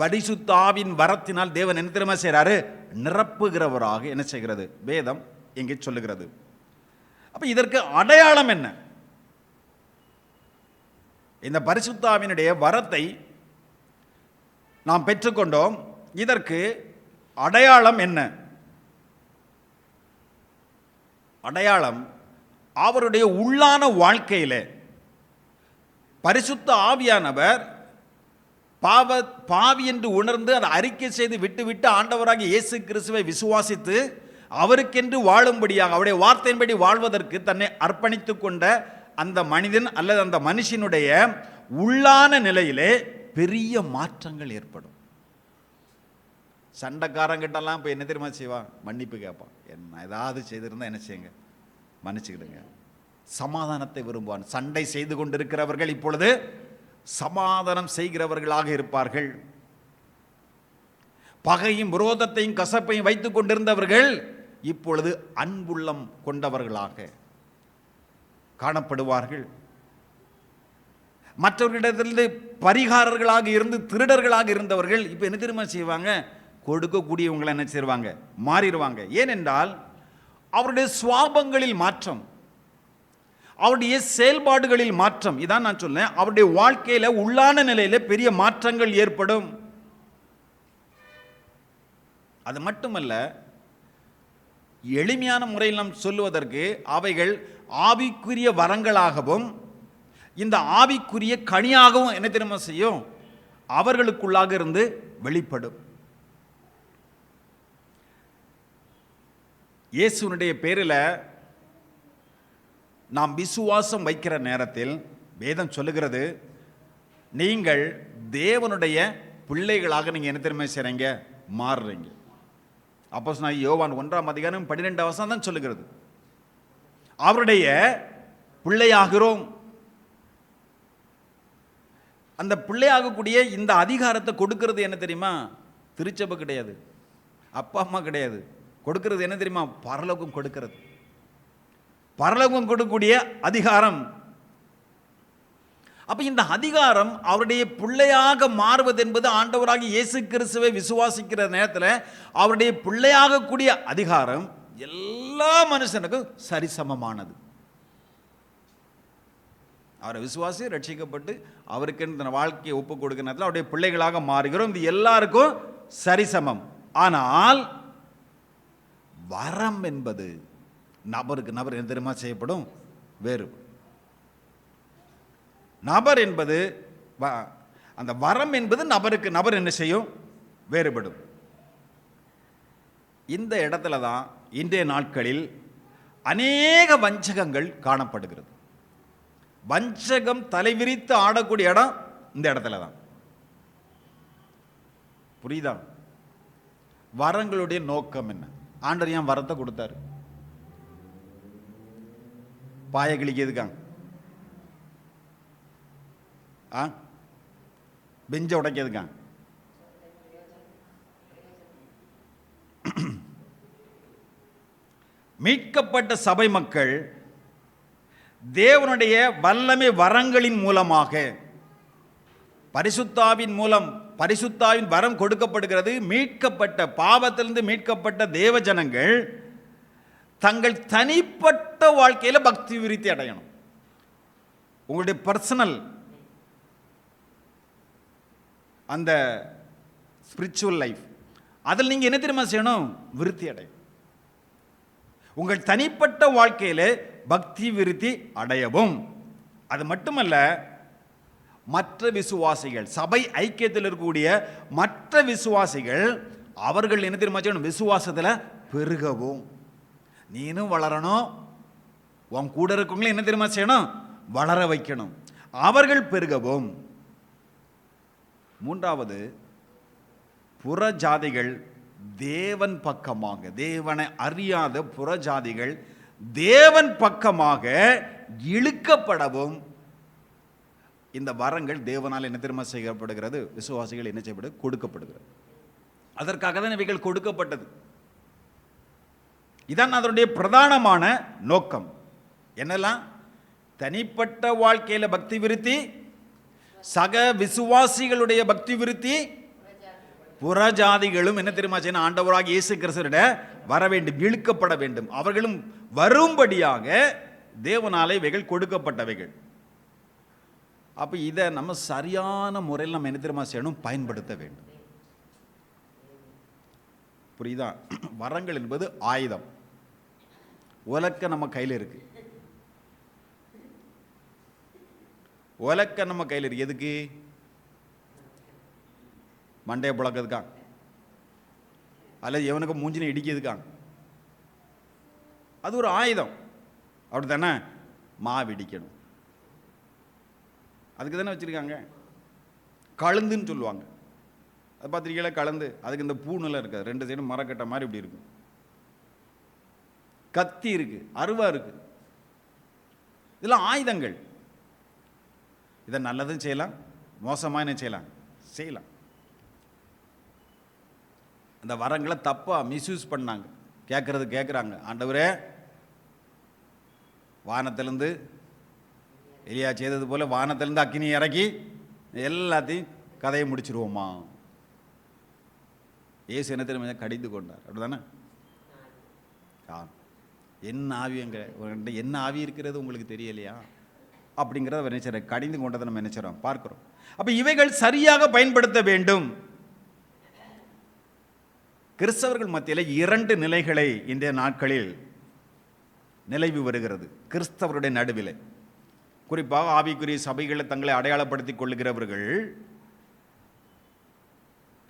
பரிசுத்த ஆவியின் வரத்தினால் தேவன் என்ன தெரியுமா செய்கிறாரு? நிரப்புகிறவராக என்ன செய்கிறது வேதம் இங்கே சொல்லுகிறது. அப்ப இதற்கு அடையாளம் என்ன? இந்த பரிசுத்த ஆவியினுடைய வரத்தை நாம் பெற்றுக்கொண்டோம். இதற்கு அடையாளம் என்ன? அடையாளம் அவருடைய உள்ளான வாழ்க்கையிலே பரிசுத்த ஆவியானவர் பாவி என்று உணர்ந்து அதை அறிக்கை செய்து விட்டு ஆண்டவராக இயேசு கிறிஸ்துவை விசுவாசித்து அவருக்கென்று வாழும்படியாக அவருடைய வார்த்தையின்படி வாழ்வதற்கு தன்னை அர்ப்பணித்து கொண்ட அந்த மனிதன் அல்லது அந்த மனுஷனுடைய உள்ளான நிலையிலே பெரிய மாற்றங்கள் ஏற்படும். சண்டைக்காரங்கிட்டலாம் இப்போ என்ன தெரியுமா செய்வான்? மன்னிப்பு கேட்பான். என்ன ஏதாவது செய்திருந்தா என்ன செய்யுங்க, மன்னிச்சுக்கிடுங்க. சமாதானத்தை விரும்புவான். சண்டை செய்து கொண்டிருக்கிறவர்கள் இப்பொழுது சமாதானம் செய்கிறவர்களாக இருப்பார்கள். பகையும் விரோதத்தையும் கசப்பையும் வைத்துக் கொண்டிருந்தவர்கள் இப்பொழுது அன்புள்ளம் கொண்டவர்களாக காணப்படுவார்கள். மற்றவர்களிடத்திலிருந்து பரிகாரர்களாக இருந்து திருடர்களாக இருந்தவர்கள் இப்போ என்ன தெரியுமா செய்வாங்க? கொடுக்கக்கூடியவங்களை என்ன செய்வாங்க? மாறிடுவாங்க. ஏனென்றால் அவருடைய சுவாபங்களில் மாற்றம், அவருடைய செயல்பாடுகளில் மாற்றம். இதான் நான் சொன்னேன், அவருடைய வாழ்க்கையில உள்ளான நிலையில பெரிய மாற்றங்கள் ஏற்படும். அது மட்டுமல்ல, எளிமையான முறையில் நாம் சொல்லுவதற்கு அவைகள் ஆவிக்குரிய வரங்களாகவும் இந்த ஆவிக்குரிய கனியாகவும் என்ன தெரியுமா செய்யும்? அவர்களுக்குள்ளாக இருந்து வெளிப்படும். இயேசுனுடைய பேரில் நாம் விசுவாசம் வைக்கிற நேரத்தில் வேதம் சொல்லுகிறது, நீங்கள் தேவனுடைய பிள்ளைகளாக நீங்கள் என்ன தெரியுமா செய்றீங்க? மாறுறீங்க. அப்போஸ்தலனாகிய யோவான் 1:12 தான் சொல்லுகிறது. அவருடைய பிள்ளையாகிறோம். அந்த பிள்ளையாகக்கூடிய இந்த அதிகாரத்தை கொடுக்கிறது என்ன தெரியுமா? திருச்சபை கிடையாது, அப்பா அம்மா கிடையாது. கொடுக்கிறது என்ன தெரியுமா? பரலோகம் கொடுக்கிறது. பரலோகம் கொடுக்கக்கூடிய அதிகாரம். அப்ப இந்த அதிகாரம் அவருடைய பிள்ளையாக மாறுவது என்பது ஆண்டவராக இயேசு கிறிஸ்துவை விசுவாசிக்கிற நேரத்தில் அவருடைய பிள்ளையாக கூடிய அதிகாரம் எல்லா மனுஷனுக்கும் சரிசமமானது. அவரை விசுவாசி ரட்சிக்கப்பட்டு அவருக்கு இந்த வாழ்க்கையை ஒப்பு கொடுக்கிற நேரத்தில் அவருடைய பிள்ளைகளாக மாறுகிறோம். இது எல்லாருக்கும் சரிசமம். ஆனால் வரம் என்பது நபருக்கு நபர் என்ன தெரியுமா செய்யப்படும்? வேறு. நபர் என்பது அந்த வரம் என்பது நபருக்கு நபர் என்ன செய்யும்? வேறுபடும். இந்த இடத்துல தான் இன்றைய நாட்களில் அநேக வஞ்சகங்கள் காணப்படுகிறது. வஞ்சகம் தலைவிரித்து ஆடக்கூடிய இடம் இந்த இடத்துல தான். புரியுதா? வரங்களுடைய நோக்கம் என்ன? ஆண்டவர் ஏன் வரத்தை கொடுத்தாரு? பாய கிழிக்கிறதுக்காங்க, பெஞ்ச உடைக்கிறதுக்காங்க, மீட்கப்பட்ட சபை மக்கள் தேவனுடைய வல்லமை வரங்களின் மூலமாக பரிசுத்தாவின் மூலம் பரிசுத்தாவின் வரம் கொடுக்கப்படுகிறது. மீட்கப்பட்ட பாவத்திலிருந்து மீட்கப்பட்ட தேவ ஜனங்கள் தங்கள் தனிப்பட்ட வாழ்க்கையில் பக்தி விருத்தி அடையணும். உங்களுடைய பர்சனல் அந்த ஸ்பிரிச்சுவல் லைஃப் அதில் நீங்கள் என்ன தெரியுமா செய்யணும்? விருத்தி அடையும். உங்கள் தனிப்பட்ட வாழ்க்கையில் பக்தி விருத்தி அடையவும். அது மட்டுமல்ல, மற்ற விசுவாசிகள் சபை ஐக்கியத்தில் இருக்கக்கூடிய மற்ற விசுவாசிகள் அவர்கள் என்ன தெரியுமா செய்யணும்? விசுவாசத்தில் பெருகவும். நீனும் வளரணும், உன் கூட இருக்கவங்களும் என்ன தெரியுமா செய்யணும்? வளர வைக்கணும், அவர்கள் பெருகவும். மூன்றாவது, புறஜாதிகள் தேவன் பக்கமாக, தேவனை அறியாத புறஜாதிகள் தேவன் பக்கமாக இழுக்கப்படவும் இந்த வரங்கள் தேவனால் என்ன தெரியுமா செய்யப்படுகிறது? விசுவாசிகள் என்ன செய்யப்படு? கொடுக்கப்படுகிறது. அதற்காக தான் இவைகள் கொடுக்கப்பட்டது. இதான் அதனுடைய பிரதானமான நோக்கம். என்னெல்லாம்? தனிப்பட்ட வாழ்க்கையில பக்தி விருத்தி, சக விசுவாசிகளுடைய பக்தி விருத்தி, புறஜாதிகளும் என்ன தெரியுமா செய்யணும்? ஆண்டவராக இயேசு கிறிஸ்துவிட வர வேண்டும், இழுக்கப்பட வேண்டும், அவர்களும் வரும்படியாக தேவனாலே இவைகள் கொடுக்கப்பட்டவைகள். அப்ப இதை நம்ம சரியான முறையில் நம்ம என்ன தெரியுமா செய்யணும்? பயன்படுத்த வேண்டும். புரியுதா? வரங்கள் என்பது ஆயுதம். உலக்க நம்ம கையில் இருக்கு, உலக்க நம்ம கையில் இருக்கு. எதுக்கு? மண்டையை புழக்கிறதுக்கா? அல்லது எவனுக்கு மூஞ்சினை இடிக்கிறதுக்கா? அது ஒரு ஆயுதம். அப்படி தானே? மாவு இடிக்கணும், அதுக்கு தானே வச்சிருக்காங்க. கழுந்துன்னு சொல்லுவாங்க, அது பார்த்துருக்கீங்களா? கலந்து அதுக்கு இந்த பூனெல்லாம் இருக்காது, ரெண்டு சைடும் மரக்கட்டை மாதிரி இப்படி இருக்கும். கத்தி இருக்கு, அருவா இருக்கு, இதெல்லாம் ஆயுதங்கள். இதை நல்லதும் செய்யலாம், மோசமாக என்ன செய்யலாம்? செய்யலாம். அந்த வரங்களை தப்பா மிஸ்யூஸ் பண்ணாங்க. கேட்குறாங்க, ஆண்டவரே வானத்திலிருந்து எலியா செய்தது போல வானத்திலிருந்து அக்கினி இறக்கி எல்லாத்தையும் கதையை முடிச்சிருவோமா? ஏசு என்ன தெரியுமா? கடிந்து கொண்டார். அப்படிதானே? என்ன ஆவி எங்க என்ன ஆவி இருக்கிறது உங்களுக்கு தெரியலையா? அப்படிங்கிறத நினைச்ச கடிந்து கொண்டதை நம்ம நினைச்சிடறோம், பார்க்கிறோம். அப்ப இவைகள் சரியாக பயன்படுத்த வேண்டும். கிறிஸ்தவர்கள் மத்தியில் 2 நிலைகளை இன்றைய நாட்களில் நிலவி வருகிறது. கிறிஸ்தவருடைய நடுவில், குறிப்பாக ஆவிக்குரிய சபைகளை தங்களை அடையாளப்படுத்திக் கொள்ளுகிறவர்கள்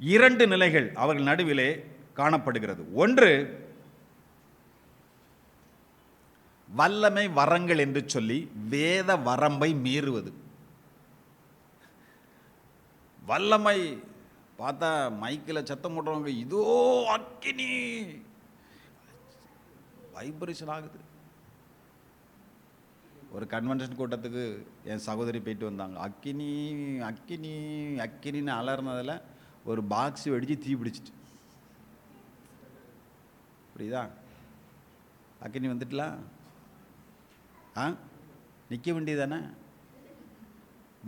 2 நிலைகள் அவர்கள் நடுவிலே காணப்படுகிறது. ஒன்று, வல்லமை வரங்கள் என்று சொல்லி வேத வரம்பை மீறுவது. வல்லமை பார்த்தா மைக்கில் சத்தம் போடுறவங்க, இதோ அக்கினி, வைப்ரேஷன் ஆகுது. ஒரு கன்வென்ஷன் கூட்டத்துக்கு என் சகோதரி போயிட்டு வந்தாங்க. அக்கினி அக்கினி அக்கினின்னு அலர்னதில் ஒரு பாக்ஸ் வெடிச்சு தீ பிடிச்சிட்டு. புரியுதா? அக்கினி வந்துட்டலாம், நிற்க வேண்டியதானே?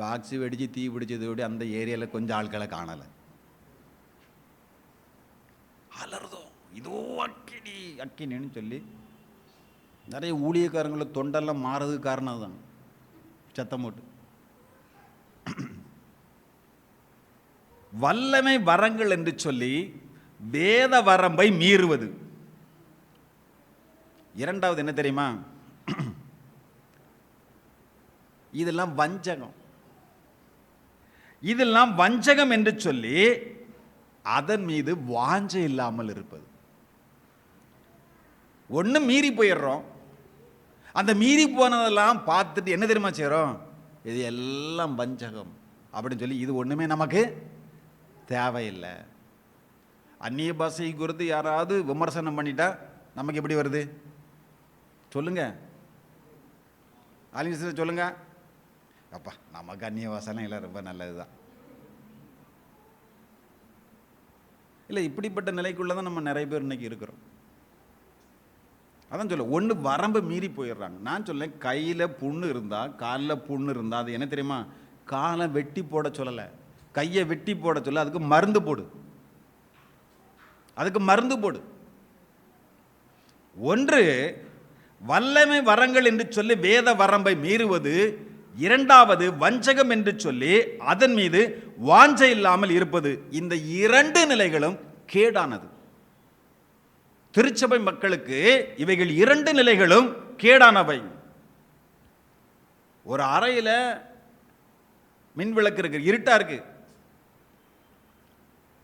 பாக்ஸு வெடிச்சு தீ பிடிச்சதோடு அந்த ஏரியாவில் கொஞ்சம் ஆட்களை காணலை. அலறுதோ, இதோ அக்கினி அக்கினின்னு சொல்லி நிறைய ஊழியக்காரங்களை தொண்டெல்லாம் மாறதுக்கு காரணம் தான் சத்தம் போட்டு. வல்லமை வரங்கள் என்று சொல்லி வேத வரம்பை மீறுவது. இரண்டாவது என்ன தெரியுமா? இதெல்லாம் வஞ்சகம். இதெல்லாம் வஞ்சகம் என்று சொல்லி அதன் மீது வாஞ்சை இல்லாமல் இருப்பது. ஒன்று மீறி போயிடுறோம், அந்த மீறி போனதெல்லாம் பார்த்துட்டு என்ன தெரியுமா செய்கிறோம்? இது எல்லாம் வஞ்சகம் அப்படின்னு சொல்லி இது ஒன்றுமே நமக்கு தேவையில்லை. அந்நிய பாஷை குறித்து யாராவது விமர்சனம் பண்ணிட்டா நமக்கு எப்படி வருது சொல்லுங்க? ஆலிங்க சொல்லுங்க. அப்பா நமக்கு அந்நிய பாஷைலாம் இல்லை, ரொம்ப நல்லது தான். இல்லை, இப்படிப்பட்ட நிலைக்குள்ளே நம்ம நிறைய பேர் இன்னைக்கு இருக்கிறோம். அதான் சொல்ல, ஒன்று வரம்பு மீறி போயிடுறாங்க. நான் சொல்ல, கையில் புண்ணு இருந்தால், காலில் புண்ணு இருந்தால் அது என்ன தெரியுமா? காலை வெட்டி போட சொல்லலை, கையை வெட்டி போட சொல்ல, அதுக்கு மருந்து போடு, அதுக்கு மருந்து போடு. ஒன்று வல்லமை வரங்கள் என்று சொல்லி வேத வரம்பை மீறுவது. இரண்டாவது வஞ்சகம் என்று சொல்லி அதன் மீது வாஞ்சை இல்லாமல் இருப்பது. இந்த 2 நிலைகளும் கேடானது. திருச்சபை மக்களுக்கு இவைகள் 2 நிலைகளும் கேடானவை. ஒரு அறையில் மின் விளக்கு இருக்கு, இருட்டா இருக்கு,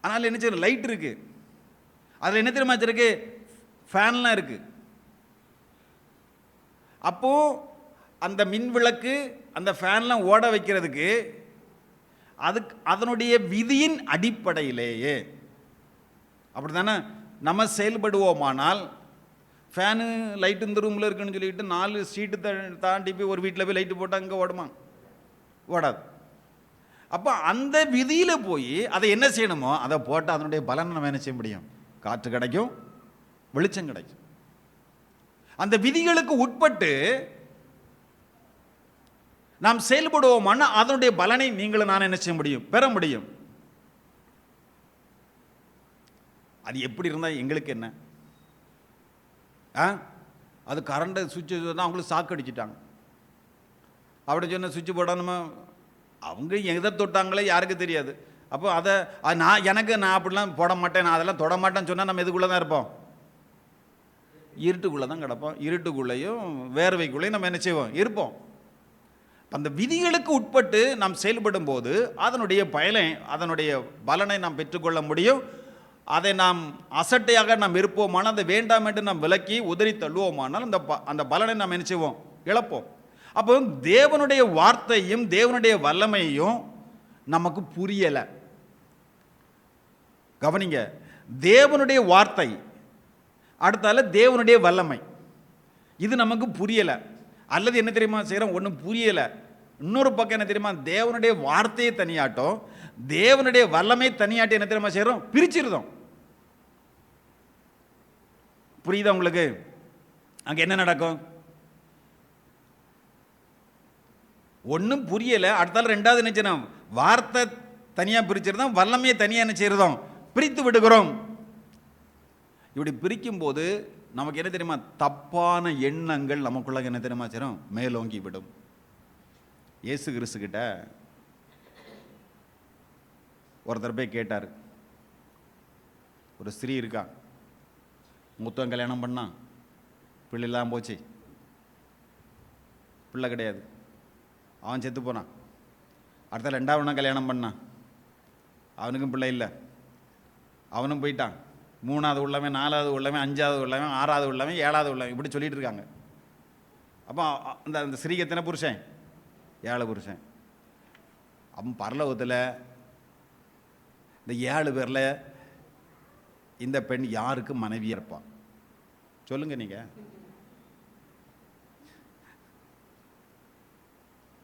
ஆனால் என்ன செய்ய லைட் இருக்கு, அதில் என்ன தெரியுமா இருக்கு? ஃபேன்லாம் இருக்கு. அப்போ அந்த மின் விளக்கு அந்த ஃபேன்லாம் ஓட வைக்கிறதுக்கு அதுக்கு அதனுடைய விதியின் அடிப்படையிலேயே அப்படி தானே நம்ம செயல்படுவோமானால், ஃபேனு லைட்டு இந்த ரூமில் இருக்குன்னு சொல்லிட்டு 4 ஸ்ட்ரீட்டு தாண்டி போய் ஒரு வீட்டில் போய் லைட்டு போட்டால் அங்கே ஓடுமா? ஓடாது. அப்போ அந்த விதியில் போய் அதை என்ன செய்யணுமோ அதை போட்டால் அதனுடைய பலனை நம்ம என்ன செய்ய முடியும்? காற்று கிடைக்கும், வெளிச்சம் கிடைக்கும். அந்த விதிகளுக்கு உட்பட்டு நாம் செயல்படுவோம்னா அதனுடைய பலனை நீங்களும் நான் என்ன செய்ய முடியும்? பெற முடியும். அது எப்படி இருந்தால் எங்களுக்கு என்ன? அது கரண்ட்டை சுவிட்சு தான் அவங்களுக்கு சாக்கு அடிச்சிட்டாங்க. அப்படி சொன்ன சுவிட்சு போடணுமா? அவங்க எதை தொட்டாங்களே யாருக்கு தெரியாது. அப்போ அதை நான் அப்படிலாம் போட மாட்டேன், நான் அதெல்லாம் தொட மாட்டேன்னு சொன்னால் நம்ம எதுக்குள்ளே தான் இருப்போம்? இருட்டுக்குள்ளே தான் கிடப்போம். இருட்டுக்குள்ளேயும் வேர்வைக்குள்ளேயும் நம்ம என்ன செய்வோம்? இருப்போம். அந்த விதிகளுக்கு உட்பட்டு நாம் செயல்படும் போது அதனுடைய பலனை நாம் பெற்றுக்கொள்ள முடியும். அதை நாம் அசட்டையாக நாம் இருப்போமானால், அதை வேண்டாம் என்று நாம் விலக்கி உதறி தள்ளுவோமானால் அந்த பலனை நாம் என்ன செய்வோம்? இழப்போம். அப்போ தேவனுடைய வார்த்தையும் தேவனுடைய வல்லமையும் நமக்கு புரியலை. கவனிங்க, தேவனுடைய வார்த்தை அடுத்தால தேவனுடைய வல்லமை, இது நமக்கு புரியலை. அல்லது என்ன தெரியுமா செய்கிறோம்? ஒன்றும் புரியலை. இன்னொரு பக்கம் என்ன தெரியுமா? தேவனுடைய வார்த்தையை தனியாட்டும் தேவனுடைய வல்லமை தனியாட்டம் என்ன தெரியுமா செய்கிறோம்? பிரிச்சிருந்தோம். புரியுதா உங்களுக்கு? அங்கே என்ன நடக்கும்? ஒன்றும் புரியலை, அடுத்தால ரெண்டாவது என்ன செய்யணும்? வார்த்தை தனியாக பிரிச்சிருந்தோம், வல்லமையை தனியாக என்ன செய்கிறோம்? பிரித்து விடுகிறோம். இப்படி பிரிக்கும் போது நமக்கு என்ன தெரியுமா? தப்பான எண்ணங்கள் நமக்குள்ள என்ன தெரியுமா செய்யும்? மேலோங்கி விடும். இயேசு கிறிஸ்து கிட்ட ஒருத்தர் போய் கேட்டார். ஒரு ஸ்திரீ இருக்கா, மூத்தவன் கல்யாணம் பண்ணான், பிள்ளை இல்லாமல் போச்சு, பிள்ளை கிடையாது, அவன் செத்து போனான். அடுத்த 2வது கல்யாணம் பண்ணான், அவனுக்கும் பிள்ளை இல்லை, அவனும் போயிட்டான். 3வது உள்ளவன், 4வது உள்ளவன், 5வது உள்ளவன், 6வது உள்ளவன், 7வது உள்ளவன், இப்படி சொல்லிட்டு இருக்காங்க. அப்போ அந்த ஸ்திரீக்கு எத்தனை புருஷன்? 7 புருஷன். அப்போ பரலோகத்தில் இந்த 7 பேரில் இந்த பெண் யாருக்கு மனைவியாக இருப்பான்? சொல்லுங்க நீங்க,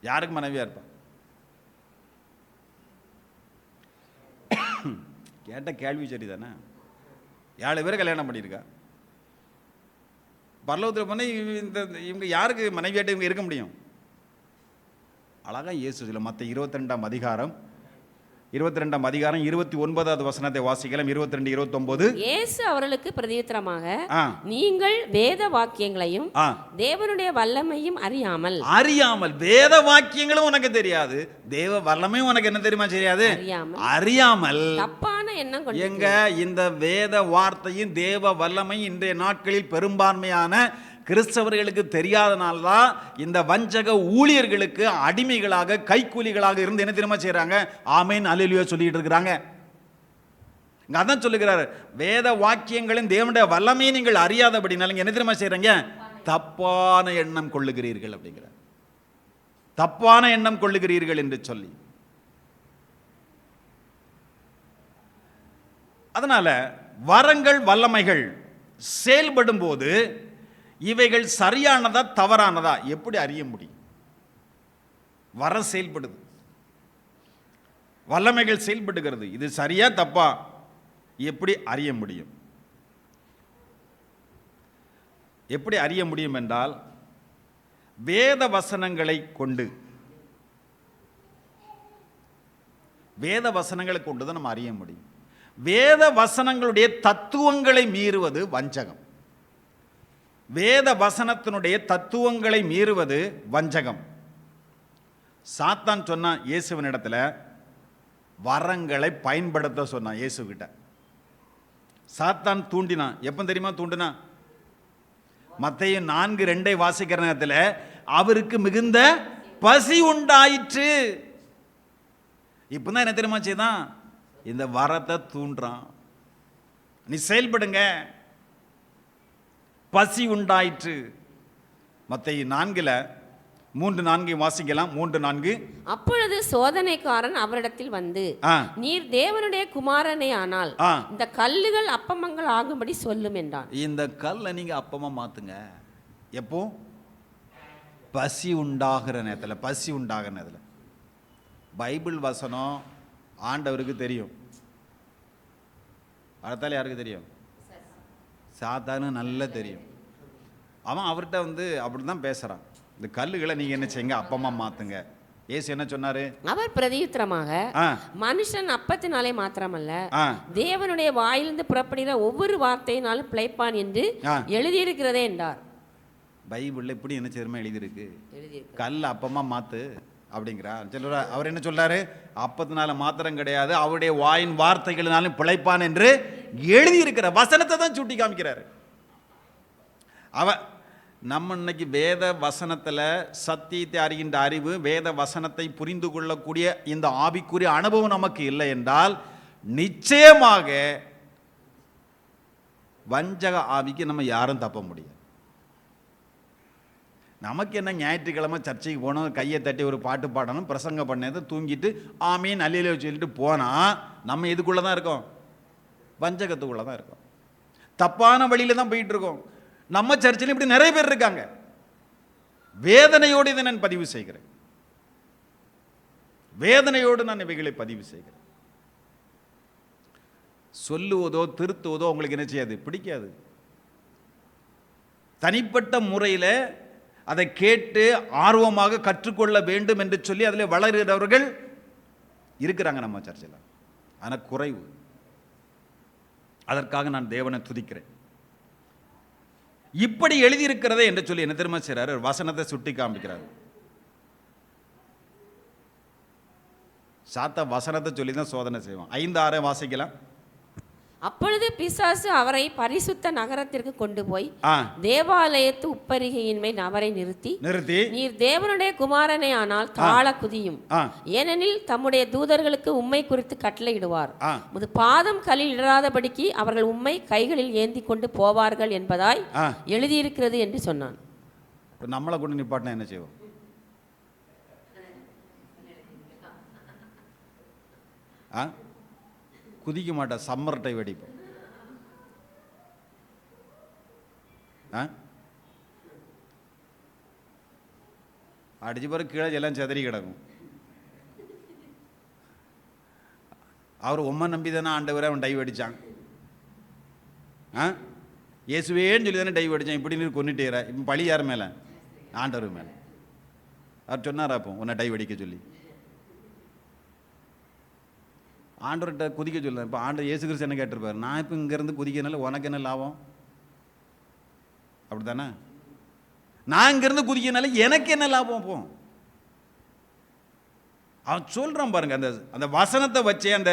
யாருக்கு மனைவியாக இருப்பான்? கேட்ட கேள்வி சரி தானே? 7 பேரை கல்யாணம் பண்ணியிருக்கா. பரலோகத்தில் போனால் இவங்க யாருக்கு மனைவியாட்ட இவங்க இருக்க முடியும்? அழகா இயேசு சொல்ல மற்ற 22ஆம் அதிகாரம் 29வது வசனத்தை வாசிக்கலாம். 22, 29. இயேசு அவர்களுக்கு பிரதியுத்தரமாக, நீங்கள் வேத வாக்கியங்களையும் தேவனுடைய வல்லமையும் அறியாமல் வேத வாக்கியங்களும் உனக்கு தெரியாது, தேவ வல்லமையும் உனக்கு என்ன தெரியுமா? தெரியாது. அறியாமல் தப்பான எண்ணம் கொண்டு எங்க இந்த வேத வார்த்தையும் தேவ வல்லமையும் இன்றைய நாட்களில் பெரும்பான்மையான கிறிஸ்தவர்களுக்கு தெரியாதனால்தான் இந்த வஞ்சக ஊழியர்களுக்கு அடிமைகளாக கைக்கூலிகளாக இருந்து என்ன தெரியுமா செய்யறாங்க? ஆமேன் அல்லேலூயா சொல்லிட்டு இருக்கிறாங்க. இங்க அதான் சொல்லுகிறார், வேத வாக்கியங்களின் தேவனுடைய வல்லமையை நீங்கள் அறியாதபடினால என்ன தெரியுமா செய்யறீங்க? தப்பான எண்ணம் கொள்ளுகிறீர்கள் அப்படிங்கிற, தப்பான எண்ணம் கொள்ளுகிறீர்கள் என்று சொல்லி. அதனால வரங்கள் வல்லமைகள் செயல்படும் போது இவைகள் சரியானதா தவறானதா எப்படி அறிய முடியும்? வரம் செயல்படுது, வல்லமைகள் செயல்படுகிறது, இது சரியா தப்பா எப்படி அறிய முடியும்? எப்படி அறிய முடியும் என்றால் வேத வசனங்களை கொண்டு, வேத வசனங்களை கொண்டு தான் நம்ம அறிய முடியும். வேத வசனங்களுடைய தத்துவங்களை மீறுவது வஞ்சகம். வேத வசனத்தினுடைய தத்துவங்களை மீறுவது வஞ்சகம். சாத்தான் சொன்னான் இயேசுவினிடத்தில், வரங்களை பயன்படுத்த சொன்னான் இயேசு கிட்ட. சாத்தான் தூண்டினான். எப்போ தெரியுமா தூண்டினான்? மத்தேயு 4:2 வாசிக்கிற நேரத்தில், அவருக்கு மிகுந்த பசி உண்டாயிற்று. இப்பதான் என்ன தெரியுமா செய்தான்? இந்த வரத்தை தூண்டுறான், நீ செயல்படுங்க, பசி உண்டாயிற்று. மத்தேயு 4:3-4 வாசிக்கலாம். 3:4. அப்பொழுது சோதனைக்காரன் அவரிடத்தில் வந்து, நீர் தேவனுடைய குமாரனே ஆனால் இந்த கல்லுகள் அப்பமங்கள் ஆகும்படி சொல்லும் என்றான். இந்த கல்லை நீங்க அப்பமா மாத்துங்க. எப்போ? பசி உண்டாகிற நேரத்தில். பசி உண்டாகிற நேரத்தில். பைபிள் வசனம் ஆண்டவருக்கு தெரியும். அடுத்தால யாருக்கு தெரியும்? சாத்தானு நல்லா தெரியும். அவன் அவர்கிட்ட வந்து அப்படிதான் பேசுறான். இந்த கல்லுகளை நீங்க என்ன செய்யுங்க, அப்பமா மாத்துங்க. இயேசு என்ன சொன்னாரு? அவர் பிரதியுத்தரமாக, மனுஷன் அப்பத்தினாலே மாத்திரமல்ல தேவனுடைய வாயிலிருந்து புறப்படுகிற ஒவ்வொரு வார்த்தையினாலும் பிழைப்பான் என்று எழுதியிருக்கிறதே என்றார். பைபிள்ல இப்படி என்ன செய்யறமா எழுதியிருக்கு? கல் அப்பமா மாத்து அப்படிங்கிறார். சொல்றார். அவர் என்ன சொல்றாரு? அப்பத்தினால மாத்திரம் கிடையாது, அவருடைய வாயின் வார்த்தைகளினாலும் பிழைப்பான் என்று எழுதியிருக்கிற வசனத்தை தான் சுட்டி காமிக்கிறாரு. நம்ம இன்னைக்கு வேத வசனத்தில் சத்தியத்தை அறிகின்ற அறிவு, வேத வசனத்தை புரிந்து கொள்ளக்கூடிய இந்த ஆவிக்குரிய அனுபவம் நமக்கு இல்லை என்றால் நிச்சயமாக வஞ்சக ஆவிக்கு நம்ம யாரும் தப்ப முடியாது. நமக்கு என்ன, ஞாயிற்றுக்கிழமை சர்ச்சைக்கு போனோம், கையை தட்டி ஒரு பாட்டு பாடணும், பிரசங்கம் பண்ணது, தூங்கிட்டு ஆமீன் அல்லேலூயா சொல்லிட்டு போனால் நம்ம இதுக்குள்ளே தான் இருக்கோம், வஞ்சகத்துக்குள்ளே தான் இருக்கோம், தப்பான வழியில் தான் போயிட்டு இருக்கோம். நம்ம சர்ச்சில் இப்படி நிறைய பேர் இருக்காங்க. வேதனையோடு இதை நான் பதிவு செய்கிறேன். வேதனையோடு நான் இவைகளை பதிவு செய்கிறேன். சொல்லுவதோ திருத்துவதோ உங்களுக்கு என்ன செய்யாது? பிடிக்காது. தனிப்பட்ட முறையில் அதை கேட்டு ஆர்வமாக கற்றுக்கொள்ள வேண்டும் என்று சொல்லி அதில் வளர்கிறவர்கள் இருக்கிறாங்க நம்ம சர்ச்சில். ஆனால் குறைவு. அதற்காக நான் தேவனை துதிக்கிறேன். இப்படி எழுதியிருக்கிறதே என்று சொல்லி என்ன தெரியுமா செய்றாரு? வசனத்தை சுட்டி காமிக்கிறார். சாத்தா வசனத்தை சொல்லி தான் சோதனை செய்வான். 5:6 வாசிக்கலாம். அப்பொழுது பிசாசு அவரை பரிசுத்த நகரத்திற்கு கொண்டு போய் தேவாலயத்து உப்பரிகையின் மேல் அவரை நிறுத்தி, நீர் தேவனுடைய குமாரனே ஆனால் தாழ குதியும், ஏனெனில் தம்முடைய தூதர்களுக்கு உம்மை குறித்து கட்டளையிடுவார், முது பாதம் கல்லில் இடராதபடிக்கு அவர்கள் உம்மை கைகளில் ஏந்தி கொண்டு போவார்கள் என்பதாய் எழுதியிருக்கிறது என்று சொன்னான். நம்மளை கொண்டு நிப்பாட்டினா என்ன செய்வோம்? குதிக்க மாட்டா, சம்மர்ட்டை வெடிப்போம். அடிச்சு பிறகு கீழே எல்லாம் செதறி கிடக்கும். அவர் உம்மை நம்பி தானே ஆண்டவரை அவன் டைவ் அடித்தான். இயேசுவேன்னு சொல்லி தானே டைவ் அடித்தான். இப்படி நீர் கொண்டுட்டேற. இப்போ பழி யார் மேலே? ஆண்டவர் மேலே. அவர் சொன்னாரா அப்போ உன்னை டைவ் அடிக்க சொல்லி? ஆண்டவர்கிட்ட குதிக்க சொல்ல. இப்போ ஆண்டவர் இயேசு கிறிஸ்து என்ன கேட்டிருப்பார்? நான் இப்போ இங்கேருந்து குதிக்கிறனால உனக்கு என்ன லாபம்? அப்படி தானே? நான் இங்கேருந்து குதிக்கிறனால எனக்கு என்ன லாபம்? அப்போ அவன் சொல்கிறான் பாருங்க. அந்த வசனத்தை வச்சு, அந்த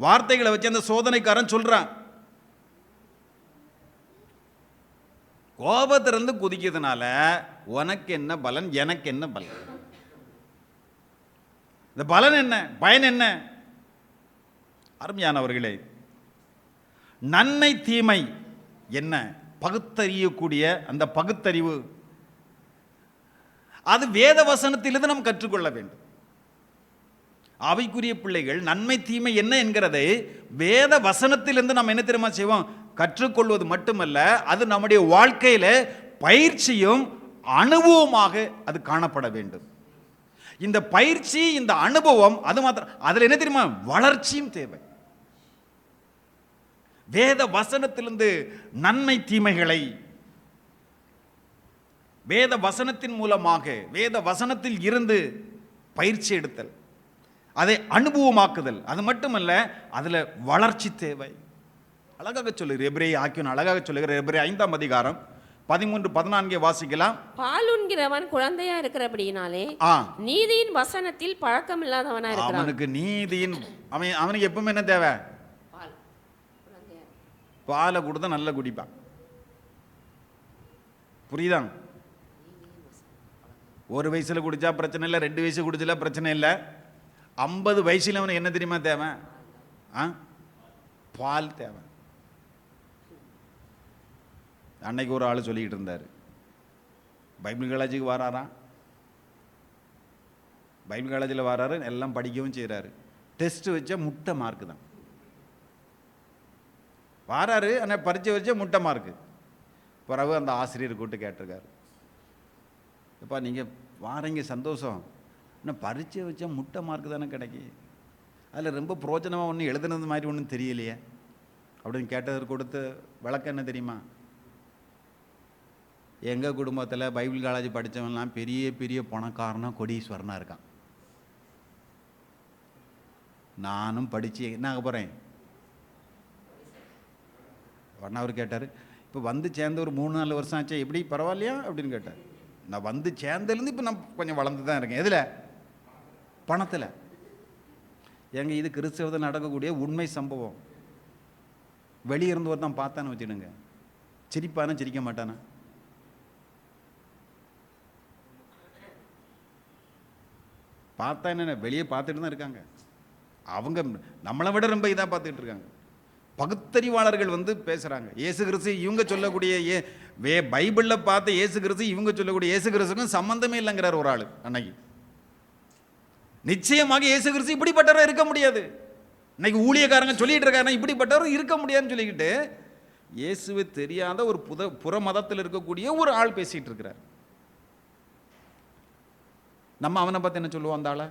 வார்த்தைகளை வச்சு அந்த சோதனைக்காரன் சொல்கிறான், கோபத்திலிருந்து குதிக்கிறதுனால உனக்கு என்ன பலன், எனக்கு என்ன பலன்? இந்த பலன் என்ன, பயன் என்ன? அருமையானவர்களே, நன்மை தீமை என்ன பகுத்தறியக்கூடிய அந்த பகுத்தறிவு, அது வேத வசனத்திலிருந்து நாம் கற்றுக்கொள்ள வேண்டும். ஆவிக்குரிய பிள்ளைகள் நன்மை தீமை என்ன என்கிறதை வேத வசனத்திலிருந்து நாம் என்ன தெரியுமா செய்வோம்? கற்றுக்கொள்வது மட்டுமல்ல, அது நம்முடைய வாழ்க்கையில பயிற்சியும் அனுபவமாக அது காணப்பட வேண்டும். இந்த பயிற்சி, இந்த அனுபவம், அது மாத்திரம், அதுல என்ன தெரியுமா? வளர்ச்சியும் தேவை. வேத வசனத்திலிருந்து நன்மை தீமைகளை வேத வசனத்தின் மூலமாக, வேத வசனத்தில் இருந்து பயிற்சி எடுத்தல், அதை அனுபவமாக்குதல், அது மட்டுமல்ல அதுல வளர்ச்சி தேவை. அழகாக சொல்லுகிற எபிரேய ஆக்கியோன் அழகாக சொல்லுகிற எபிரேய 5ஆம் அதிகாரம் 13-14 வாசிக்கலாம். பால் உண்கிறவன் குழந்தையா இருக்கிறபடியினாலே நீதியின் வசனத்தில் பழக்கம் இல்லாதவனா இருக்கிறான். அவனுக்கு நீதியின், அவனுக்கு எப்பவுமே என்ன தேவை? பாலை கொடுத்தா நல்லா குடிப்பான். புரியுதா? 1 வயசுல குடிச்சா பிரச்சனை இல்லை, 2 வயசு குடிச்சல பிரச்சனை இல்லை. 50 வயசுல அவனுக்கு என்ன தெரியுமா தேவை? பால் தேவை. அன்னைக்கு ஒரு ஆள் சொல்லிக்கிட்டு இருந்தார், பைபிள் காலேஜுக்கு வராராம், பைபிள் காலேஜில் வராரு, எல்லாம் படிக்கவும் செய்கிறாரு. டெஸ்ட் வச்சா முட்டை மார்க்கு தான் வராரு. ஆனால் பரீட்சை வச்சா முட்டை மார்க்கு. பிறகு அந்த ஆசிரியர் கூப்பிட்டு கேட்டிருக்காரு, எப்பா நீங்கள் வாரீங்க சந்தோஷம், ஆனால் பரீட்சை வச்சா முட்டை மார்க்கு தானே கிடைக்கி, அதில் ரொம்ப பிரோஜனமாக ஒன்றும் எழுதுனது மாதிரி ஒன்றும் தெரியலையே அப்படின்னு கேட்டதற்கு கொடுத்து விளக்கம் என்ன தெரியுமா? எங்கள் குடும்பத்தில் பைபிள் காலேஜ் படித்தவன்லாம் பெரிய பெரிய பணக்காரனா கோடீஸ்வரனாக இருக்கான். நானும் படித்து என்ன ஆக போகிறேன்? உடனே அவர் கேட்டார், இப்போ வந்து சேர்ந்த ஒரு 3-4 வருஷம் ஆச்சு, எப்படி பரவாயில்லையா அப்படின்னு கேட்டார். நான் வந்து சேர்ந்ததுலேருந்து இப்போ நான் கொஞ்சம் வளர்ந்து தான் இருக்கேன். எதில்? பணத்தில். எங்க இது கிறிஸ்தவத்தில் நடக்கக்கூடிய உண்மை சம்பவம். வெளியே இருந்து ஒருத்தன் பார்த்தான்னு வச்சுடுங்க, சிரிப்பானா சிரிக்க மாட்டானா? பார்த்தா என்ன, வெளியே பார்த்துட்டு தான் இருக்காங்க. அவங்க நம்மளை விட ரொம்ப இதாக பார்த்துக்கிட்டு இருக்காங்க. பகுத்தறிவாளர்கள் வந்து பேசுகிறாங்க, இயேசு கிறிஸ்து இவங்க சொல்லக்கூடிய பைபிளில் பார்த்த இயேசு கிறிஸ்து இவங்க சொல்லக்கூடிய இயேசு கிறிஸ்துக்கும் சம்பந்தமே இல்லைங்கிறார் ஒரு ஆள் அன்னைக்கு. நிச்சயமாக இயேசு கிறிஸ்து இப்படிப்பட்டவரும் இருக்க முடியாது. இன்னைக்கு ஊழியக்காரங்க சொல்லிட்டு இருக்காங்க இப்படிப்பட்டவரும் இருக்க முடியாதுன்னு சொல்லிக்கிட்டு இயேசுவை தெரியாத ஒரு புற மதத்தில் இருக்கக்கூடிய ஒரு ஆள் பேசிட்டு இருக்கிறார். நம்ம அவனை பார்த்து என்ன சொல்லுவோம்? அந்த ஆளை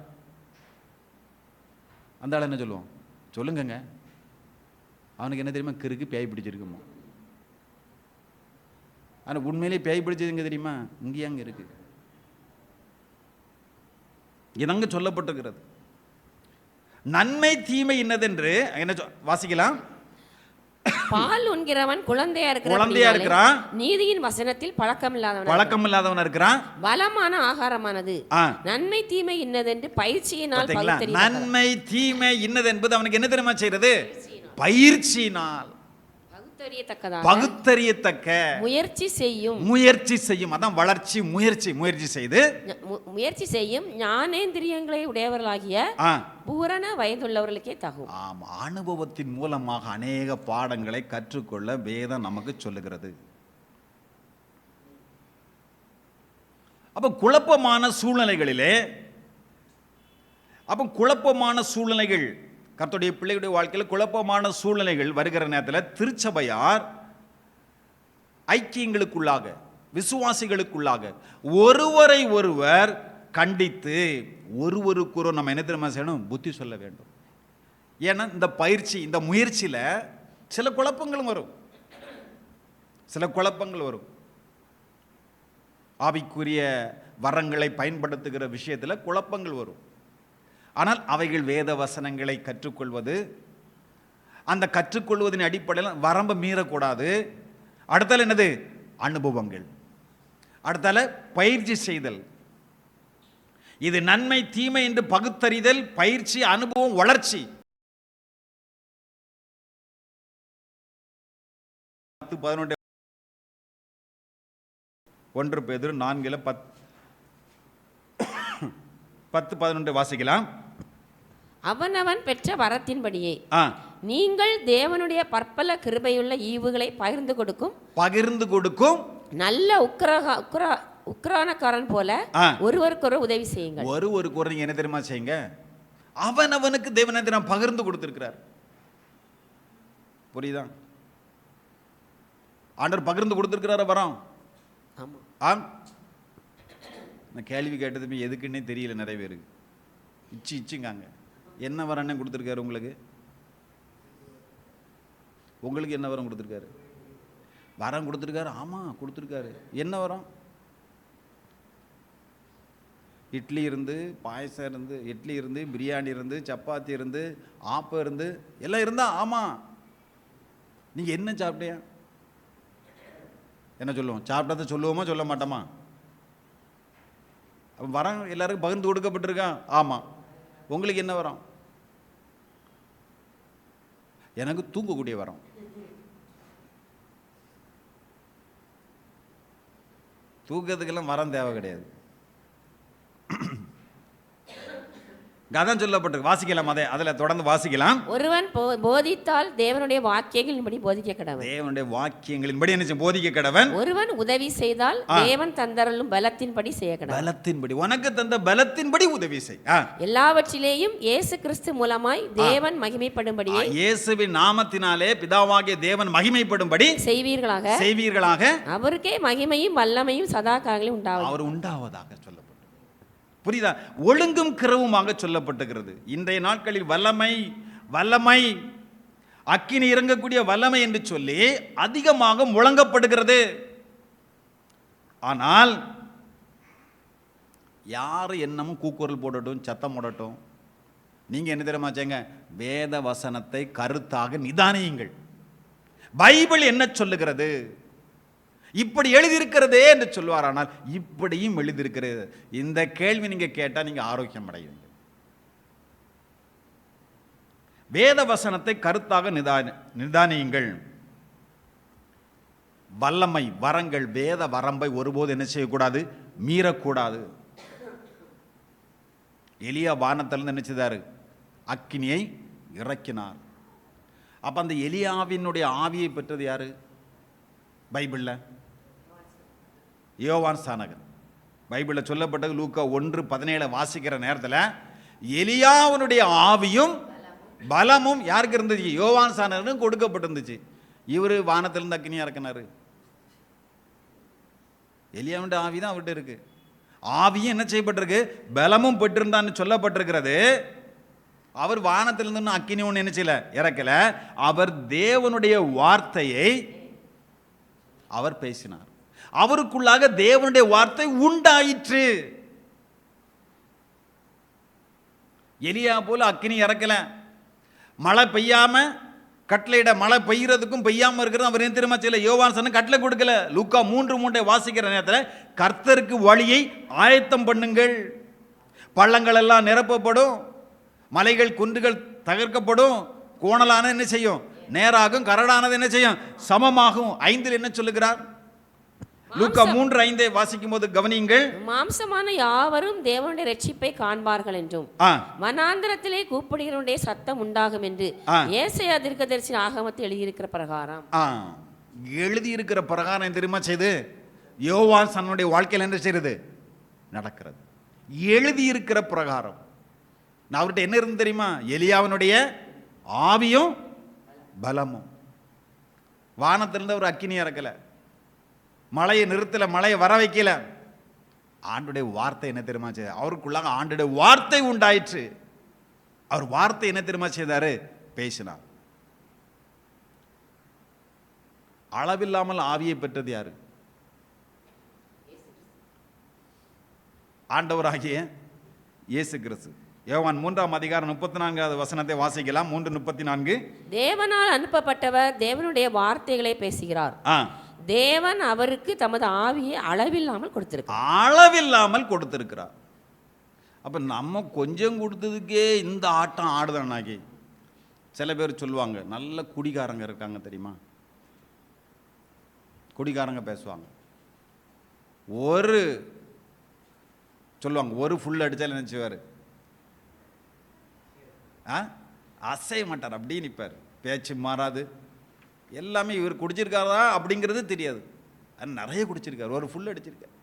என்ன சொல்லுவோம்? சொல்லுங்கங்க. அவனுக்கு என்ன தெரியுமா? கிறுக்கு பேய் பிடிச்சிருக்குமோ. ஆனால் உண்மையிலே பேய் பிடிச்சதுங்க தெரியுமா? இங்கேயே அங்கே இருக்கு. இதங்க சொல்லப்பட்டிருக்கிறது. நன்மை தீமை இன்னதென்று என்ன வாசிக்கலாம்? பால் உண்கிறவன் குழந்தையா இருக்கிறான், நீதியின் வசனத்தில் பழக்கம் இல்லாதவன் இருக்கிறான். பலமான ஆகாரமானது நன்மை தீமை இன்னதென்று பயிற்சியினால். நன்மை தீமை இன்னது என்பது அவனுக்கு என்ன தெரியுமா செய்யறது? பயிற்சியினால் பகுத்தறியத்தக்க முயற்சி செய்யும். அதான் வளர்ச்சி. முயற்சி செய்யும் ஞானேந்திரியங்களை உடையவர்களாகிய பூரண வயதுள்ளவர்களுக்கே தகும். ஆமா, அனுபவத்தின் மூலமாக அநேக பாடங்களை கற்றுக்கொள்ள வேதம் நமக்கு சொல்லுகிறது. அப்ப குழப்பமான சூழ்நிலைகள் கர்த்தருடைய பிள்ளைகளுடைய வாழ்க்கையில் குழப்பமான சூழ்நிலைகள் வருகிற நேரத்தில் திருச்சபையார் ஐக்கியங்களுக்குள்ளாக, விசுவாசிகளுக்குள்ளாக ஒருவரை ஒருவர் கண்டித்து ஒருவருக்கு நம்ம என்ன தெரியுமா செய்யணும்? புத்தி சொல்ல வேண்டும். ஏன்னா இந்த பயிற்சி, இந்த முயற்சியில் சில குழப்பங்களும் வரும். ஆவிக்குரிய வரங்களை பயன்படுத்துகிற விஷயத்தில் குழப்பங்கள் வரும். ஆனால் அவைகள் வேத வசனங்களை கற்றுக்கொள்வது, அந்த கற்றுக்கொள்வதன் அடிப்படையில் வரம்பை மீறக்கூடாது. அடுத்தால என்னது? அனுபவங்கள். அடுத்தால பயிற்சி செய்தல். இது நன்மை தீமை என்று பகுத்தறிதல், பயிற்சி, அனுபவம், வளர்ச்சி. 11 1 பேதுரு 4:10-11 வாசிக்கலாம். அவனவன் பெற்ற வரத்தின்படியே நீங்கள் தேவனுடைய பற்பல கிருபையுள்ள ஈவுகளை பகிர்ந்து கொடுக்கும் நல்ல உக்கிரானக்காரன் போல ஒருவருக்கு உதவி செய்யுங்கள். ஒருவருக்கு நீங்க என்ன தெரியுமா செய்யுங்க? அவனவனுக்கு தேவனை பகிர்ந்து கொடுத்திருக்கிறார். புரியுதா? ஆண்டவர் பகிர்ந்து கொடுத்திருக்கிறார வரோம். ஆம். நான் கேள்வி கேட்டதுமே எதுக்குன்னே தெரியல நிறைய பேருக்கு. இச்சுங்காங்க. என்ன வரம் கொடுத்துருக்காரு உங்களுக்கு? என்ன வரம் கொடுத்துருக்காரு? வரம் கொடுத்துருக்காரு. ஆமாம் கொடுத்துருக்காரு. என்ன வரம்? இட்லி இருந்து, பாயசம் இருந்து, இட்லி இருந்து, பிரியாணி இருந்து, சப்பாத்தி இருந்து, ஆப்பம் இருந்து, எல்லாம் இருந்தா. ஆமாம். நீங்கள் என்ன சாப்பிட்டியா? என்ன சொல்லுவோம்? சாப்பிட்டதை சொல்லுவோமா சொல்ல மாட்டோமா? வரம் எல்லாருக்கும் பகிர்ந்து கொடுக்கப்பட்டிருக்கான். ஆமாம். உங்களுக்கு என்ன வரம்? எனக்கு தூங்கக்கூடிய வரம். தூக்கத்துக்கெல்லாம் வரம் தேவை கிடையாது. அதான் சொல்லப்பட்டிருக்கு. வாசிக்கலாம், அதில் தொடர்ந்து வாசிக்கலாம். ஒருவன் போதித்தால் தேவனுடைய வாக்கியங்களின்படி போதிக்க கடவன். தேவனுடைய வாக்கியங்களின்படி என்ன போதிக்க கடவன். ஒருவன் உதவி செய்தால் தேவன் தந்தருளும் பலத்தின்படி செய்ய கடவன். பலத்தின்படி, உனக்கு தந்த பலத்தின்படி உதவி செய். எல்லாவற்றிலேயும் இயேசு கிறிஸ்து மூலமாய் தேவன் மகிமைப்படும்படியே, இயேசுவின் நாமத்தினாலே பிதாவாகிய தேவன் மகிமைப்படும்படி செய்வீர்களாக. அவருக்கே மகிமையும் வல்லமையும் சதா காலங்களிலும் உண்டாவது. அவர் உண்டாவதாக சொல்லப்பட்டது. புரியுதா? ஒழுங்கும் கிரவுமாக சொல்லப்பட்டுகிறது. இன்றைய நாட்களில் வல்லமை அக்கினி இறங்கக்கூடிய வல்லமை என்று சொல்லி அதிகமாக முழங்கப்படுகிறது. ஆனால் யார் என்னமும் கூக்குரல் போடட்டும், சத்தம் போடட்டும், நீங்க என்ன தெரியுமா செய்யுங்க? வேத வசனத்தை கருத்தாக நிதானியுங்கள். பைபிள் என்ன சொல்லுகிறது? இப்படி எழுதியிருக்கிறதே என்று சொல்வார். ஆனால் இப்படியும் எழுதியிருக்கிறது. இந்த கேள்வி நீங்க கேட்டா நீங்க ஆரோக்கியம் அடைவீங்க. வேத வசனத்தை கருத்தாக நிதானியுங்கள். வல்லமை வரங்கள், வேத வரம்பை ஒருபோது என்ன செய்யக்கூடாது? மீறக்கூடாது. எலியா வானத்திலிருந்து என்ன செய்தாரு? அக்கினியை இறக்கினார். அப்ப அந்த எலியாவினுடைய ஆவியை பெற்றது யாரு பைபிள்ல? யோவான் ஸ்நானகன். பைபிளில் சொல்லப்பட்டது லூக்கா 1:17 வாசிக்கிற நேரத்தில் எலியாவினுடைய ஆவியும் பலமும் யாருக்கு இருந்துச்சு? யோவான் ஸ்நானகனுக்கு கொடுக்கப்பட்டிருந்துச்சு. இவர் வானத்திலிருந்து அக்கினியா இறக்கினாரு. எலியாவுடைய ஆவி தான் அவர்கிட்ட இருக்கு. ஆவியும் என்ன செய்யப்பட்டிருக்கு? பலமும் பெற்றிருந்தான்னு சொல்லப்பட்டிருக்கிறது. அவர் வானத்திலிருந்து அக்கினி ஒன்று என்ன செய்யல, இறக்கல. அவர் தேவனுடைய வார்த்தையை அவர் பேசினார். அவருக்குள்ளாக தேவனுடைய வார்த்தை உண்டாயிற்று. எலியா போல அக்கினி இறக்கல. மழை பெய்யாம கட்டளையிட, மழை பெய்யறதுக்கும் பெய்யாம இருக்கிறது அவர் என்ன தெரியுமா செய்யல? யோவான் சொன்ன கட்டளை கொடுக்கல. லூக்கா 3:3 வாசிக்கிற நேரத்தில் கர்த்தருக்கு வழியை ஆயத்தம் பண்ணுங்கள், பள்ளங்கள் எல்லாம் நிரப்பப்படும், மலைகள் குன்றுகள் தகர்க்கப்படும், கோணலான என்ன செய்யும்? நேராகும், கரடானது என்ன செய்யும்? சமமாகும். 5 என்ன சொல்லுகிறார்? லூக்கா 3:5 வாசிக்கும் போது கவனியுங்கள். மாம்சமான யாவரும் தேவனுடைய ரட்சிப்பை காண்பார்கள் என்றும் வனாந்திரத்திலே கூப்பிடுகிறவனுடைய சத்தம் உண்டாகும் என்று ஏசாயா தீர்க்கதரிசி ஆகமத்தில் எழுதியிருக்கிற பிரகாரம். எழுதியிருக்கிற பிரகாரம் தெரியுமா செய்து யோவான் தன்னுடைய வாழ்க்கையில் என்ன செய்யறது? நடக்கிறது. எழுதியிருக்கிற பிரகாரம். நான் அவர்கிட்ட என்ன இருந்து தெரியுமா? எலியாவினுடைய ஆவியும் பலமும். வானத்திலிருந்து ஒரு அக்கினி இறக்கல, மழையை நிறுத்தல, மழையை வர வைக்கல. ஆண்டுடைய வார்த்தை என்ன தெரியுமா செய்தார்? அவருக்குள்ளாக ஆண்டுடைய வார்த்தை உண்டாயிற்று. அவர் வார்த்தை என்ன தெரியுமா செய்தாரு? பேசினார். அளவில்லாமல் ஆவியை பெற்றது யாரு? ஆண்டவராகிய இயேசு கிறிஸ்து. யோவான் 3:34 வசனத்தை வாசிக்கலாம். 3:34. தேவனால் அனுப்பப்பட்டவர் தேவனுடைய வார்த்தைகளை பேசுகிறார். தேவன் அவருக்கு தமது ஆவியை அளவில்லாமல் கொடுத்திருக்கிறார். அப்ப நம்ம கொஞ்சம் கொடுத்ததுக்கே இந்த ஆட்டம் ஆடுதானாகி. சில பேர் சொல்லுவாங்க, நல்ல குடிகாரங்க இருக்காங்க தெரியுமா? குடிகாரங்க பேசுவாங்க, சொல்லுவாங்க ஒரு ஃபுல் அடிச்சாலும் நினைச்சுவாரு, அசைய மாட்டார், அப்படியே நிற்பார், பேச்சு மாறாது. எல்லாமே இவர் குடிச்சிருக்காரா அப்படிங்கிறது தெரியாது. நிறைய குடிச்சிருக்காரு, ஒரு ஃபுல் அடிச்சிருக்கார்.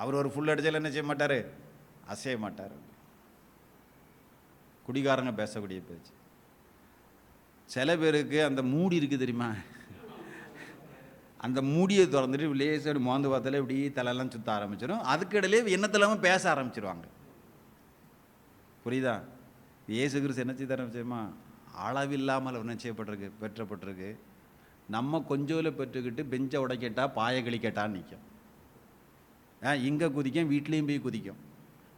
அவர் ஒரு ஃபுல் அடிச்சாலும் என்ன செய்ய மாட்டார்? அசைய மாட்டார். குடிகாரங்க பேசக்கூடிய பேச்சு. சில பேருக்கு அந்த மூடி இருக்குது தெரியுமா? அந்த மூடியை திறந்துட்டு லேசாக மோந்து பார்த்தாலே இப்படி தலையெல்லாம் சுற்ற ஆரம்பிச்சிடும். அதுக்கிடையிலே எண்ணத்தில்லாமல் பேச ஆரம்பிச்சிருவாங்க. புரியுதா? இயேசு கிறிஸ்து என்ன செய்ய ஆரம்பிச்சோமா? அளவில்லாமல் என்ன செய்யப்பட்டிருக்கு? பெற்றப்பட்டிருக்கு. நம்ம கொஞ்சோல பெற்றுக்கிட்டு பெஞ்சை உடைக்கட்டா பாயை கழிக்கட்டான்னு நிற்கும். இங்கே குதிக்கும், வீட்லேயும் போய் குதிக்கும்,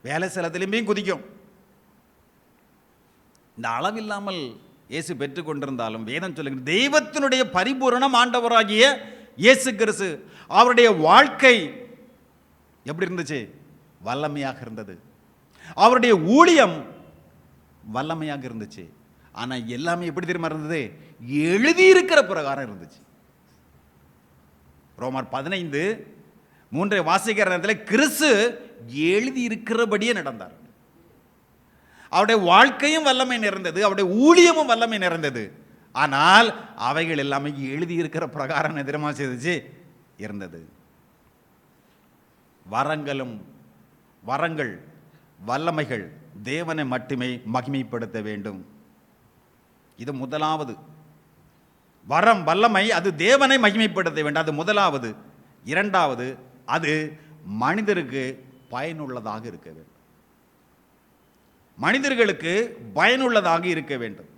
வேலை ஸ்தலத்திலையும் போய் குதிக்கும். இந்த அளவில்லாமல் இயேசு பெற்று கொண்டிருந்தாலும் வேதம் சொல்லுங்க, தெய்வத்தினுடைய பரிபூரணம் ஆண்டவராகிய இயேசு கிறிஸ்து. அவருடைய வாழ்க்கை எப்படி இருந்துச்சு? வல்லமையாக இருந்தது. அவருடைய ஊழியம் வல்லமையாக இருந்துச்சு. ஆனால் எல்லாமே எப்படி தெரியுமா இருந்தது? எழுதியிருக்கிற பிரகாரம் இருந்துச்சு. ரோமர் 15:3 வாசிக்கிற நேரத்தில் கிறிஸ்து எழுதியிருக்கிறபடியே நடந்தார். அவருடைய வாழ்க்கையும் வல்லமை நிறைந்தது, அவருடைய ஊழியமும் வல்லமை நிறைந்தது. ஆனால் அவைகள் எல்லாமே எழுதியிருக்கிற பிரகாரம் எதிரமாக செய்துச்சு இருந்தது. வரங்கள் வல்லமைகள் தேவனை மட்டுமே மகிமைப்படுத்த வேண்டும். இது முதலாவது. வரம் வல்லமை அது தேவனை மகிமைப்படுத்த வேண்டும், அது முதலாவது. இரண்டாவது, அது மனிதருக்கு பயனுள்ளதாக இருக்க வேண்டும். மனிதர்களுக்கு பயனுள்ளதாக இருக்க வேண்டும்.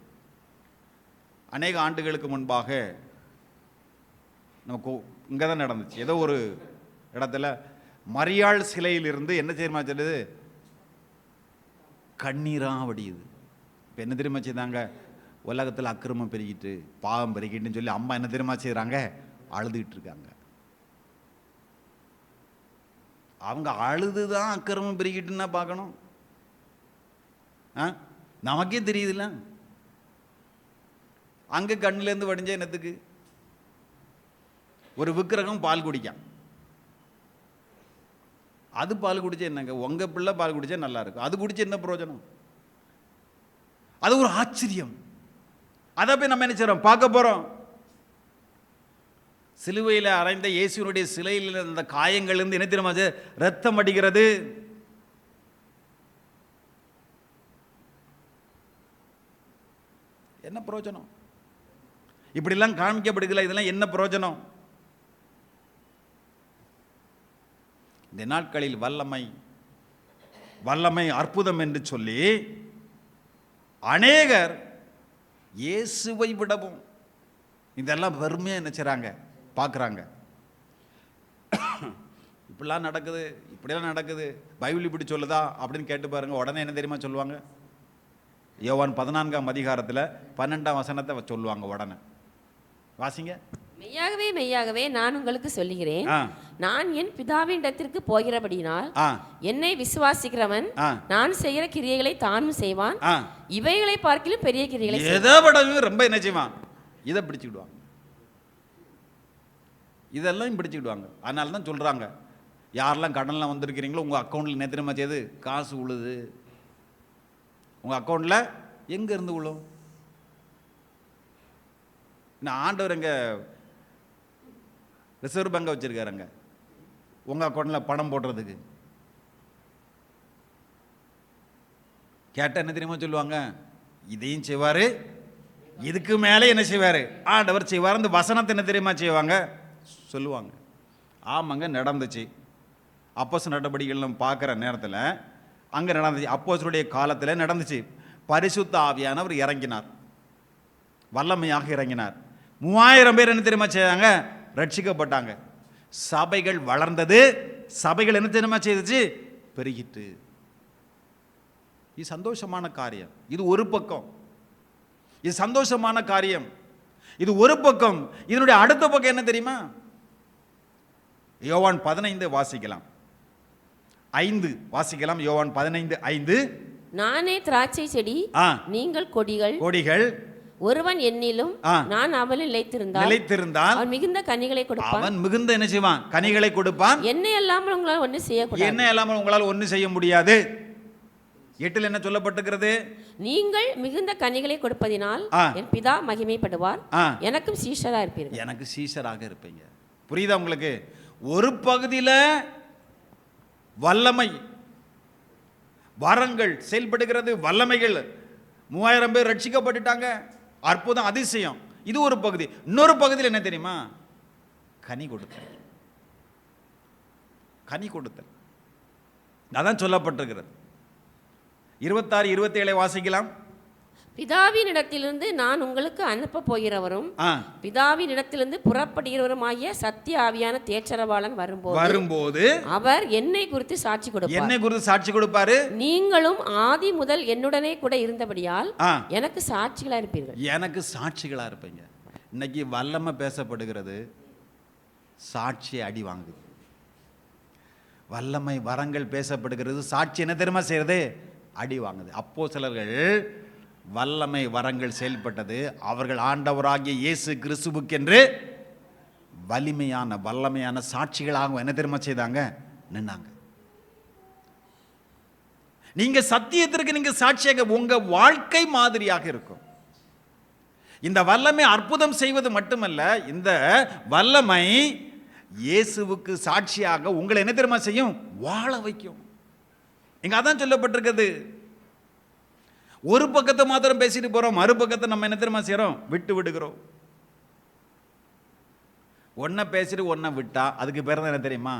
அநேக ஆண்டுகளுக்கு முன்பாக நமக்கு இங்கே தான் நடந்துச்சு. ஏதோ ஒரு இடத்துல மரியாள் சிலையிலிருந்து என்ன தெரியுமா சொல்லுது, கண்ணீராக வடியுது. இப்போ என்ன தெரியுமா செய்தாங்க, உலகத்தில் அக்கிரமம் பெருகிட்டு பாவம் பெருகிட்டுன்னு சொல்லி அம்மா என்ன தெரியுமா செய்கிறாங்க, அழுதுகிட்டு இருக்காங்க. அவங்க அழுதுதான் அக்கிரமம் பெருகிட்டுன்னா பார்க்கணும். நமக்கே தெரியுதுல்ல, அங்கே கண்ணிலேருந்து வடிஞ்ச என்னத்துக்கு? ஒரு விக்கிரகம் பால் குடிக்கான், அது பால் குடிச்சா என்னங்க? உங்க பிள்ளை பால் குடிச்சா நல்லா இருக்கும், அது குடிச்சா என்ன பிரயோஜனம்? அது ஒரு ஆச்சரியம். அதை போய் நம்ம என்ன செய்றோம், பார்க்க போறோம். சிலுவையில் அறைந்த இயேசுனுடைய சிலையில் இருந்த காயங்கள் இருந்து என்ன தெரியுமா, ரத்தம் அடிக்கிறது. என்ன பிரயோஜனம்? இப்படிலாம் காமிக்கப்படுகல, இதெல்லாம் என்ன பிரயோஜனம்? இந்த நாட்களில் வல்லமை அற்புதம் என்று சொல்லி அநேகர் இயேசுவை விடவும் இதெல்லாம் வெறுமையா என்ன செய்றாங்க, பார்க்குறாங்க. இப்படிலாம் நடக்குது, இப்படிலாம் நடக்குது, பைபிள் இப்படி சொல்லுதா அப்படின்னு கேட்டு பாருங்க. உடனே என்ன தெரியுமா சொல்லுவாங்க, யோவான் 14ஆம் அதிகாரத்தில் 12ஆம் வசனத்தை சொல்லுவாங்க. உடனே வாசிங்க. மெய்யாகவே மெய்யாகவே நான் உங்களுக்கு சொல்லுகிறேன், நான் என் பிதாவின் இடத்திற்கு போகிறபடினால் என்னை விசுவாசிக்கிறவன் நான் செய்கிற கிரியைகளை தானும் செய்வான், இவைகளை பார்க்கிலும் பெரிய கிரியைகளை. எதை விடவும் ரொம்ப என்ன செய்வான், இதை பிடிச்சுக்கிடுவாங்க, இதெல்லாம் பிடிச்சுக்கிடுவாங்க. அதனால தான் சொல்றாங்க, யாரெல்லாம் கடன்லாம் வந்திருக்கிறீங்களோ உங்க அக்கௌண்ட்ல என்ன தெரியுமா செய்யுது, காசு உழுது. உங்க அக்கௌண்ட்ல எங்க இருந்து உழும்? ஆண்டவர் எங்க ரிசர்வ் பேங்க் வச்சிருக்காருங்க உங்க அக்கௌண்ட்ல பணம் போடுறதுக்கு. கேட்ட என்ன தெரியுமா சொல்லுவாங்க, இதையும் செய்வாரு, இதுக்கு மேலே என்ன செய்வாரு, ஆண்டவர் செய்வார். அந்த வசனத்தை என்ன தெரியுமா செய்வாங்க சொல்லுவாங்க. ஆமாங்க, நடந்துச்சு. அப்போஸ் நடவடிக்கைகள் நம்ம பார்க்குற நேரத்தில் அங்கே நடந்துச்சு. அப்போஸ்தலருடைய காலத்தில் நடந்துச்சு. பரிசுத்த ஆவியானவர் இறங்கினார், வல்லமையாக இறங்கினார். 3000 பேர் என்ன தெரியுமா செய்தாங்க, ரட்சிக்கப்பட்டாங்க. சபைகள் வளர்ந்தது, சபைகள் என்ன தெரியுமா செய்துச்சு, பெருகிட்டு. இது சந்தோஷமான காரியம். இது ஒரு பக்கம், இது சந்தோஷமான காரியம், இது ஒரு பக்கம். இதனுடைய அடுத்த பக்கம் என்ன தெரியுமா, யோவான் 15 வாசிக்கலாம், 5 வாசிக்கலாம். யோவான் 15:5. நானே திராட்சை செடி, நீங்கள் கொடிகள். ஒருவன் என்னிலும் நான் அவனில் நிலைத்திருந்தால் அவன் மிகுந்த கனிகளை கொடுப்பான். அவன் மிகுந்த என்ன செய்வான், கனிகளை கொடுப்பான். என்னை இல்லாமல் உங்களால் ஒன்றும் செய்யக்கூடாது. என்ன இல்லாமல் உங்களால் ஒன்றும் செய்ய முடியாது. 8 என்ன சொல்லப்பட்டிருக்கிறது, நீங்கள் மிகுந்த கனிகளை கொடுப்பதினால் என் பிதா மகிமைப்படுவார், எனக்கும் சீஷராக இருப்பீர்கள். எனக்கு சீஷராக இருப்பீங்க. புரியுதா உங்களுக்கு? ஒரு பகுதியில் வல்லமை வரங்கள் செயல்படுகிறது, வல்லமைகள். 3000 பேர் ரட்சிக்கப்பட்டுட்டாங்க, அற்புதம், அதிசயம். இது ஒரு பகுதி. இன்னொரு பகுதியில் என்ன தெரியுமா, கனி கொடுத்தல். அதான் சொல்லப்பட்டிருக்கிறது. 26, 27 வாசிக்கலாம். பிதாவின் இடத்திலிருந்து நான் உங்களுக்கு அனுப்ப போகிறவரும் பிதாவின் இடத்திலிருந்து புறப்படுகிறவரும் ஆகிய சத்திய ஆவியான தேற்றரவாளன் வரும்போது அவர் என்னை குறித்து சாட்சி கொடுப்பார். நீங்களும் ஆதி முதல் என்னுடனே கூட இருந்தபடியால் எனக்கு சாட்சிகளா இருப்பீர்கள். எனக்கு சாட்சிகளா இருப்பீங்க. இன்னைக்கு வல்லமை பேசப்படுகிறது, சாட்சி அடி வாங்குது. வல்லமை வரங்கள் பேசப்படுகிறது, சாட்சி என்ன தெரியுமா செய்யறது, அடி வாங்குது. அப்போஸ்தலர்கள் வல்லமை வரங்கள் செயல்பட்டது. அவர்கள் ஆண்டவராகிய இயேசு கிறிஸ்துவுக்கென்று வல்லமையான சாட்சிகளாக என்ன தெரியுமா செய்தாங்க, நின்னாங்க. நீங்க சத்தியத்திற்கு நீங்க சாட்சியாக, உங்க வாழ்க்கை மாதிரியாக இருக்கும். இந்த வல்லமை அற்புதம் செய்வது மட்டுமல்ல, இந்த வல்லமை இயேசுவுக்கு சாட்சியாக உங்களை என்ன தெரியுமா செய்யும்? வாழ வைக்கும். இங்க அதான் சொல்லப்பட்டிருக்கிறது. ஒரு பக்கத்தை மாத்திரம் பேசிட்டு போறோம், மறுபக்கத்தை நம்ம என்ன தெரியுமா செய்யறோம்? விட்டு விடுகிறோம். ஒன்ன பேசிட்டு ஒன்ன விட்டா அதுக்கு பேர் தான் என்ன தெரியுமா?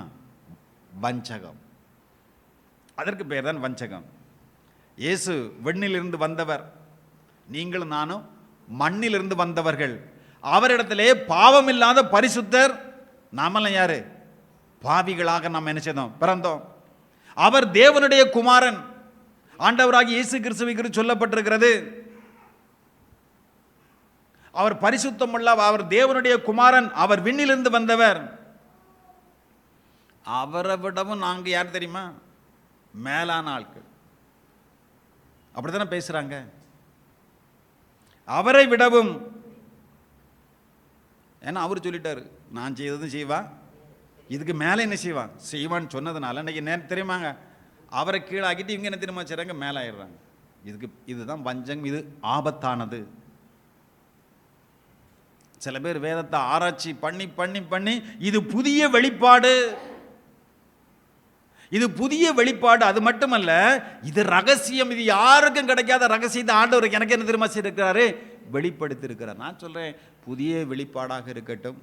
வஞ்சகம். அதற்கு பேர் தான் வஞ்சகம். இயேசு வெண்ணிலிருந்து வந்தவர், நீங்களும் நானும் மண்ணிலிருந்து வந்தவர்கள். அவரிடத்திலே பாவம் இல்லாத பரிசுத்தர். நாமெல்லாம் யாரு? பாவிகளாக நாம் என்ன செய்தோம்? பிறந்தோம். அவர் தேவனுடைய குமாரன், ஆண்டவராகிய இயேசு கிறிஸ்துவை குறித்து சொல்லப்பட்டிருக்கிறது. அவர் பரிசுத்தமுள்ள, அவர் தேவனுடைய குமாரன், அவர் விண்ணிலிருந்து வந்தவர். அவரை விடவும் நாங்க யார் தெரியுமா? மேலான ஆட்கள். அப்படித்தானே பேசுறாங்க. அவரை விடவும், ஏன்னா அவர் சொல்லிட்டாரு, நான் செய்ததும் செய்வான், இதுக்கு மேலே என்ன செய்வான் செய்வான்னு சொன்னதுனால இன்னைக்கு தெரியுமாங்க, அவரை கீழாக்கிட்டு இவங்க என்ன தெரியுமா செய்றாங்க? மேலே ஆயிடுறாங்க. இதுதான் வஞ்சகம். இது ஆபத்தானது. சில பேர் வேதத்தை ஆராய்ச்சி பண்ணி பண்ணி பண்ணி இது புதிய வெளிப்பாடு, இது புதிய வெளிப்பாடு, அது மட்டுமல்ல இது ரகசியம், இது யாருக்கும் கிடைக்காத ரகசியத்தை ஆண்டவர் எனக்கு என்ன தெரியுமா செய்திருக்கிறாரு? வெளிப்படுத்தி இருக்கிறார். நான் சொல்றேன், புதிய வெளிப்பாடாக இருக்கட்டும்,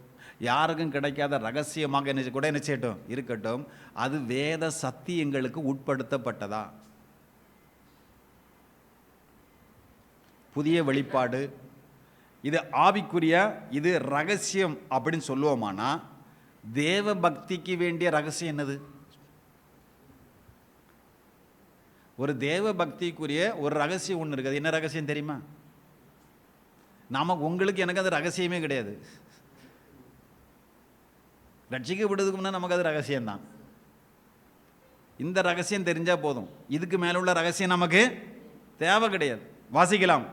யாருக்கும் கிடைக்காத ரகசியமாக என்ன கூட என்ன செய்யட்டும் இருக்கட்டும், அது வேத சத்தியங்களுக்கு உட்படுத்தப்பட்டதா? புதிய வெளிப்பாடு இது ஆவிக்குரிய, இது ரகசியம் அப்படின்னு சொல்லுவோமானா, தேவ பக்திக்கு வேண்டிய ரகசியம் என்னது? ஒரு தேவ பக்திக்குரிய ஒரு ரகசியம் ஒன்று இருக்குது. என்ன ரகசியம் தெரியுமா? நமக்கு உங்களுக்கு எனக்கு அது ரகசியமே கிடையாது. ரட்சிக்கப்படுறதுக்கு முன்னாடி நமக்கு அது ரகசியம்தான். இந்த ரகசியம் தெரிஞ்சா போதும், இதுக்கு மேல உள்ள ரகசியம் நமக்கு தேவை கிடையாது. வாசிக்கலாம்.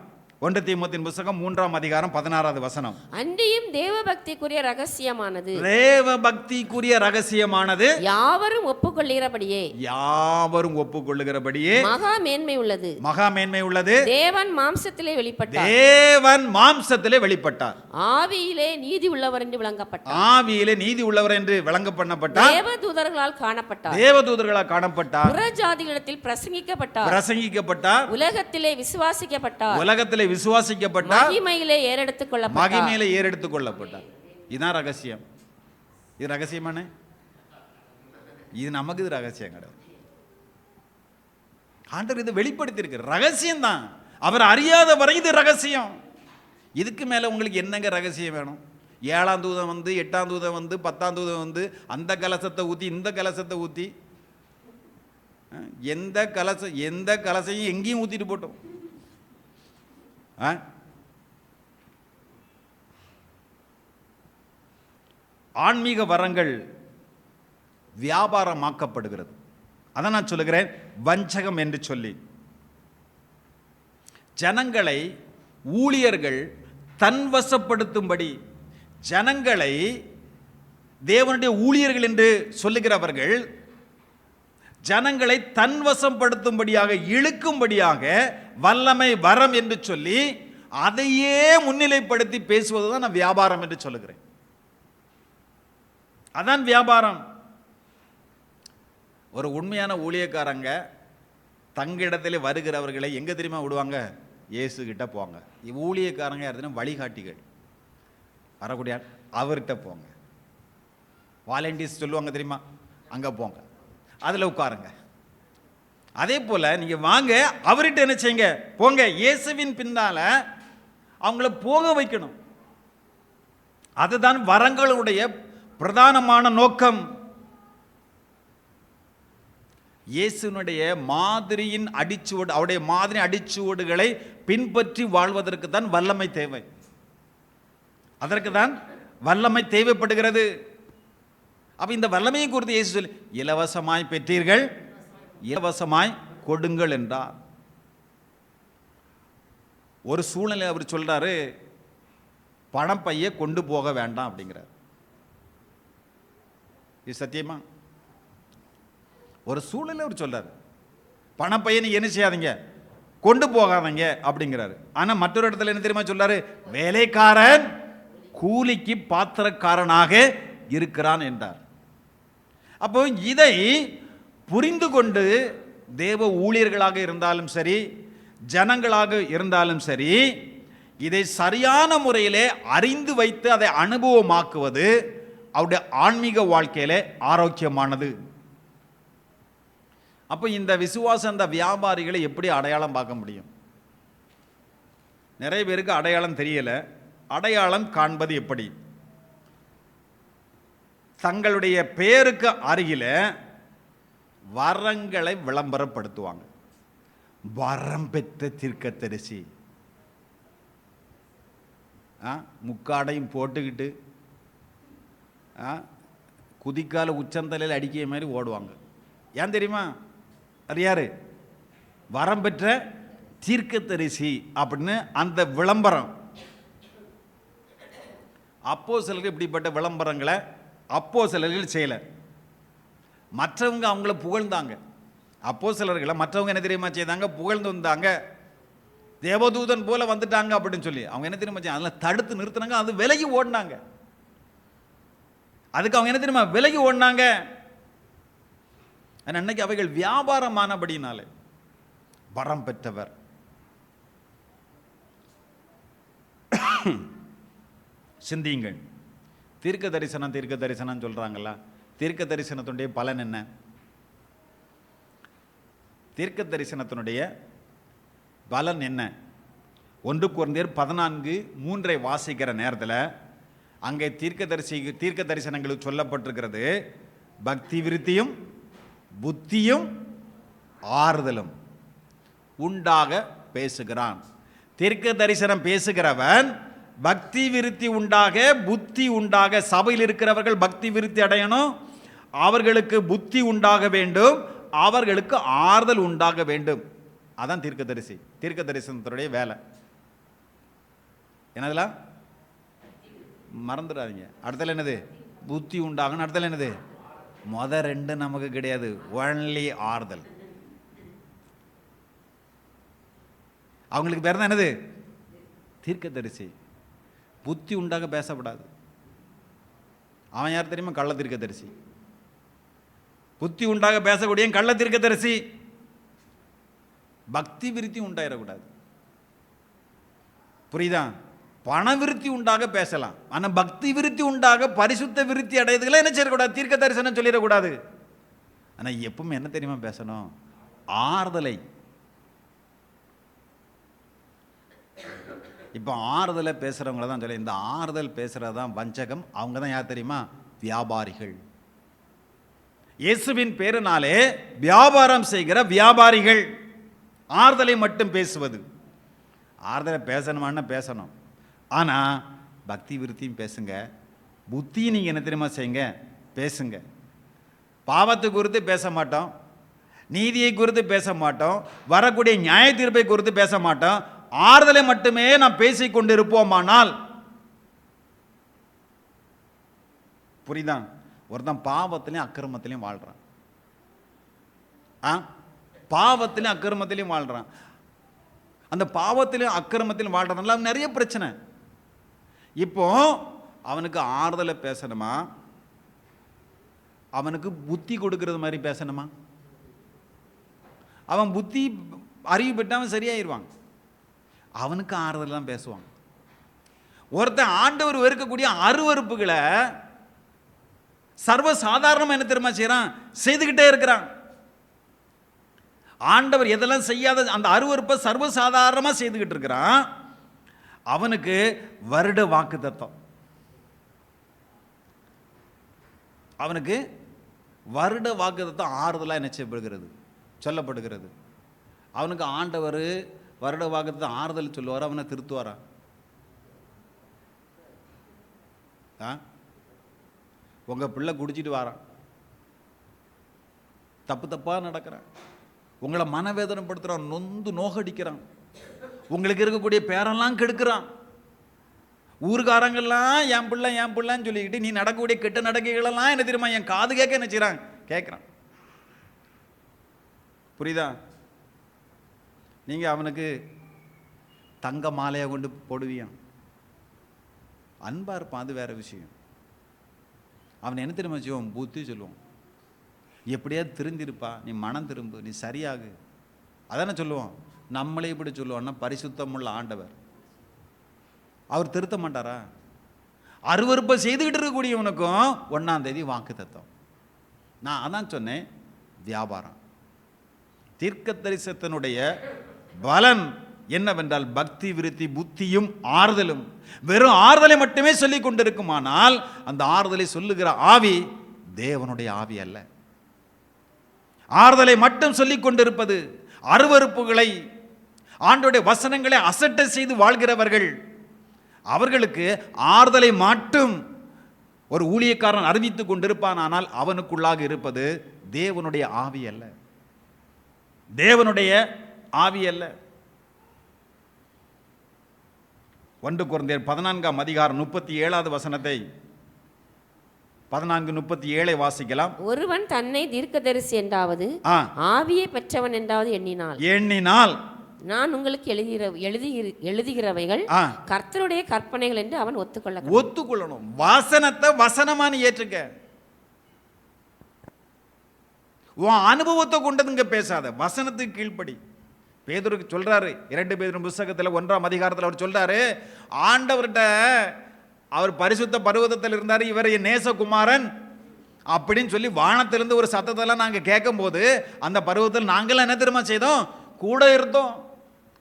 1 தீமோத்தேயுவின் புத்தகம் 3ஆம் அதிகாரம் 16வது வசனம். அன்றியும் தேவபக்திக்குரிய ரகசியமானது, தேவபக்திக்குரிய ரகசியமானது யாவரும் ஒப்புக்கொள்கிறபடியே, யாவரும் ஒப்புக்கொள்ளுகிறபடியே மகா மேன்மை உள்ளது. மகா மேன்மை உள்ளது. தேவன் மாம்சத்திலே வெளிப்பட்டார், தேவன் மாம்சத்திலே வெளிப்பட்டார், ஆவியிலே நீதி உள்ளவர் என்று விளங்கப்பட்டார், ஆவியிலே நீதி உள்ளவர் என்று விளங்க பண்ணப்பட்டார், தேவதூதர்களால் காணப்பட்டார், தேவதூதர்களால் காணப்பட்டார், புறஜாதிகளிடத்தில் பிரசங்கிக்கப்பட்டார், பிரசங்கிக்கப்பட்டார், உலகத்திலே விசுவாசிக்கப்பட்டார், உலகத்திலே விசுவாசிக்கப்பட்டார், மகிமையிலே ஏறெடுத்துக் கொள்ளப்பட்டார், மகிமையிலே ஏறெடுத்துக் கொள்ளப்பட்டார். இதுதான் ரகசியம். இது ரகசியமானே? இது நமக்கு இது ரகசியம் கிடையாது. ஆண்டவர் இதை வெளிப்படுத்தி இருக்கு. ரகசியம் தான். அவர் அறியாத வரை இது ரகசியம். இதுக்கு மேல உங்களுக்கு என்னங்க ரகசியம் வேணும்? 7ஆம் தூதன் வந்து, 8ஆம் தூதன் வந்து, 10ஆம் தூதன் வந்து, அந்த கலசத்தை ஊத்தி இந்த கலசத்தை ஊத்தி, எந்த கலசையும் எங்கேயும் ஊத்திட்டு போட்டோம். ஆன்மீக வரங்கள் வியாபாரமாக்கப்படுகிறது. அதை நான் சொல்லுகிறேன் வஞ்சகம் என்று சொல்லி. ஜனங்களை ஊழியர்கள் தன்வசப்படுத்தும்படி, ஜனங்களை தேவனுடைய ஊழியர்கள் என்று சொல்லுகிறவர்கள் ஜனங்களை தன்வசப்படுத்தும்படியாக, இழுக்கும்படியாக வல்லமை வரம் என்று சொல்லி அதையே முன்னிலைப்படுத்தி பேசுவதுதான் நான் வியாபாரம் என்று சொல்லுகிறேன். அதான் வியாபாரம். ஒரு உண்மையான ஊழியக்காரங்க தங்க இடத்துல வருகிறவர்களை எங்க தெரியுமா விடுவாங்க? இயேசு கிட்ட போங்க. ஊழியக்காரங்க யாருன்னா வழிகாட்டிகள், வரக்கூடிய அவர்கிட்ட போங்க. வாலண்டியர்ஸ் சொல்லுவாங்க தெரியுமா, அங்க போங்க, அதுல உட்காருங்க. அதே போல நீங்க வாங்க, அவர்கிட்ட என்ன செய்யுங்க? போங்க. இயேசுவின் பின்னால அவங்கள போக வைக்கணும். அதுதான் வரங்களுடைய பிரதானமான நோக்கம். இயேசுனுடைய மாதிரியின் அடிச்சுவடு, அவருடைய மாதிரி அடிச்சுவடுகளை பின்பற்றி வாழ்வதற்கு தான் வல்லமை தேவை. அதற்கு தான் வல்லமை தேவைப்படுகிறது. அப்ப இந்த வல்லமையை குறித்து இயேசு சொல்லி, இலவசமாய் பெற்றீர்கள், இலவசமாய் கொடுங்கள் என்றார். ஒரு சூழ்நிலை அவர் சொல்றாரு, பணம் பைய கொண்டு போக வேண்டாம் அப்படிங்கிறார். இது சத்தியமா? ஒரு சூழ்நிலை அவர் சொல்றாரு, பணப்பையை நீ என்ன செய்யாதீங்க, கொண்டு போகாதீங்க அப்படிங்கிறாரு. ஆனால் மற்றொரு இடத்துல என்ன தெரியுமா சொல்றாரு? வேலைக்காரன் கூலிக்கு பாத்திரக்காரனாக இருக்கிறான் என்றார். அப்போ இதை புரிந்து கொண்டு தேவ ஊழியர்களாக இருந்தாலும் சரி, ஜனங்களாக இருந்தாலும் சரி, இதை சரியான முறையிலே அறிந்து வைத்து அதை அனுபவமாக்குவது அவருடைய ஆன்மீக வாழ்க்கையிலே ஆரோக்கியமானது. அப்போ இந்த விசுவாசம், அந்த வியாபாரிகளை எப்படி அடையாளம் பார்க்க முடியும்? நிறைய பேருக்கு அடையாளம் தெரியல. அடையாளம் காண்பது எப்படி? தங்களுடைய பேருக்கு அருகில வரங்களை விளம்பரப்படுத்துவாங்க. வரம் பெற்ற தீர்க்கதரிசி, முக்காடையும் போட்டுக்கிட்டு குதிக்கால உச்சந்தலையில் அடிக்கிற மாதிரி ஓடுவாங்க. ஏன் தெரியுமா? அது யாரு? வரம் பெற்ற தீர்க்கதரிசி அப்படின்னு அந்த விளம்பரம். அப்போஸ்தலர்கள் இப்படிப்பட்ட விளம்பரங்களை அப்போஸ்தலர்கள் செய்யலை. மற்றவங்க அவங்கள புகழ்ந்தாங்க. அப்போஸ்தலர்களை மற்றவங்க என்ன தெரியுமா செய்தாங்க? புகழ்ந்து வந்தாங்க. தேவதூதன் போல வந்துட்டாங்க அப்படின்னு சொல்லி அவங்க என்ன தெரியுமா செய்ய, அதில் தடுத்து நிறுத்தினாங்க. அது விலகி ஓடினாங்க. அதுக்கு அவங்க என்ன தெரியுமா? விலகி ஓடினாங்க. அன்னைக்கு அவைகள் வியாபாரமானபடினாலே வரம் பெற்றவர். சிந்தியுங்கள். தீர்க்க தரிசனம் சொல்றாங்களா? தீர்க்க தரிசனத்தினுடைய பலன் என்ன? தீர்க்க தரிசனத்தினுடைய பலன் என்ன? 1 கொரிந்தியர் 14:3 வாசிக்கிற நேரத்தில் அங்கே தீர்க்க தரிசனங்களுக்கு சொல்லப்பட்டிருக்கிறது, பக்தி விருத்தியும் புத்தியும் ஆறுதலும் உண்டாக பேசுகிறான். தீர்க்க தரிசனம் பேசுகிறவன் பக்தி விருத்தி உண்டாக புத்தி உண்டாக, சபையில் இருக்கிறவர்கள் பக்தி விருத்தி அடையணும், அவர்களுக்கு புத்தி உண்டாக வேண்டும், அவர்களுக்கு ஆறுதல் உண்டாக வேண்டும். அதான் தீர்க்க தரிசனத்துடைய வேலை. என்னதுலாம் மறந்துடாதீங்க. அடுத்தல என்னது? புத்தி உண்டாகணும். அடுத்தல என்னது? மொத 2 நமக்கு கிடையாது, ஒன்லி ஆறுதல். அவங்களுக்கு பேர் தான் என்னது? தீர்க்கதரிசி. புத்தி உண்டாக பேசப்படாது. அவன் யார் தெரியுமா? கள்ள தீர்க்கதரிசி. புத்தி உண்டாக பேசக்கூடிய கள்ள தீர்க்கதரிசி. பக்தி விருத்தி உண்டாயிடக்கூடாது. புரியுதா? பண விருத்தி உண்டாக பேசலாம், ஆனால் பக்தி விருத்தி உண்டாக பரிசுத்த விருத்தி அடையதுகளை என்ன செய்யக்கூடாது? தீர்க்க தரிசனம் சொல்லிடக்கூடாது. ஆனால் எப்பவுமே என்ன தெரியுமா பேசணும்? ஆறுதலை. இப்போ ஆறுதலை பேசுகிறவங்கள தான் சொல்லி, இந்த ஆறுதல் பேசுகிறது தான் வஞ்சகம். அவங்க தான் யார் தெரியுமா? வியாபாரிகள். இயேசுவின் பேரினாலே வியாபாரம் செய்கிற வியாபாரிகள். ஆறுதலை மட்டும் பேசுவது. ஆறுதலை பேசணுமான்னு பேசணும், ஆனால் பக்தி விருத்தியும் பேசுங்க, புத்தியும் நீங்கள் என்ன தெரியுமா செய்யுங்க? பேசுங்க. பாவத்தை குறித்து பேச மாட்டோம், நீதியை குறித்து பேச மாட்டோம், வரக்கூடிய நியாய தீர்ப்பை குறித்து பேச மாட்டோம். ஆறுதலை மட்டுமே நாம் பேசிக் கொண்டிருப்போமானால், புரியுதா? ஒருத்தன் பாவத்திலையும் அக்கிரமத்திலையும் வாழ்றான். பாவத்திலையும் அக்கிரமத்திலையும் வாழ்றான். அந்த பாவத்திலையும் அக்கிரமத்திலும் வாழ்றதுனால நிறைய பிரச்சனை. இப்போ அவனுக்கு ஆறுதலை பேசணுமா, அவனுக்கு புத்தி கொடுக்கறது மாதிரி பேசணுமா? அவன் புத்தி அறிவு பெற்றாமல் சரியாயிருவான். அவனுக்கு ஆறுதல் தான் பேசுவான். ஒருத்தன் ஆண்டவர் வெறுக்கக்கூடிய அருவருப்புகளை சர்வ சாதாரணமாக என்ன தெரியுமா செய்யறான்? செய்துகிட்டே இருக்கிறான். ஆண்டவர் எதெல்லாம் செய்யாத அந்த அருவருப்பை சர்வசாதாரணமாக செய்துகிட்டு இருக்கிறான். அவனுக்கு வருட வாக்கு தத்தம், அவனுக்கு வருட வாக்கு தத்தம் ஆறுதலாக என்ன செய்யப்படுகிறது? சொல்லப்படுகிறது. அவனுக்கு ஆண்டவர் வருட வாக்கு தத்தம் ஆறுதல் சொல்லுவார், அவனை திருத்துவாரா? உங்கள் பிள்ளை குடிச்சிட்டு வாரான், தப்பு தப்பாக நடக்கிறான், உங்களை மனவேதனைப்படுத்துகிறான், நொந்து நோகடிக்கிறான், உங்களுக்கு இருக்கக்கூடிய பேரெல்லாம் கெடுக்கிறான். ஊர்காரங்கள்லாம் என் பிள்ளைன்னு சொல்லிக்கிட்டு நீ நடக்கக்கூடிய கெட்ட நடக்கைகளெல்லாம் என்ன தெரியுமா? என் காது கேட்க என்ன செய்கிறான்? கேட்குறான். புரியுதா? நீங்கள் அவனுக்கு தங்க மாலையை கொண்டு போடுவியான். அன்பாக இருப்பான், அது வேற விஷயம். அவன் என்ன திரும்ப செய்வோம், புத்தி சொல்லுவோம், எப்படியாவது திருந்திருப்பா, நீ மனம் திரும்பு, நீ சரியாகு, அதானே சொல்லுவோம். நம்மளே இப்படி சொல்லுவோம்னா பரிசுத்தமுள்ள ஆண்டவர் அவர் திருத்த மாட்டாரா? அருவருப்பை செய்துக்கிட்டு இருக்கக்கூடியவனுக்கும் 1ஆம் தேதி வாக்கு தத்தம். நான் அதான் சொன்னேன், வியாபாரம். தீர்க்க தரிசனத்தினுடைய பலன் என்னவென்றால் பக்தி, விருத்தி, புத்தியும் ஆறுதலும். வெறும் ஆறுதலை மட்டுமே சொல்லிக் கொண்டிருக்குமானால் அந்த ஆறுதலை சொல்லுகிற ஆவி தேவனுடைய ஆவி அல்ல. ஆறுதலை மட்டும் சொல்லிக் கொண்டிருப்பது, அருவருப்புகளை, ஆண்டவருடைய வசனங்களை அசட்டை செய்து வாழ்கிறவர்கள், அவர்களுக்கு ஆறுதலை மட்டும் ஒரு ஊழியக்காரன் அறிவித்துக் கொண்டிருப்பான். ஆனால் அவனுக்குள்ளாக இருப்பது தேவனுடைய ஆவி அல்ல, தேவனுடைய ஆவி அல்ல. 1 கொரிந்தியர் 14ஆம் அதிகாரம் 37வது வசனத்தை 14:37 வாசிக்கலாம். ஒருவன் தன்னை தீர்க்கதரிசி என்றாவது ஆவியை பெற்றவன் என்றாவது எண்ணினால் நான் உங்களுக்கு எழுதுகிறவைகள் கர்த்தருடைய கற்பனைகள் என்று அவன் ஒத்துக்கொள்ளணும். வசனத்தை வசனமான ஏற்றுக்க. உன் அனுபவத்தை கொண்டதுங்க பேசாத, வசனத்துக்கு கீழ்ப்படி. பேதுருக்கு சொல்றாரு 2 பேதுரு புத்தகத்தில் 1ஆம் அதிகாரத்தில் அவர் சொல்றாரு, ஆண்டவர்கிட்ட அவர் பரிசுத்த பர்வதத்தில் இருந்தார், இவர் என் நேசகுமாரன் அப்படின்னு சொல்லி வானத்திலிருந்து ஒரு சத்தத்தெல்லாம் நாங்கள் கேட்கும் போது அந்த பருவத்தில் நாங்கள் என்ன திரும்ப செய்தோம், கூட இருந்தோம்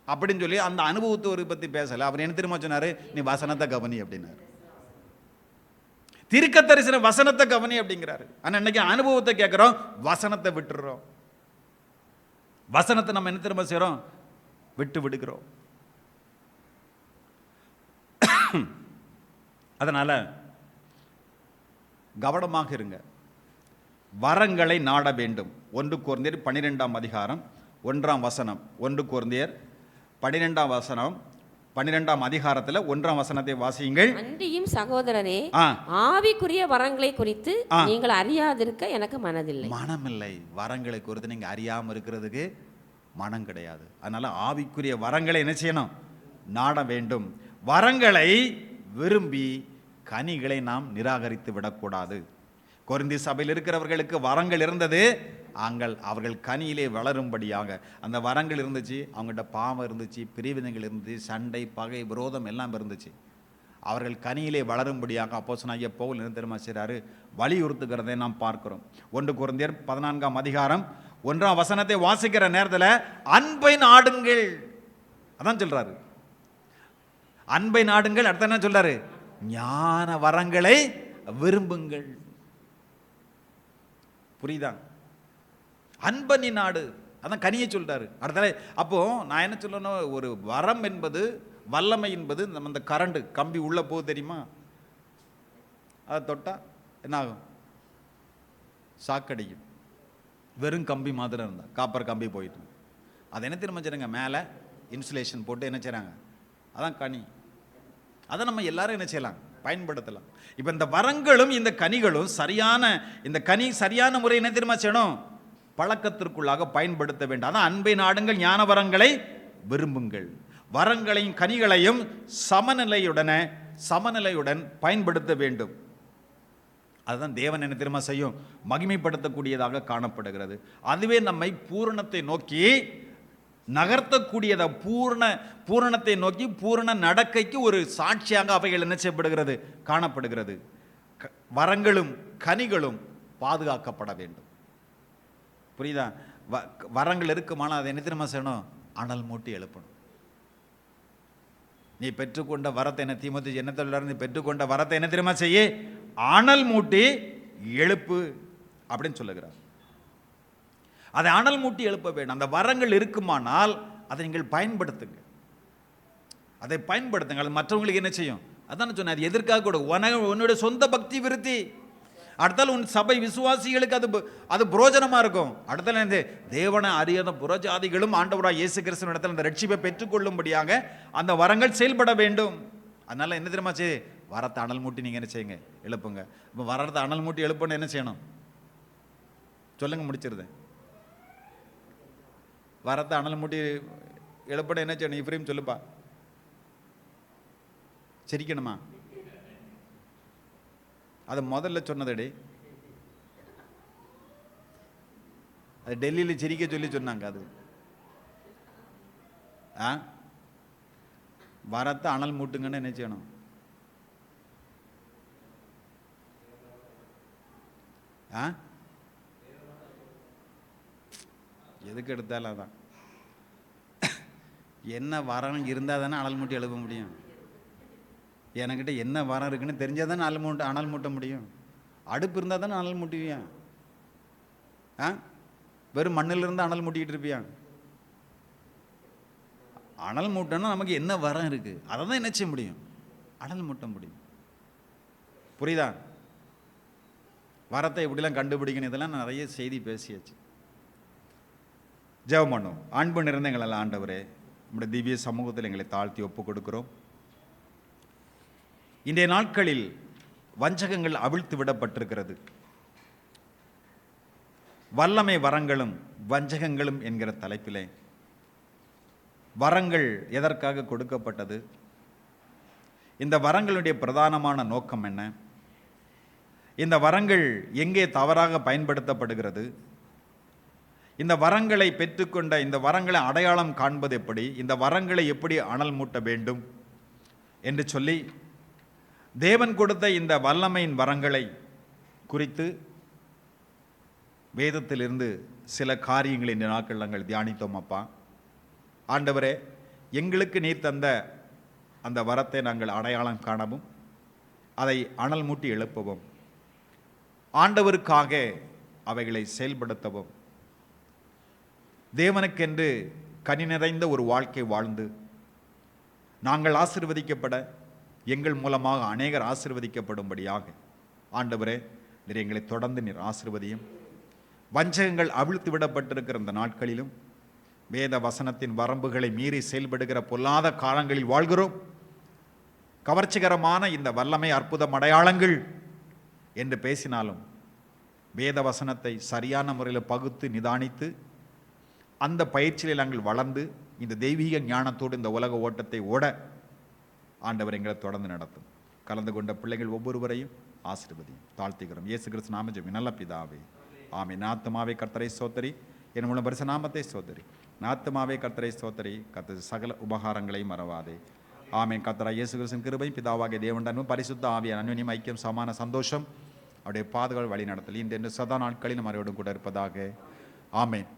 அப்படின்னு சொல்லி அந்த அனுபவத்தை ஒரு பற்றி பேசலை. அவர் என்ன திரும்ப சொன்னார், நீ வசனத்தை கவனி அப்படின்னாரு. தீர்க்க தரிசன வசனத்தை கவனி அப்படிங்கிறாரு. ஆனால் இன்னைக்கு அனுபவத்தை கேட்குறோம், வசனத்தை விட்டுறோம். வசனத்தை நம்ம என்ன திரும்ப செய்கிறோம், விட்டு விடுகிறோம். அதனால கவனமாக இருங்க, வரங்களை நாட வேண்டும். 1 கொரிந்தியர் 12ஆம் அதிகாரம் 1ஆம் வசனம். 1 கொரிந்தியர் 12ஆம் வசனம் 12ஆம் அதிகாரத்தில் 1ஆம் வசனத்தை வாசியுங்கள். அன்றியும் சகோதரரே, ஆவிக்குரிய வரங்களை குறித்து நீங்கள் அறியாதிருக்க எனக்கு மனதில்லை. மனமில்லை. வரங்களை குறித்து நீங்க அறியாம இருக்கிறதுக்கு மனம் கிடையாது. அதனால ஆவிக்குரிய வரங்களை என்ன செய்யணும், நாட வேண்டும். வரங்களை விரும்பி கனிகளை நாம் நிராகரித்து விடக்கூடாது. கொரிந்தி சபையில் இருக்கிறவர்களுக்கு வரங்கள் இருந்தது, அவர்கள் கனியிலே வளரும்படியாக அந்த வரங்கள் இருந்துச்சு. அவங்கள்ட்ட பாவம் இருந்துச்சு, பிரிவினைகள் இருந்துச்சு, சண்டை, பகை, விரோதம் எல்லாம் இருந்துச்சு. அவர்கள் கனியிலே வளரும்படியாக அப்போஸ்தலனாகிய பவுல் என்ன தெரியுமா செய்றாரு, வலியுறுத்துகிறதை நாம் பார்க்கிறோம். 1 கொரிந்தியர் 14ஆம் அதிகாரம் 1ஆம் வசனத்தை வாசிக்கிற நேரத்தில் அன்பை நாடுங்கள் அதான் சொல்றாரு. அன்பை நாடுங்கள். அடுத்த என்ன சொல்றாரு, ஞான வரங்களை விரும்புங்கள். புரியுதா? அன்பனி நாடு, அதான் கனியை சொல்றாரு. அடுத்த அப்போ நான் என்ன சொல்லணும், ஒரு வரம் என்பது, வல்லமை என்பது நம்ம இந்த கரண்ட் கம்பி உள்ள போகுது தெரியுமா, அதை தொட்டா என்ன ஆகும், சாக்கடிக்கும். வெறும் கம்பி மாதிரி இருந்தா, காப்பர் கம்பி போயிட்டு அதை என்ன திரும்ப செய்றாங்க, மேலே இன்சுலேஷன் போட்டு என்ன செய்றாங்க, அதான் கனி. அதை நம்ம எல்லாரும் என்ன செய்யலாம், பயன்படுத்தலாம். இப்போ இந்த வரங்களும் இந்த கனிகளும் இந்த கனி சரியான முறை என்ன தெரியுமா செய்யணும், பழக்கத்திற்குள்ளாக பயன்படுத்த வேண்டும். அதான் அன்பை நாடுங்கள், ஞான வரங்களை விரும்புங்கள். வரங்களையும் கனிகளையும் சமநிலையுடன் பயன்படுத்த வேண்டும். அதுதான் தேவன் என்ன தெரியுமா செய்யும், மகிமைப்படுத்தக்கூடியதாக காணப்படுகிறது. அதுவே நம்மை பூரணத்தை நோக்கி நகர்த்தக்கூடியதா, பூரணத்தை நோக்கி பூரண நடக்கைக்கு ஒரு சாட்சியாக அவைகள் என்ன செய்யப்படுகிறது, காணப்படுகிறது. வரங்களும் கனிகளும் பாதுகாக்கப்பட வேண்டும். புரியுதா? வரங்கள் இருக்குமானால் அதை என்ன தெரியுமா செய்யணும், அனல் மூட்டி எழுப்பணும். நீ பெற்றுக்கொண்ட வரத்தை என்ன தீமோத்தேயு என்ன சொல்றாரு, நீ பெற்றுக்கொண்ட வரத்தை என்ன தெரியுமா செய்ய, அனல் மூட்டி எழுப்பு அப்படின்னு சொல்லுகிறார். அதை அனல் மூட்டி எழுப்ப வேண்டும். அந்த வரங்கள் இருக்குமானால் அதை நீங்கள் பயன்படுத்துங்க, அதை பயன்படுத்துங்க. அது மற்றவங்களுக்கு என்ன செய்யும், அதான் சொன்னேன், அது எதற்காக கூட உன்னுடைய சொந்த பக்தி விருத்தி, அடுத்தால் உன் சபை விசுவாசிகளுக்கு அது புரோஜனமா இருக்கும். அடுத்தால தேவனை அறியாத புறஜாதிகளும் ஆண்டவராக இயேசு கிறிஸ்துவின் இடத்துல அந்த ரட்சிப்பை பெற்றுக்கொள்ளும்படியாக அந்த வரங்கள் செயல்பட வேண்டும். அதனால என்ன தெரியுமா செய்ய, வரத்தை அனல் மூட்டி நீங்க என்ன செய்யுங்க, எழுப்புங்க. இப்போ வரத்தை அனல் மூட்டி எழுப்பணும் என்ன செய்யணும் சொல்லுங்க, முடிச்சிருந்தேன். வரத்தை அனல் மூட்டி எழுப்பட என்ன செய்யணும்? இப்ரீம் சொல்லுப்பா. சிரிக்கணுமா? அது முதல்ல சொன்னதடி, அது டெல்லியில் சிரிக்க சொல்லி சொன்னாங்க. அது வரத்தை அனல் மூட்டுங்கன்னு என்ன செய்யணும்? எதுக்கு எடுத்தாலும் அதான். என்ன வரம் இருந்தால் தானே அனல் மூட்டி எழுப்ப முடியும். என்கிட்ட என்ன வரம் இருக்குன்னு தெரிஞ்சால் தானே அனல் மூட்ட முடியும். அடுப்பு இருந்தால் தானே அனல் மூட்டுவியான். வெறும் மண்ணிலிருந்து அனல் மூட்டிக்கிட்டு இருப்பியான். அனல் மூட்டன்னா நமக்கு என்ன வரம் இருக்குது, அதை தான் என்ன செய்ய முடியும்? அனல் மூட்ட முடியும். புரியுதா? வரத்தை எப்படிலாம் கண்டுபிடிக்கணும், இதெல்லாம் நிறைய செய்தி பேசியாச்சு. ஜெபம் பண்ணும். அன்பு நிறைந்த எங்களெல்லாம் ஆண்டவரே, நம்முடைய திவ்ய சமூகத்தில் எங்களை தாழ்த்தி ஒப்பு கொடுக்கிறோம். இன்றைய நாட்களில் வஞ்சகங்கள் அவிழ்த்து விடப்பட்டிருக்கிறது. வல்லமை வரங்களும் வஞ்சகங்களும் என்கிற தலைப்பிலே வரங்கள் எதற்காக கொடுக்கப்பட்டது, இந்த வரங்களுடைய பிரதானமான நோக்கம் என்ன, இந்த வரங்கள் எங்கே தவறாக பயன்படுத்தப்படுகிறது, இந்த வரங்களை பெற்றுக்கொண்ட இந்த வரங்களை அடையாளம் காண்பது எப்படி, இந்த வரங்களை எப்படி அனல் மூட்ட வேண்டும் என்று சொல்லி தேவன் கொடுத்த இந்த வல்லமையின் வரங்களை குறித்து வேதத்திலிருந்து சில காரியங்களை இந்த நாட்கள் நாங்கள் தியானித்தோம். அப்பா ஆண்டவரே, எங்களுக்கு நீர் தந்த அந்த வரத்தை நாங்கள் அடையாளம் காணவும், அதை அனல் மூட்டி எழுப்பவும், ஆண்டவருக்காக அவைகளை செயல்படுத்தவும், தேவனுக்கென்று கனி நிறைந்த ஒரு வாழ்க்கை வாழ்ந்து நாங்கள் ஆசீர்வதிக்கப்பட, எங்கள் மூலமாக அநேகர் ஆசீர்வதிக்கப்படும்படியாக ஆண்டவரே நீர் எங்களை தொடர்ந்து நீர் ஆசீர்வதியும். வஞ்சகங்கள் அவிழ்த்து விடப்பட்டிருக்கிற இந்த நாட்களிலும் வேத வசனத்தின் வரம்புகளை மீறி செயல்படுகிற பொல்லாத காலங்களில் வாழ்கிறோம். கவர்ச்சிகரமான இந்த வல்லமை அற்புதம் அடையாளங்கள் என்று பேசினாலும் வேத வசனத்தை சரியான முறையில் பகுத்து நிதானித்து அந்த பயிற்சியில் நாங்கள் வளர்ந்து இந்த தெய்வீக ஞானத்தோடு இந்த உலக ஓட்டத்தை ஓட ஆண்டவர் எங்களை தொடர்ந்து நடத்தும். கலந்து கொண்ட பிள்ளைகள் ஒவ்வொருவரையும் ஆசீர்வதியும். தாழ்த்துகிறோம் இயேசு கிறிஸ்து நாம ஜெபம் நல்ல பிதாவே, ஆமென். ஆத்துமாவே கர்த்தரை ஸ்தோத்திரி, என் மூலம் பரிசு நாமத்தை ஸ்தோத்திரி. ஆத்துமாவே கர்த்தரை ஸ்தோத்திரி, கர்த்தர் சகல உபகாரங்களை மறவாதே. ஆமென். கர்த்தராகிய இயேசு கிறிஸ்துவின் கிருபையும் பிதாவாகிய தேவனுடைய அன்பும் பரிசுத்த ஆவியான அன்யோன்யம் ஐக்கியம் சமாதான சந்தோஷம் அவருடைய பாதுகாவல் வழி நடத்தல் இன்று சதா நாட்களில் நம்மளோடு கூட இருப்பதாக. ஆமென்.